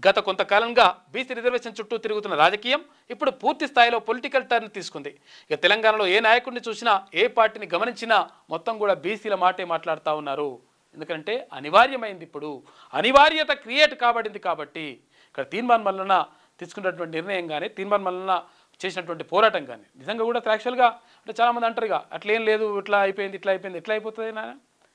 గత కొంతకాలంగా బీసీ రిజర్వేషన్ చుట్టూ తిరుగుతున్న రాజకీయం ఇప్పుడు పూర్తి స్థాయిలో పొలిటికల్ టర్న్ తీసుకుంది. ఇక తెలంగాణలో ఏ నాయకుడిని చూసినా, ఏ పార్టీని గమనించినా మొత్తం కూడా బీసీల మాటే మాట్లాడుతూ ఉన్నారు. ఎందుకంటే అనివార్యమైంది, ఇప్పుడు అనివార్యత క్రియేట్ కాబడింది. కాబట్టి ఇక్కడ తీర్మాన్ మల్లన్న తీసుకున్నటువంటి నిర్ణయం కానీ, తీర్మాన్ మల్లన్న చేసినటువంటి పోరాటం కానీ నిజంగా కూడా యాక్చువల్గా అంటే చాలామంది అంటారు ఇక అట్లేం లేదు, ఇట్లా అయిపోయింది, ఇట్లా అయిపోయింది, ఎట్లా అయిపోతుంది నాన్న.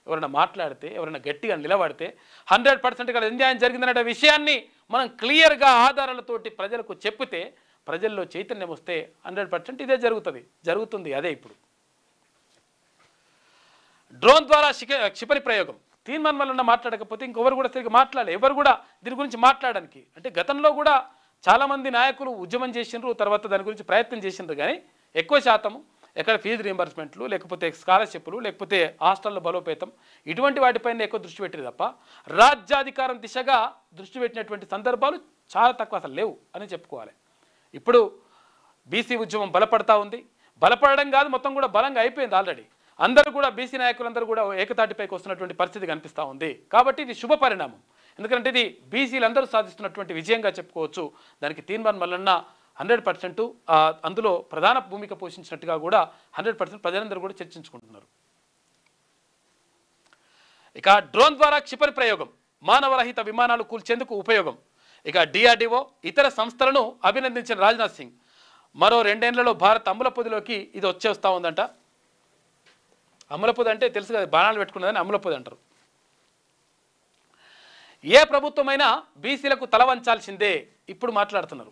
ఎవరైనా మాట్లాడితే, ఎవరైనా గట్టిగా నిలబడితే 100% ఇక్కడ అన్యాయం జరిగిందనే విషయాన్ని మనం క్లియర్గా ఆధారాలతోటి ప్రజలకు చెప్తే, ప్రజల్లో చైతన్యం వస్తే 100% ఇదే జరుగుతుంది. అదే ఇప్పుడు డ్రోన్ ద్వారా క్షిపణి ప్రయోగం. తీర్మాన్ మల్లన్న మాట్లాడకపోతే ఇంకెవరు కూడా తిరిగి మాట్లాడలేదు, ఎవరు కూడా దీని గురించి మాట్లాడడానికి. అంటే గతంలో కూడా చాలామంది నాయకులు ఉద్యమం చేసిండ్రు, తర్వాత దాని గురించి ప్రయత్నం చేసిండ్రు, కానీ ఎక్కువ శాతం ఎక్కడ ఫీజు రీంబర్స్మెంట్లు, లేకపోతే స్కాలర్షిప్లు, లేకపోతే హాస్టల్లో బలోపేతం, ఇటువంటి వాటిపైన ఎక్కువ దృష్టి పెట్టింది తప్ప రాజ్యాధికారం దిశగా దృష్టి పెట్టినటువంటి సందర్భాలు చాలా తక్కువ, అసలు లేవు అని చెప్పుకోవాలి. ఇప్పుడు బీసీ ఉద్యమం బలపడతా ఉంది. బలపడడం కాదు, మొత్తం కూడా బలంగా అయిపోయింది ఆల్రెడీ. అందరూ కూడా బీసీ నాయకులందరూ కూడా ఏకతాటిపైకి వస్తున్నటువంటి పరిస్థితి కనిపిస్తూ ఉంది. కాబట్టి ఇది శుభ పరిణామం, ఎందుకంటే ఇది బీసీలందరూ సాధిస్తున్నటువంటి విజయంగా చెప్పుకోవచ్చు. దానికి తీర్మాన్ మల్లన్న 100% అందులో ప్రధాన భూమిక పోషించినట్టుగా కూడా 100% ప్రజలందరూ కూడా చర్చించుకుంటున్నారు. ఇక డ్రోన్ ద్వారా క్షిపణి ప్రయోగం, మానవరహిత విమానాలు కూల్చేందుకు ఉపయోగం. ఇక డిఆర్డిఓ ఇతర సంస్థలను అభినందించిన రాజ్నాథ్ సింగ్. మరో 2 ఏళ్లలో భారత్ అమ్ముల పొదిలోకి ఇది వచ్చేస్తూ ఉందంట. అమ్ముల పొది అంటే తెలుసు కదా, బాణాలు పెట్టుకున్నదని అమ్ముల పొది అంటారు. ఏ ప్రభుత్వమైనా బీసీలకు తల వంచాల్సిందే ఇప్పుడు మాట్లాడుతున్నారు.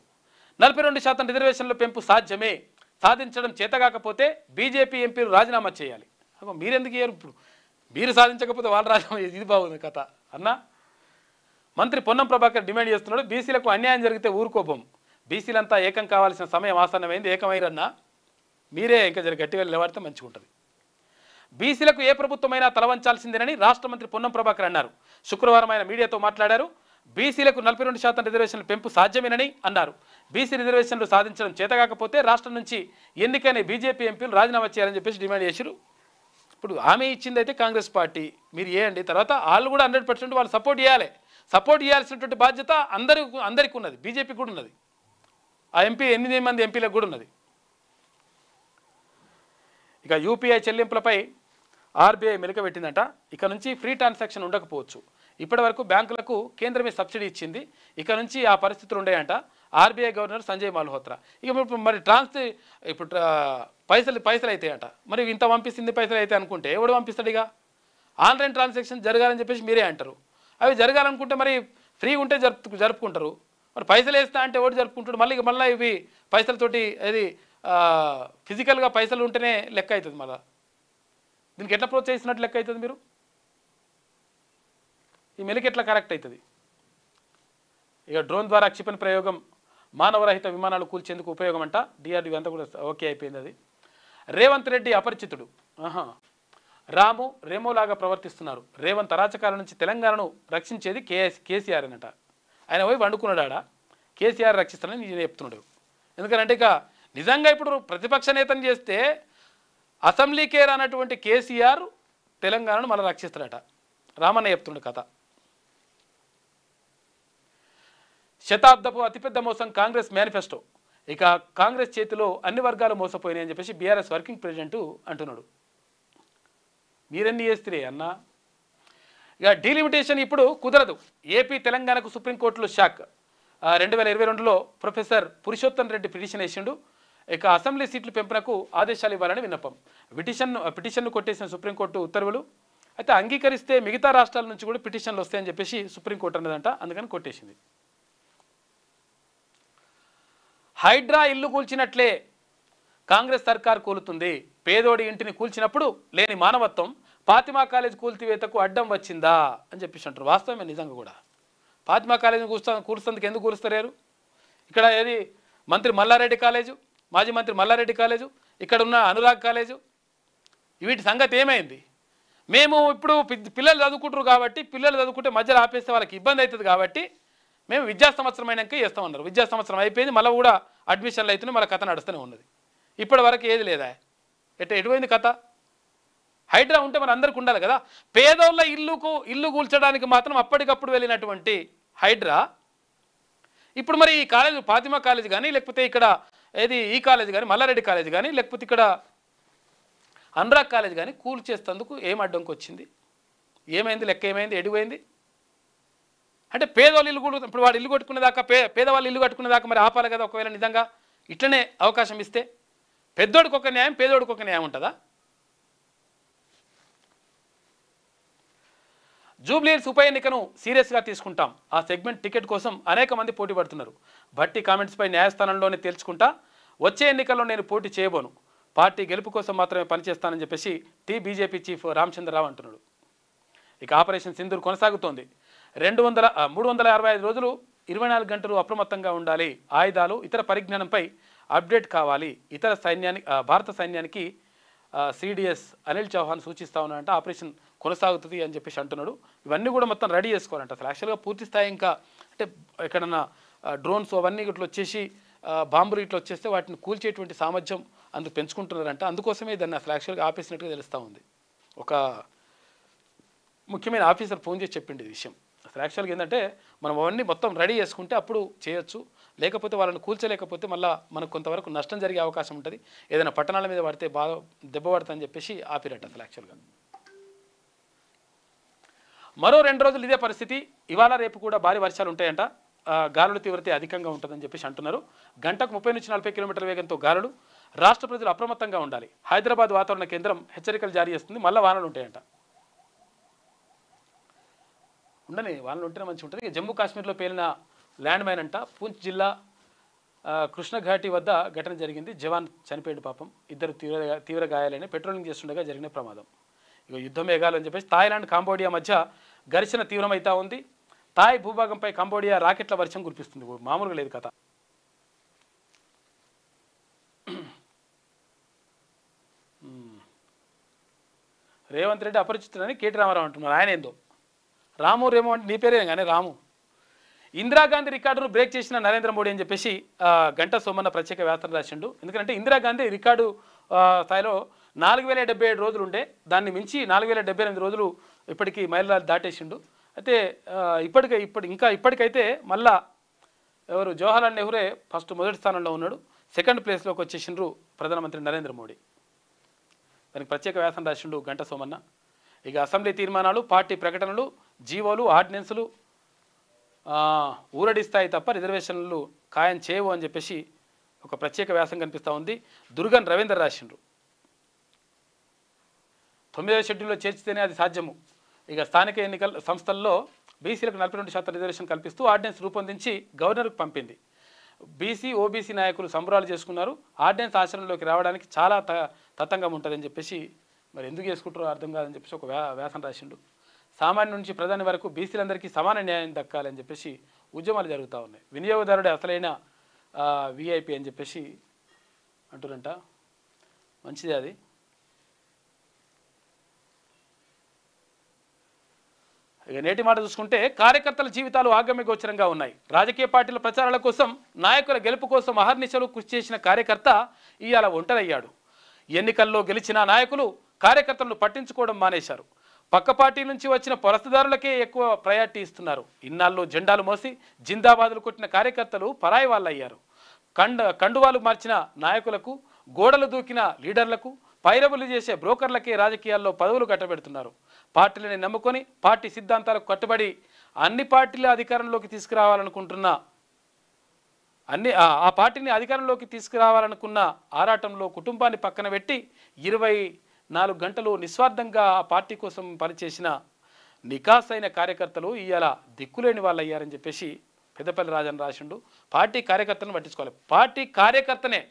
42% రిజర్వేషన్ల పెంపు సాధ్యమే, సాధించడం చేతగాకపోతే బీజేపీ ఎంపీలు రాజీనామా చేయాలి. మీరెందుకు ఇయ్యరు? ఇప్పుడు మీరు సాధించకపోతే వాళ్ళు రాజీనామా, ఇది బాగుంది కథ అన్న. మంత్రి పొన్నం ప్రభాకర్ డిమాండ్ చేస్తున్నాడు, బీసీలకు అన్యాయం జరిగితే ఊరుకోబోం, బీసీలంతా ఏకం కావాల్సిన సమయం ఆసన్నమైంది, ఏకమైరన్నా మీరే ఇంకా జర గట్టిగా నిలబడితే మంచిగా ఉంటుంది. బీసీలకు ఏ ప్రభుత్వమైనా తలవంచాల్సిందేనని రాష్ట్ర మంత్రి పొన్నం ప్రభాకర్ అన్నారు. శుక్రవారం ఆయన మీడియాతో మాట్లాడారు. బీసీలకు 42% రిజర్వేషన్ల పెంపు సాధ్యమేనని అన్నారు. బీసీ రిజర్వేషన్లు సాధించడం చేతగాకపోతే రాష్ట్రం నుంచి ఎన్నికైన బీజేపీ ఎంపీలు రాజీనామా చేయాలని చెప్పేసి డిమాండ్ చేశారు. ఇప్పుడు ఆమె ఇచ్చింది అయితే కాంగ్రెస్ పార్టీ, మీరు చేయండి, తర్వాత వాళ్ళు కూడా 100% వాళ్ళు సపోర్ట్ చేయాలి. సపోర్ట్ చేయాల్సినటువంటి బాధ్యత అందరికీ ఉన్నది, బీజేపీ కూడా ఉన్నది, ఆ ఎంపీ 8 మంది ఎంపీలకు కూడా ఉన్నది. ఇక యూపీఐ చెల్లింపులపై ఆర్బీఐ మెలికబెట్టిందట. ఇక నుంచి ఫ్రీ ట్రాన్సాక్షన్ ఉండకపోవచ్చు. ఇప్పటి వరకు బ్యాంకులకు కేంద్రమే సబ్సిడీ ఇచ్చింది, ఇక నుంచి ఆ పరిస్థితులు ఉండేయంట ఆర్బీఐ గవర్నర్ సంజయ్ మల్హోత్రా. ఇక మరి ఇప్పుడు పైసలు అవుతాయంట. మరి ఇంత పంపిస్తుంది పైసలు అయితే అనుకుంటే ఎవడు పంపిస్తాడు? ఇక ఆన్లైన్ ట్రాన్సాక్షన్ జరగాలని చెప్పేసి మీరే అంటారు. అవి జరగాలనుకుంటే మరి ఫ్రీ ఉంటే జరుపుకుంటారు. మరి పైసలు వేస్తా అంటే ఎవడు జరుపుకుంటాడు? మళ్ళీ ఇవి పైసలతోటి అది ఫిజికల్గా పైసలు ఉంటేనే లెక్క అవుతుంది. మళ్ళీ దీనికి ఎట్లా ప్రోత్సహిస్తున్నట్టు లెక్క అవుతుంది? మీరు ఈ మెలికి ఎట్లా కరెక్ట్ అవుతుంది? ఇక డ్రోన్ ద్వారా క్షిపణి ప్రయోగం, మానవరహిత విమానాలు కూల్చేందుకు ఉపయోగం అంట. డిఆర్డీఓ అంతా కూడా ఓకే అయిపోయింది. అది రేవంత్ రెడ్డి అపరిచితుడు, రాము రేమోలాగా ప్రవర్తిస్తున్నారు. రేవంత్ అరాచకాల నుంచి తెలంగాణను రక్షించేది కేసీఆర్ అనట. ఆయన పోయి వండుకున్నాడా, కేసీఆర్ రక్షిస్తానని నేను చెప్తున్నాడు. ఎందుకంటే ఇక నిజంగా ఇప్పుడు ప్రతిపక్ష నేతను చేస్తే అసెంబ్లీకే రానటువంటి కేసీఆర్ తెలంగాణను మళ్ళీ రక్షిస్తాడట. రామన్న చెప్తున్నాడు కథ. శతాబ్దపు అతిపెద్ద మోసం కాంగ్రెస్ మేనిఫెస్టో. ఇక కాంగ్రెస్ చేతిలో అన్ని వర్గాలు మోసపోయినాయని చెప్పేసి బీఆర్ఎస్ వర్కింగ్ ప్రెసిడెంట్ అంటున్నాడు. మీరెన్ని చేస్తే అన్నా ఇక డీలిమిటేషన్ ఇప్పుడు కుదరదు. ఏపీ తెలంగాణకు సుప్రీంకోర్టులో షాక్. 2022లో ప్రొఫెసర్ పురుషోత్తం రెడ్డి పిటిషన్ వేసిండు. ఇక అసెంబ్లీ సీట్ల పెంపునకు ఆదేశాలు ఇవ్వాలని విన్నపం. పిటిషన్ను కొట్టేసిన సుప్రీంకోర్టు ఉత్తర్వులు. అయితే అంగీకరిస్తే మిగతా రాష్ట్రాల నుంచి కూడా పిటిషన్లు వస్తాయని చెప్పేసి సుప్రీంకోర్టు అన్నదంట, అందుకని కొట్టేసింది. హైడ్రా ఇల్లు కూల్చినట్లే కాంగ్రెస్ సర్కార్ కూలుతుంది. పేదోడి ఇంటిని కూల్చినప్పుడు లేని మానవత్వం ఫాతిమా కాలేజ్ కూల్చివేతకు అడ్డం వచ్చిందా అని చెప్పేసి అంటారు. వాస్తవమే, నిజంగా కూడా ఫాతిమా కాలేజీని కూల్చేందుకు ఎందుకు కూలుస్తలేరు? ఇక్కడ ఏది మంత్రి మల్లారెడ్డి కాలేజు, మాజీ మంత్రి మల్లారెడ్డి కాలేజు, ఇక్కడ ఉన్న అనురాగ్ కాలేజు, వీటి సంగతి ఏమైంది? మేము ఇప్పుడు పిల్లలు చదువుకుంటారు కాబట్టి, పిల్లలు చదువుకుంటే మధ్యలో ఆపేస్తే వాళ్ళకి ఇబ్బంది అవుతుంది కాబట్టి మేము విద్యా సంవత్సరం అయినాక చేస్తామన్నారు. విద్యా సంవత్సరం అయిపోయింది, మళ్ళీ కూడా అడ్మిషన్లు అవుతున్నాయి, మళ్ళీ కథ నడుస్తూనే ఉన్నది. ఇప్పటి వరకు ఏది లేదా? ఎటుపోయింది కథ? హైడ్రా ఉంటే మన అందరికి ఉండాలి కదా. పేదోళ్ళ ఇల్లు కూల్చడానికి మాత్రం అప్పటికప్పుడు వెళ్ళినటువంటి హైడ్రా ఇప్పుడు మరి ఈ కాలేజ్ ఫాతిమా కాలేజ్ కానీ, లేకపోతే ఇక్కడ ఏది ఈ కాలేజ్ కానీ, మల్లారెడ్డి కాలేజ్ కానీ, లేకపోతే ఇక్కడ అనురాగ్ కాలేజ్ కానీ కూల్చేస్తేందుకు ఏం అడ్డంకి వచ్చింది? ఏమైంది? లెక్క ఏమైంది? ఎడిపోయింది? అంటే పేదవాళ్ళు ఇల్లు కూడా ఇప్పుడు వాడు ఇల్లు కట్టుకునేదాకా పేదవాళ్ళు ఇల్లు కట్టుకునేదాకా మరి ఆపాలి కదా. ఒకవేళ నిజంగా ఇట్లనే అవకాశం ఇస్తే పెద్దోడికి ఒక న్యాయం, పేదోడికి ఒక న్యాయం ఉంటుందా? జూబ్లీహిల్స్ ఉప ఎన్నికను సీరియస్గా తీసుకుంటాం. ఆ సెగ్మెంట్ టికెట్ కోసం అనేక మంది పోటీ పడుతున్నారు. బట్టి కామెంట్స్పై న్యాయస్థానంలోనే తేల్చుకుంటా. వచ్చే ఎన్నికల్లో నేను పోటీ చేయబోను. పార్టీ గెలుపు కోసం మాత్రమే పనిచేస్తానని చెప్పేసి బీజేపీ చీఫ్ రామచంద్రరావు అంటున్నాడు. ఇక ఆపరేషన్ సింధూర్ కొనసాగుతోంది. 365 రోజులు 24 గంటలు అప్రమత్తంగా ఉండాలి. ఆయుధాలు, ఇతర పరిజ్ఞానంపై అప్డేట్ కావాలి. భారత సైన్యానికి సిడిఎస్ అనిల్ చౌహాన్ సూచిస్తా ఉన్నారంట. ఆపరేషన్ కొనసాగుతుంది అని చెప్పేసి అంటున్నాడు. ఇవన్నీ కూడా మొత్తం రెడీ చేసుకోవాలంట. అసలు యాక్చువల్గా పూర్తి స్థాయి ఇంకా అంటే ఎక్కడన్నా డ్రోన్స్ అవన్నీ ఇట్లా వచ్చేసి బాంబులు ఇట్లా వచ్చేస్తే వాటిని కూల్చేటువంటి సామర్థ్యం అందుకు పెంచుకుంటున్నారంట. అందుకోసమే దాన్ని అసలు యాక్చువల్గా ఆపేసినట్టుగా తెలుస్తూ ఉంది. ఒక ముఖ్యమైన ఆఫీసర్ ఫోన్ చేసి చెప్పింది ఈ విషయం. అసలు యాక్చువల్గా ఏంటంటే మనం అవన్నీ మొత్తం రెడీ చేసుకుంటే అప్పుడు చేయొచ్చు. లేకపోతే వాళ్ళని కూల్చలేకపోతే మళ్ళీ మనకు కొంతవరకు నష్టం జరిగే అవకాశం ఉంటుంది. ఏదైనా పట్టణాల మీద పడితే బాగా దెబ్బ పడుతుందని చెప్పేసి ఆపిరట్టు. అసలు యాక్చువల్గా మరో 2 రోజులు ఇదే పరిస్థితి. ఇవాళ రేపు కూడా భారీ వర్షాలు ఉంటాయంట. గాలుల తీవ్రత అధికంగా ఉంటుందని చెప్పేసి అంటున్నారు. గంటకు 30 నుంచి 40 కిలోమీటర్ల వేగంతో గాలులు. రాష్ట్ర ప్రజలు అప్రమత్తంగా ఉండాలి. హైదరాబాద్ వాతావరణ కేంద్రం హెచ్చరికలు జారీ చేస్తుంది. మళ్ళీ వానలు ఉంటాయంట. ఉండని వానలు ఉంటేనే మంచిగా ఉంటుంది. జమ్మూ కాశ్మీర్లో పేలిన ల్యాండ్ మైన్ అంట. పూంచ్ జిల్లా కృష్ణఘాటి వద్ద ఘటన జరిగింది. జవాన్ చనిపోయాడు పాపం. 2 తీవ్ర గాయాలైన పెట్రోలింగ్ చేస్తుండగా జరిగిన ప్రమాదం. ఇక యుద్ధం వేగాలు అని చెప్పేసి థాయిలాండ్ కాంబోడియా మధ్య ఘర్షణ తీవ్రమవుతా ఉంది. థాయ్ భూభాగంపై కాంబోడియా రాకెట్ల వర్షం కురిపిస్తుంది. మామూలుగా లేదు కథ. రేవంత్ రెడ్డి అపరిచితులని కేటీ రామారావు అంటున్నారు. ఆయన ఏందో రాము రేమో అంటే నీ పేరే కానీ రాము. ఇందిరాగాంధీ రికార్డును బ్రేక్ చేసిన నరేంద్ర మోడీ అని చెప్పేసి గంటా సోమన్న ప్రత్యేక వ్యాసం రాసిండు. ఎందుకంటే ఇందిరాగాంధీ రికార్డు స్థాయిలో 4077 రోజులు ఉండే, దాన్ని మించి 4078 రోజులు ఇప్పటికీ మైలురాళ్ళు దాటేసిండు. అయితే ఇప్పటికైతే మళ్ళా ఎవరు జవహర్లాల్ నెహ్రూ మొదటి స్థానంలో ఉన్నాడు. సెకండ్ ప్లేస్లోకి వచ్చేసిండ్రు ప్రధానమంత్రి నరేంద్ర మోడీ. దానికి ప్రత్యేక వ్యాసం రాసిండు గంటా సోమన్న. ఇక అసెంబ్లీ తీర్మానాలు, పార్టీ ప్రకటనలు, జీవోలు, ఆర్డినెన్సులు ఊరడిస్తాయి తప్ప రిజర్వేషన్లు ఖాయం చేయవు అని చెప్పేసి ఒక ప్రత్యేక వ్యాసం కనిపిస్తూ ఉంది. దుర్గన్ రవీందర్ రాసిండ్రు. 9వ షెడ్యూల్లో చేర్చితేనే అది సాధ్యము. ఇక స్థానిక ఎన్నికల సంస్థల్లో బీసీలకు 42% రిజర్వేషన్ కల్పిస్తూ ఆర్డినెన్స్ రూపొందించి గవర్నర్కు పంపింది. బీసీ, ఓబీసీ నాయకులు సంబరాలు చేసుకున్నారు. ఆర్డినెన్స్ ఆచరణలోకి రావడానికి చాలా తతంగం ఉంటుందని చెప్పేసి మరి ఎందుకు చేసుకుంటారో అర్థం కాదని చెప్పేసి ఒక వ్యాసం రాసిండు. సామాన్య నుంచి ప్రధాని వరకు బీసీలందరికీ సమాన న్యాయం దక్కాలని చెప్పేసి ఉద్యమాలు జరుగుతూ ఉన్నాయి. వినియోగదారుడే అసలైన విఐపి అని చెప్పేసి అంటురంట. మంచిదే అది. ఇక నేటి మాట చూసుకుంటే కార్యకర్తల జీవితాలు ఆగమ్య గోచరంగా ఉన్నాయి. రాజకీయ పార్టీల ప్రచారాల కోసం, నాయకుల గెలుపు కోసం అహర్నిశలు కృషి చేసిన కార్యకర్త ఇవాళ ఒంటరయ్యాడు. ఎన్నికల్లో గెలిచిన నాయకులు కార్యకర్తలను పట్టించుకోవడం మానేశారు. పక్క పార్టీ నుంచి వచ్చిన పొరస్తుదారులకే ఎక్కువ ప్రయారిటీ ఇస్తున్నారు. ఇన్నాళ్ళు జెండాలు మోసి జిందాబాదులు కొట్టిన కార్యకర్తలు పరాయి వాళ్ళు అయ్యారు. కండువాలు మార్చిన నాయకులకు, గోడలు దూకిన లీడర్లకు, పైరవులు చేసే బ్రోకర్లకే రాజకీయాల్లో పదవులు కట్టబెడుతున్నారు. పార్టీలని నమ్ముకొని పార్టీ సిద్ధాంతాలకు కట్టుబడి అన్ని పార్టీల అధికారంలోకి తీసుకురావాలనుకుంటున్న ఆ పార్టీని అధికారంలోకి తీసుకురావాలనుకున్న ఆరాటంలో కుటుంబాన్ని పక్కన పెట్టి 24 గంటలు నిస్వార్థంగా ఆ పార్టీ కోసం పనిచేసిన నికాసైన కార్యకర్తలు ఇవాళ దిక్కులేని వాళ్ళు అయ్యారని చెప్పేసి పెద్దపల్లి రాజన్ రాసిండు. పార్టీ కార్యకర్తలను పట్టించుకోవాలి. పార్టీ కార్యకర్తనే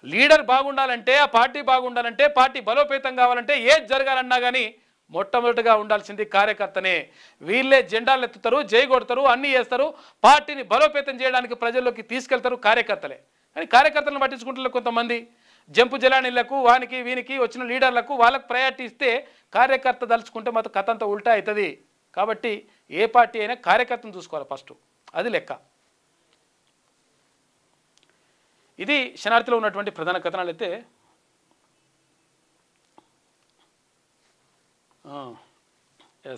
లీడర్ బాగుండాలంటే, ఆ పార్టీ బాగుండాలంటే, పార్టీ బలోపేతం కావాలంటే, ఏది జరగాలన్నా కానీ మొట్టమొదటిగా ఉండాల్సింది కార్యకర్తనే. వీళ్ళే జెండాలు ఎత్తుతారు, జై కొడతారు, అన్నీ చేస్తారు, పార్టీని బలోపేతం చేయడానికి ప్రజల్లోకి తీసుకెళ్తారు కార్యకర్తలే. కానీ కార్యకర్తలను పట్టించుకుంటున్నారు కొంతమంది. జంపు జలానీలకు, వానికి వీనికి వచ్చిన లీడర్లకు వాళ్ళకు ప్రయారిటీ ఇస్తే కార్యకర్త దలుచుకుంటే మాత్రం కథ అంతా ఉల్టా అవుతుంది. కాబట్టి ఏ పార్టీ అయినా కార్యకర్తను చూసుకోవాలి ఫస్ట్, అది లెక్క. ఇది శనార్థిలో ఉన్నటువంటి ప్రధాన కథనాలు. అయితే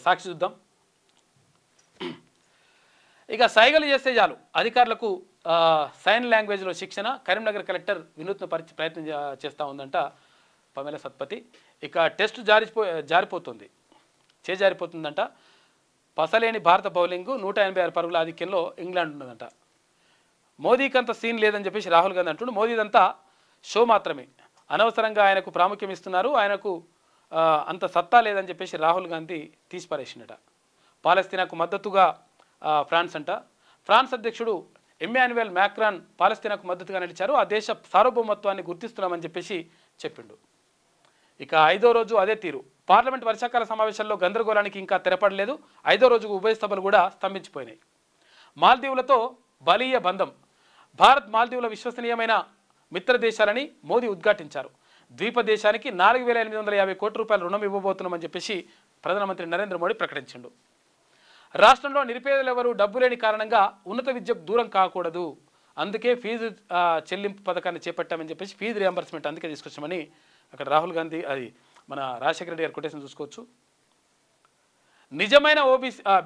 సాక్షి చూద్దాం. ఇక సైగలు చేస్తే చాలు అధికారులకు సైన్ లాంగ్వేజ్లో శిక్షణ, కరీంనగర్ కలెక్టర్ వినూత్న ప్రయత్నం చేస్తూ ఉందంట పమేల సత్పతి. ఇక టెస్ట్ జారిపోతుంది, చేజారిపోతుందంట. పసలేని భారత బౌలింగ్ 186 పరుగుల ఆధిక్యంలో ఇంగ్లాండ్ ఉన్నదంట. మోదీకి అంత సీన్ లేదని చెప్పేసి రాహుల్ గాంధీ అంటుండు. మోదీదంతా షో మాత్రమే, అనవసరంగా ఆయనకు ప్రాముఖ్యం ఇస్తున్నారు, ఆయనకు అంత సత్తా లేదని చెప్పేసి రాహుల్ గాంధీ తీసిపారేసిండట. పాలస్తీనాకు మద్దతుగా ఫ్రాన్స్ అంట. ఫ్రాన్స్ అధ్యక్షుడు ఎమ్మాన్యుయల్ మ్యాక్రాన్ పాలస్తీనాకు మద్దతుగా నిలిచారు. ఆ దేశ సార్వభౌమత్వాన్ని గుర్తిస్తున్నామని చెప్పేసి చెప్పిండు. ఇక 5వ రోజు అదే తీరు. పార్లమెంట్ వర్షాకాల సమావేశాల్లో గందరగోళానికి ఇంకా తెరపడలేదు. 5వ రోజుకు ఉభయ సభలు కూడా స్తంభించిపోయినాయి. మాల్దీవులతో బలీయ బంధం. భారత్ మాల్దీవుల విశ్వసనీయమైన మిత్ర దేశాలని మోదీ ఉద్ఘాటించారు. ద్వీప దేశానికి 4,850 కోట్ల రూపాయల రుణం ఇవ్వబోతున్నామని చెప్పేసి ప్రధానమంత్రి నరేంద్ర మోడీ ప్రకటించిండు. రాష్ట్రంలో నిరుపేదలు ఎవరు డబ్బు లేని కారణంగా ఉన్నత విద్యకు దూరం కాకూడదు, అందుకే ఫీజు చెల్లింపు పథకాన్ని చేపట్టామని చెప్పేసి ఫీజు రియంబర్స్మెంట్ అందుకే తీసుకొచ్చామని అక్కడ రాహుల్ గాంధీ, అది మన రాజశేఖర రెడ్డి గారి కొటేషన్ చూసుకోవచ్చు. నిజమైన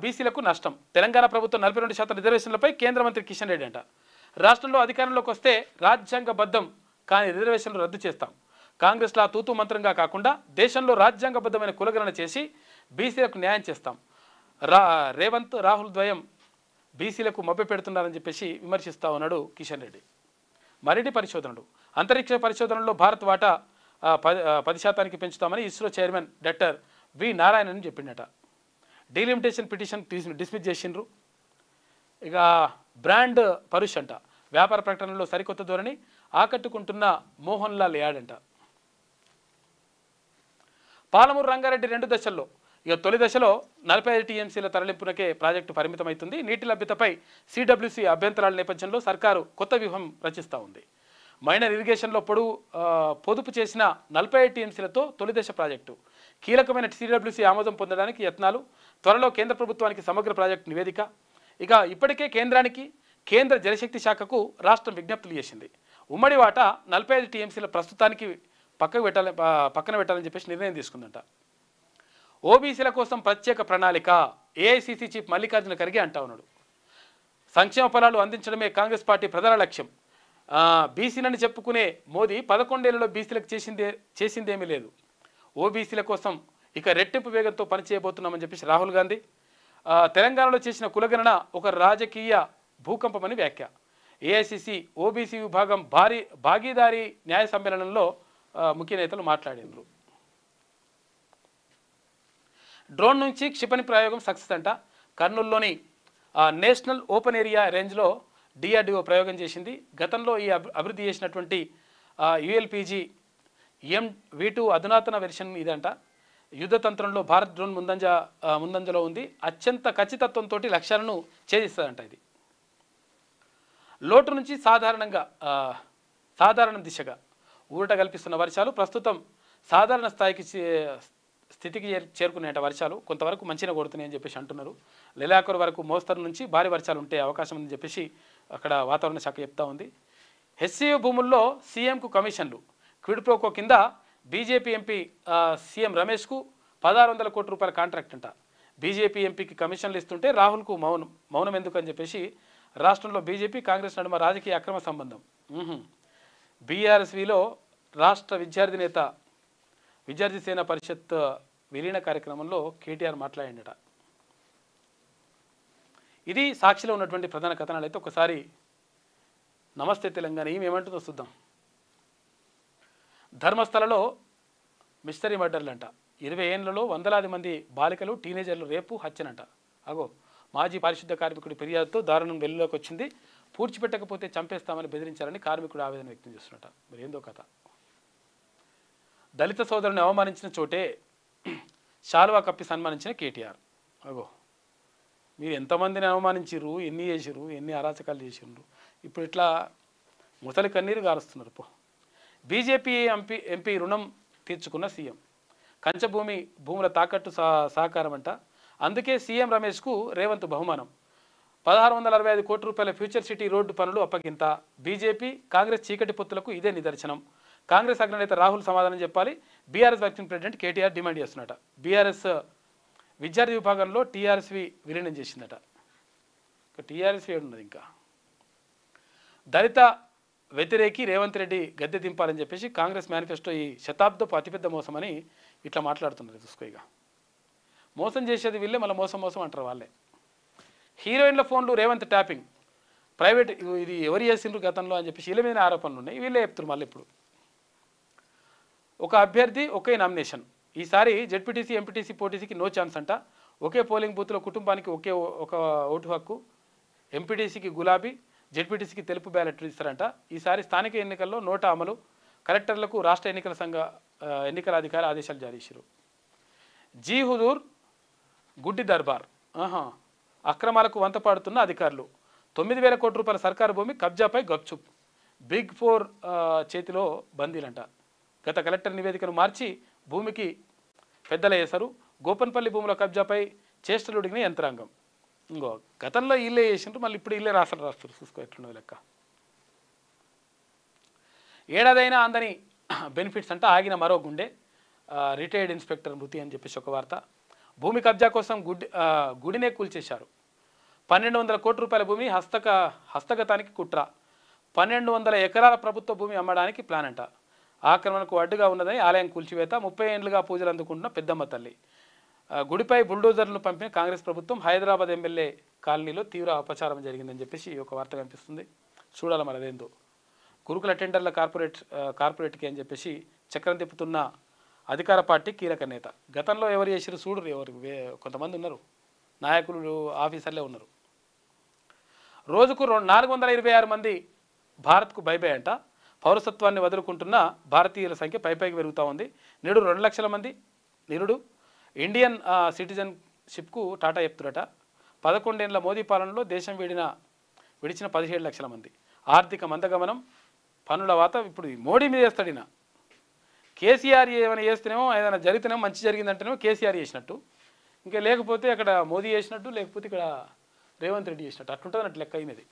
బీసీలకు నష్టం. తెలంగాణ ప్రభుత్వం 42% రిజర్వేషన్లపై కేంద్ర మంత్రి కిషన్ రెడ్డి అంట. రాష్ట్రంలో అధికారంలోకి వస్తే రాజ్యాంగబద్ధం కానీ రిజర్వేషన్లు రద్దు చేస్తాం. కాంగ్రెస్లా తూతూ మంత్రంగా కాకుండా దేశంలో రాజ్యాంగబద్ధమైన కులగణన చేసి బీసీలకు న్యాయం చేస్తాం. రేవంత్ రాహుల్ ద్వయం బీసీలకు మభ్య పెడుతున్నారని చెప్పేసి విమర్శిస్తా ఉన్నాడు కిషన్ రెడ్డి. మరిన్ని పరిశోధనలు. అంతరిక్ష పరిశోధనలో భారత్ వాటా 10% పెంచుతామని ISRO chairman doctor V Narayanan చెప్పిండట. డీలిమిటేషన్ పిటిషన్ డిస్మిస్ చేసిండ్రు. ఇక బ్రాండ్ పరుష్ అంట. వ్యాపార ప్రకటనలో సరికొత్త ధోరణి, ఆకట్టుకుంటున్న మోహన్ లాల్ యాడ్ అంట. పాలమూరు రంగారెడ్డి 2 దశల్లో. ఇక తొలి దశలో 45 టీఎంసీల తరలింపునకే ప్రాజెక్టు పరిమితమవుతుంది. నీటి లభ్యతపై సిడబ్ల్యూసీ అభ్యంతరాల నేపథ్యంలో సర్కారు కొత్త వ్యూహం రచిస్తూ ఉంది. మైనర్ ఇరిగేషన్లో పొదుపు చేసిన 45 టీఎంసీలతో తొలి దశ ప్రాజెక్టు. కీలకమైన సిడబ్ల్యూసీ ఆమోదం పొందడానికి యత్నాలు. త్వరలో కేంద్ర ప్రభుత్వానికి సమగ్ర ప్రాజెక్టు నివేదిక. ఇక ఇప్పటికే కేంద్రానికి, కేంద్ర జలశక్తి శాఖకు రాష్ట్రం విజ్ఞప్తులు చేసింది. ఉమ్మడి వాటా 45 టీఎంసీల ప్రస్తుతానికి పక్కన పెట్టాలని చెప్పేసి నిర్ణయం తీసుకుందంట. ఓబీసీల కోసం ప్రత్యేక ప్రణాళిక. ఏఐసీసీ చీఫ్ మల్లికార్జున ఖర్గే అంటా ఉన్నాడు. సంక్షేమ ఫలాలు అందించడమే కాంగ్రెస్ పార్టీ ప్రధాన లక్ష్యం. బీసీలని చెప్పుకునే మోదీ 11 ఏళ్లలో బీసీలకు చేసిందేమీ లేదు. ఓబీసీల కోసం ఇక రెట్టింపు వేగంతో పనిచేయబోతున్నామని చెప్పేసి రాహుల్ గాంధీ. తెలంగాణలో చేసిన కులగణన ఒక రాజకీయ భూకంపమని వ్యాఖ్య. ఏఐసీసీ ఓబీసీ విభాగం భాగీదారీ న్యాయ సమ్మేళనంలో ముఖ్య నేతలు మాట్లాడినారు. డ్రోన్ నుంచి క్షిపణి ప్రయోగం సక్సెస్ అంట. కర్నూలులోని నేషనల్ ఓపెన్ ఏరియా రేంజ్లో డిఆర్డిఓ ప్రయోగం చేసింది. గతంలో ఈ అభివృద్ధి చేసినటువంటి యుఎల్పిజి MV2 అధునాతన వెర్షన్ ఇదంట. యుద్ధ తంత్రంలో భారత్ డ్రోన్ ముందంజలో ఉంది. అత్యంత ఖచ్చితత్వంతో లక్ష్యాలను ఛేదిస్తుందంట. ఇది లోటు నుంచి సాధారణ దిశగా ఊరట కల్పిస్తున్న వర్షాలు ప్రస్తుతం సాధారణ స్థితికి చేరుకునేట వర్షాలు కొంతవరకు మంచిగా కొడుతున్నాయని చెప్పేసి అంటున్నారు. నెలాఖరు వరకు మోస్తరు నుంచి భారీ వర్షాలు ఉంటే అవకాశం ఉందని చెప్పేసి అక్కడ వాతావరణ శాఖ చెప్తా ఉంది. హెచ్సియు భూముల్లో సీఎంకు కమిషన్లు. క్విడ్ ప్రోకో కింద బీజేపీ ఎంపీ సీఎం రమేష్కు 1600 కోట్ల రూపాయల కాంట్రాక్ట్ అంట. బీజేపీ ఎంపీకి కమిషన్లు ఇస్తుంటే రాహుల్కు మౌనం ఎందుకు అని చెప్పేసి రాష్ట్రంలో బీజేపీ కాంగ్రెస్ నడుమ రాజకీయ అక్రమ సంబంధం. బీఆర్ఎస్విలో రాష్ట్ర విద్యార్థి సేన పరిషత్ విలీన కార్యక్రమంలో కేటీఆర్ మాట్లాడిండట. ఇది సాక్షిలో ఉన్నటువంటి ప్రధాన కథనాలు. అయితే ఒకసారి నమస్తే తెలంగాణ ఏమంటుందో చూద్దాం. ధర్మస్థలలో మిస్టరీ మర్డర్లంట. 20 ఏళ్లలో వందలాది మంది బాలికలు టీనేజర్లు రేపు హత్యనంట. అగో మాజీ పారిశుద్ధ కార్మికుడి ఫిర్యాదుతో దారుణం వెలుగులోకి వచ్చింది. పూడ్చిపెట్టకపోతే చంపేస్తామని బెదిరించారని కార్మికుడు ఆవేదన వ్యక్తం చేస్తున్నట. మరి ఏందో కథ. దళిత సోదరుని అవమానించిన చోటే శాలువా కప్పి సన్మానించిన కేటీఆర్. అగో మీరు ఎంతమందిని అవమానించిర్రు, ఎన్ని చేసిర్రు, ఎన్ని అరాచకాలు చేసిండ్రు, ఇప్పుడు ఇట్లా ముసలి కన్నీరు గారుస్తున్నారు. బీజేపీ ఎంపీ రుణం తీర్చుకున్న సీఎం. భూముల తాకట్టు సహకారం అంట. అందుకే సీఎం రమేష్కు రేవంత్ బహుమానం. 1665 కోట్ల రూపాయల ఫ్యూచర్ సిటీ రోడ్డు పనులు అప్పగింత. బీజేపీ కాంగ్రెస్ చీకటి పొత్తులకు ఇదే నిదర్శనం. కాంగ్రెస్ అగ్రనేత రాహుల్ సమాధానం చెప్పాలి. BRS working president KTR demand చేస్తున్నట. బీఆర్ఎస్ విద్యార్థి విభాగంలో టీఆర్ఎస్వి విలీనం చేసిందట. టీఆర్ఎస్వి ఉన్నది. ఇంకా దళిత వ్యతిరేకి రేవంత్ రెడ్డి గద్దె దింపాలని చెప్పేసి కాంగ్రెస్ మేనిఫెస్టో ఈ శతాబ్దపు అతిపెద్ద మోసమని ఇట్లా మాట్లాడుతున్నారు. చూసుకో, ఇక మోసం చేసేది వీళ్ళే, మళ్ళీ మోసం అంటారు వాళ్ళే. హీరోయిన్ల ఫోన్లు రేవంత్ ట్యాపింగ్. ప్రైవేట్ ఇది ఎవరు చేసిండ్రు గతంలో అని చెప్పేసి వీళ్ళ మీద ఆరోపణలు ఉన్నాయి. వీళ్ళే చెప్తున్నారు మళ్ళీ. ఇప్పుడు ఒక అభ్యర్థి ఒకే నామినేషన్. ఈసారి జెడ్పీటీసీ ఎంపీటీసీ పోటీసీకి నో ఛాన్స్ అంట. ఒకే పోలింగ్ బూత్లో కుటుంబానికి ఒక ఓటు హక్కు. ఎంపీటీసీకి గులాబీ, జెడ్పీటీసీకి తెలుపు బ్యాలెట్ ఇస్తారంట. ఈసారి స్థానిక ఎన్నికల్లో నోటా అమలు. కలెక్టర్లకు రాష్ట్ర ఎన్నికల అధికారి ఆదేశాలు జారీ చేశారు. జీ హుజూర్ గుడ్డి దర్బార్. అక్రమాలకు వంతపాడుతున్న అధికారులు. 9,000 కోట్ల రూపాయల సర్కారు భూమి కబ్జాపై గప్చుప్. బిగ్ 4 చేతిలో బందీలంట. గత కలెక్టర్ నివేదికను మార్చి భూమికి పెద్దల వేశారు. గోపన్పల్లి భూముల కబ్జాపై చేష్టలు ఉడిగిన యంత్రాంగం. ఇంకో గతంలో ఇల్లే చేసిండ్రు, మళ్ళీ ఇప్పుడు ఇల్లే రాస్తారు. చూసుకో ఎట్లున్నది లెక్క. ఏడాదైనా అందని బెనిఫిట్స్ అంట. ఆగిన మరో గుండె. రిటైర్డ్ ఇన్స్పెక్టర్ మృతి అని చెప్పేసి ఒక వార్త. భూమి కబ్జా కోసం గుడినే కూల్చేశారు. 1,200 కోట్ల రూపాయల భూమి హస్తగతానికి కుట్ర. 1,200 ఎకరాల ప్రభుత్వ భూమి అమ్మడానికి ప్లాన్ అంట. ఆక్రమణకు అడ్డుగా ఉన్నదని ఆలయం కూల్చివేత. 30 ఏళ్లుగా పూజలు అందుకుంటున్న పెద్దమ్మ తల్లి. గుడిపై బుల్డోజర్లను పంపిన కాంగ్రెస్ ప్రభుత్వం. హైదరాబాద్ ఎమ్మెల్యే కాలనీలో తీవ్ర అపచారం జరిగిందని చెప్పేసి ఒక వార్త కనిపిస్తుంది. చూడాలి మరి అదేందో. గురుకుల టెండర్ల కార్పొరేట్కి అని చెప్పేసి చక్రం తిప్పుతున్న అధికార పార్టీ కీలక నేత. గతంలో ఎవరు చేసిరు చూడరు. ఎవరు కొంతమంది ఉన్నారు, నాయకులు ఆఫీసర్లే ఉన్నారు. రోజుకు 426 మంది భారత్కు బైబై అంట. పౌరసత్వాన్ని వదులుకుంటున్న భారతీయుల సంఖ్య పైపైకి పెరుగుతూ ఉంది. నేడు 2 లక్షల మంది నిరుడు ఇండియన్ సిటిజన్షిప్కు టాటా చెప్తురట. 11 ఏళ్ల మోదీ పాలనలో దేశం విడిచిన 17 లక్షల మంది. ఆర్థిక మందగమనం, పనుల వాత. ఇప్పుడు మోడీ మీద వేస్తాడిన. కేసీఆర్ ఏమైనా చేస్తేనేమో, ఏదైనా జరిగితేనేమో మంచి జరిగిందంటేనేమో కేసీఆర్ చేసినట్టు, ఇంకా లేకపోతే అక్కడ మోదీ చేసినట్టు, లేకపోతే ఇక్కడ రేవంత్ రెడ్డి చేసినట్టు. అట్లుంటుంది అన్నట్టు లెక్క అయినది.